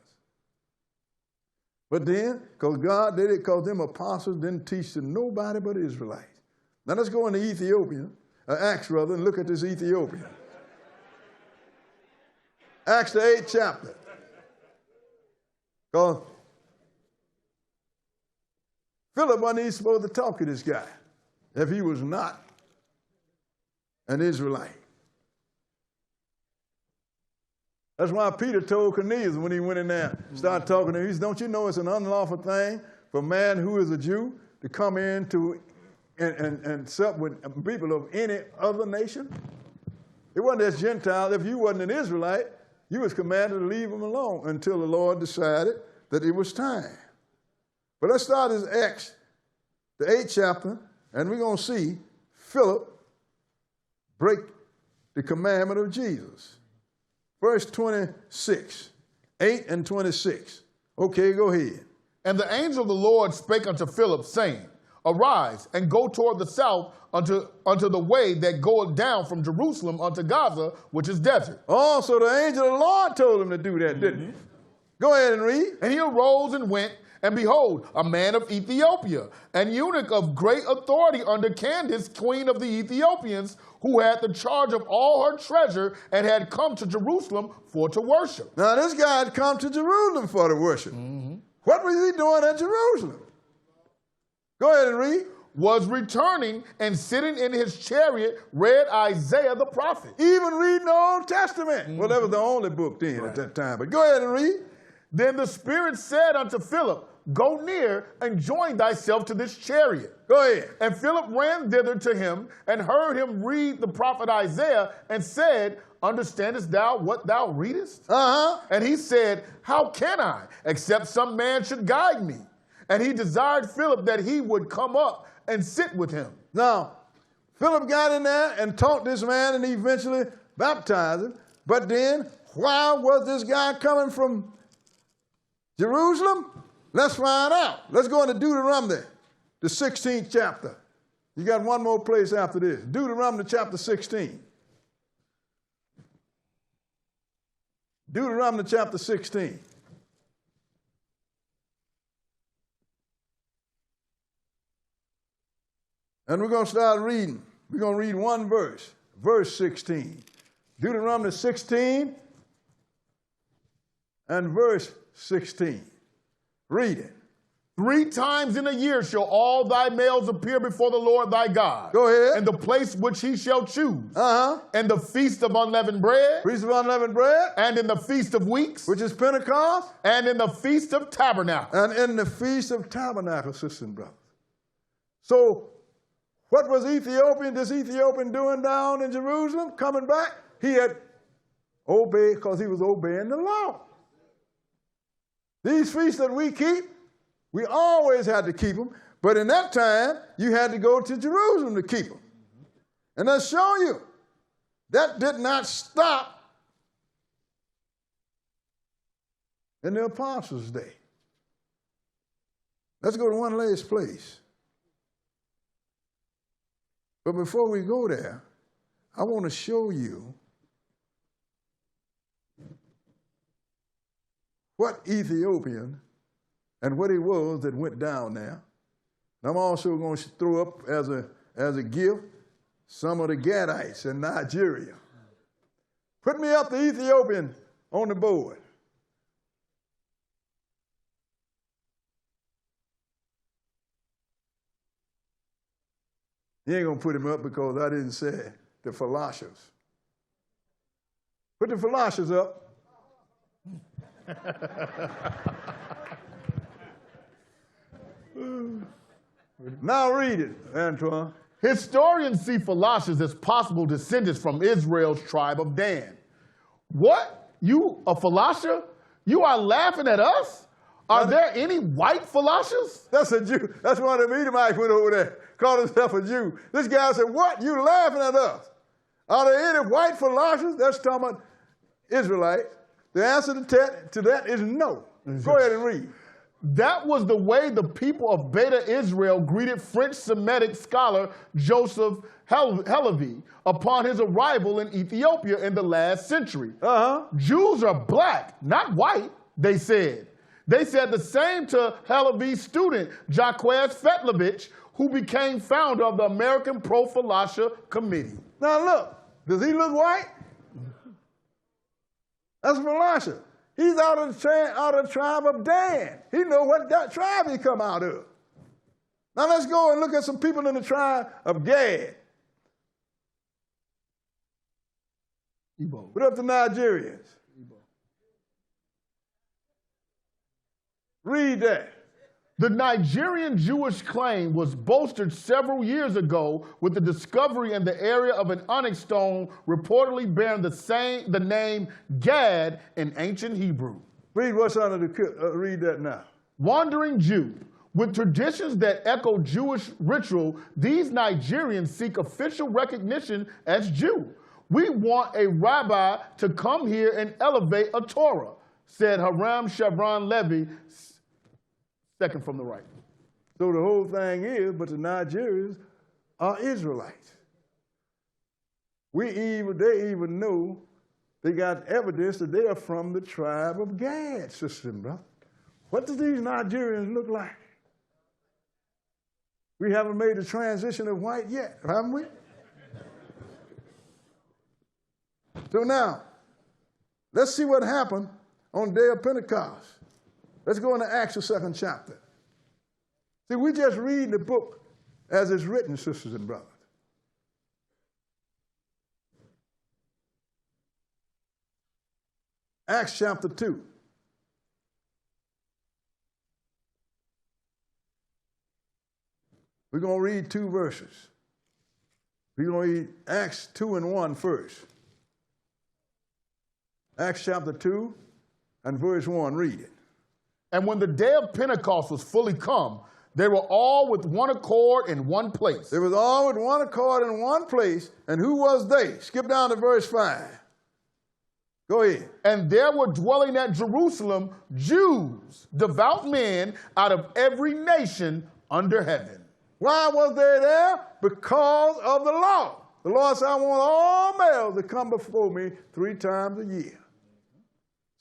But then, because God did it, because them apostles didn't teach to nobody but Israelites. Now let's go into Ethiopia, Acts rather, and look at this Ethiopian. Acts the 8th chapter. Because Philip wasn't even supposed to talk to this guy if he was not an Israelite. That's why Peter told Cornelius when he went in there, started talking to him, he said, don't you know it's an unlawful thing for a man who is a Jew to come in to and sup with people of any other nation? It wasn't as Gentile. If you wasn't an Israelite, you was commanded to leave them alone until the Lord decided that it was time. But let's start as Acts, the 8th chapter, and we're going to see Philip break the commandment of Jesus. Verse 26, 8 and 26. Okay, go ahead. And the angel of the Lord spake unto Philip, saying, arise and go toward the south unto the way that goeth down from Jerusalem unto Gaza, which is desert. Oh, so the angel of the Lord told him to do that, didn't he? Go ahead and read. And he arose and went, and behold, a man of Ethiopia, an eunuch of great authority under Candace, queen of the Ethiopians, who had the charge of all her treasure and had come to Jerusalem for to worship. Now this guy had come to Jerusalem for to worship. What was he doing at Jerusalem? Go ahead and read. Was returning and sitting in his chariot, read Isaiah the prophet. Even reading the Old Testament. Well, that was the only book then at that time. But go ahead and read. Then the Spirit said unto Philip, go near and join thyself to this chariot. Go ahead. And Philip ran thither to him and heard him read the prophet Isaiah and said, understandest thou what thou readest? And he said, how can I, except some man should guide me? And he desired Philip that he would come up and sit with him. Now, Philip got in there and taught this man and he eventually baptized him. But then, why was this guy coming from Jerusalem? Let's find out. Let's go into Deuteronomy, the 16th chapter. You got one more place after this. Deuteronomy chapter 16. Deuteronomy chapter 16. And we're going to start reading. We're going to read one verse, verse 16. Deuteronomy 16 and verse 16. Read it. 3 times in a year shall all thy males appear before the Lord thy God. Go ahead. In the place which he shall choose. Uh-huh. And the feast of unleavened bread. Feast of unleavened bread. And in the feast of weeks. Which is Pentecost. And in the feast of tabernacles. And in the feast of tabernacles, sisters and brothers. So, what was this Ethiopian doing down in Jerusalem, coming back? He had obeyed because he was obeying the law. These feasts that we keep, we always had to keep them, but in that time, you had to go to Jerusalem to keep them. And I show you, that did not stop in the Apostles' day. Let's go to one last place. But before we go there, I want to show you what Ethiopian and what it was that went down there. And I'm also going to throw up as a gift some of the Gadites in Nigeria. Put me up the Ethiopian on the board. You ain't going to put him up because I didn't say the Philosophes. Put the Philosophes up. Now read it, Antoine. Historians see Philosophes as possible descendants from Israel's tribe of Dan. What? You a Philosopher? You are laughing at us? Are there any white Philosophes? That's a Jew. That's one of the Edomites went over there, called himself a Jew. This guy said, what? You laughing at us? Are there any white Philosophes? That's talking about Israelites. The answer to that is no. Go ahead and read. That was the way the people of Beta Israel greeted French Semitic scholar Joseph Halevi upon his arrival in Ethiopia in the last century. Jews are black, not white, they said. They said the same to Halevi's student, Jacques Fetlevich, who became founder of the American Pro-Philosophy Committee. Now look, does he look white? That's a philosopher. He's out of the tribe of Dan. He knows what that tribe he come out of. Now let's go and look at some people in the tribe of Gad. Igbo. What up the Nigerians? Igbo. Read that. The Nigerian Jewish claim was bolstered several years ago with the discovery in the area of an onyx stone reportedly bearing the name Gad in ancient Hebrew. Read what's under the read that now. Wandering Jew. With traditions that echo Jewish ritual, these Nigerians seek official recognition as Jew. We want a rabbi to come here and elevate a Torah, said Haram Chevron Levy, second from the right. So the whole thing is, but the Nigerians are Israelites. They even know, they got evidence that they are from the tribe of Gad, sister and brother. What do these Nigerians look like? We haven't made the transition of white yet, haven't we? So now, let's see what happened on the day of Pentecost. Let's go into Acts, the 2nd chapter. See, we just read the book as it's written, sisters and brothers. Acts chapter 2. We're going to read 2 verses. We're going to read Acts 2 and 1 first. Acts chapter 2 and verse 1, read it. And when the day of Pentecost was fully come, they were all with one accord in one place. They was all with one accord in one place. And who was they? Skip down to verse 5. Go ahead. And there were dwelling at Jerusalem Jews, devout men out of every nation under heaven. Why was they there? Because of the law. The Lord said, I want all males to come before me 3 times a year.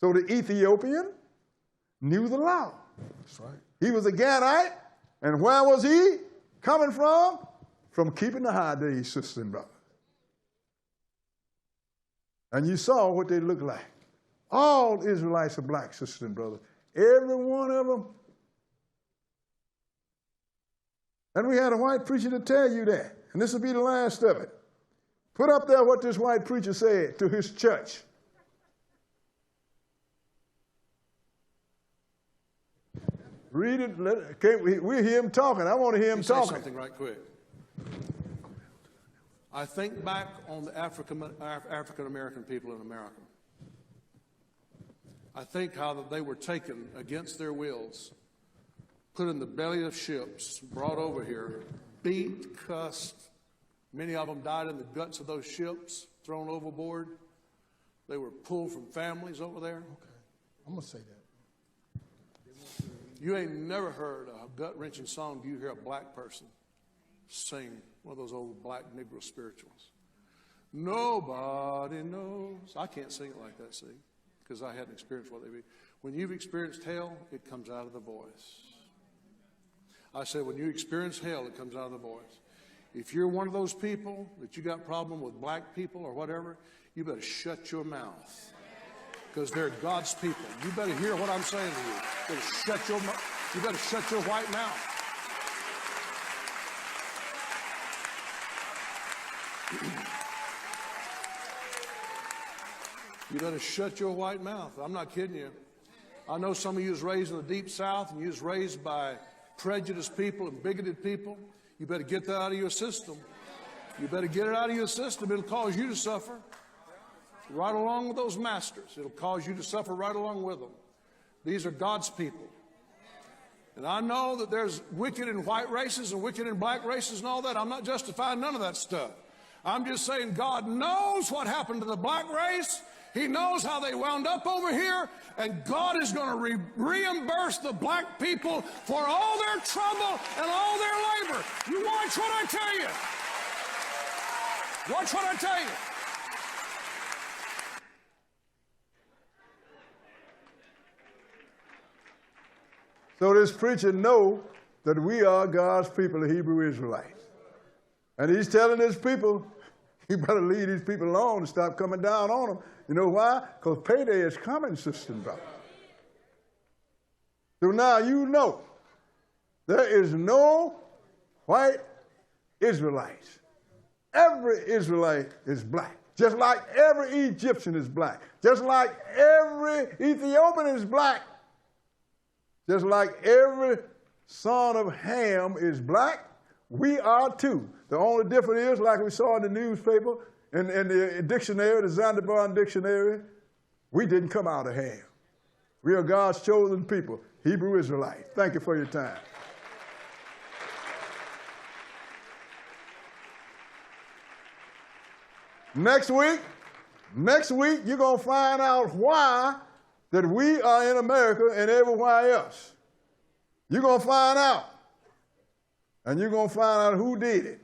So the Ethiopian knew the law. That's right. He was a Ganite, and where was he coming from? From keeping the high days, sisters and brothers. And you saw what they looked like. All Israelites are black, sisters and brothers. Every one of them. And we had a white preacher to tell you that. And this will be the last of it. Put up there what this white preacher said to his church. Read it. We hear him talking. I want to hear him talking. Say something right quick. I think back on the African-American people in America. I think how that they were taken against their wills, put in the belly of ships, brought over here, beat, cussed. Many of them died in the guts of those ships, thrown overboard. They were pulled from families over there. Okay. I'm going to say that. You ain't never heard a gut-wrenching song. Do you hear a black person sing one of those old black Negro spirituals? Nobody knows. I can't sing it like that, see, because I hadn't experienced what they be. When you've experienced hell, it comes out of the voice. I said, when you experience hell, it comes out of the voice. If you're one of those people that you got a problem with black people or whatever, you better shut your mouth, because they're God's people. You better hear what I'm saying to you. You better shut your white mouth. You better shut your white mouth. I'm not kidding you. I know some of you was raised in the deep South, and you was raised by prejudiced people and bigoted people. You better get that out of your system. You better get it out of your system. It'll cause you to suffer right along with those masters. It'll cause you to suffer right along with them. These are God's people. And I know that there's wicked in white races and wicked in black races and all that. I'm not justifying none of that stuff. I'm just saying God knows what happened to the black race. He knows how they wound up over here. And God is going to reimburse the black people for all their trouble and all their labor. You watch what I tell you. Watch what I tell you. So this preacher knows that we are God's people, the Hebrew Israelites. And he's telling his people, you better leave these people alone and stop coming down on them. You know why? Because payday is coming, sisters and brothers. So now you know there is no white Israelites. Every Israelite is black. Just like every Egyptian is black. Just like every Ethiopian is black. Just like every son of Ham is black, we are too. The only difference is, like we saw in the newspaper, in the dictionary, the Zanzibar dictionary, we didn't come out of Ham. We are God's chosen people, Hebrew Israelites. Thank you for your time. Next week, you're going to find out why that we are in America and everywhere else. You're going to find out. And you're going to find out who did it.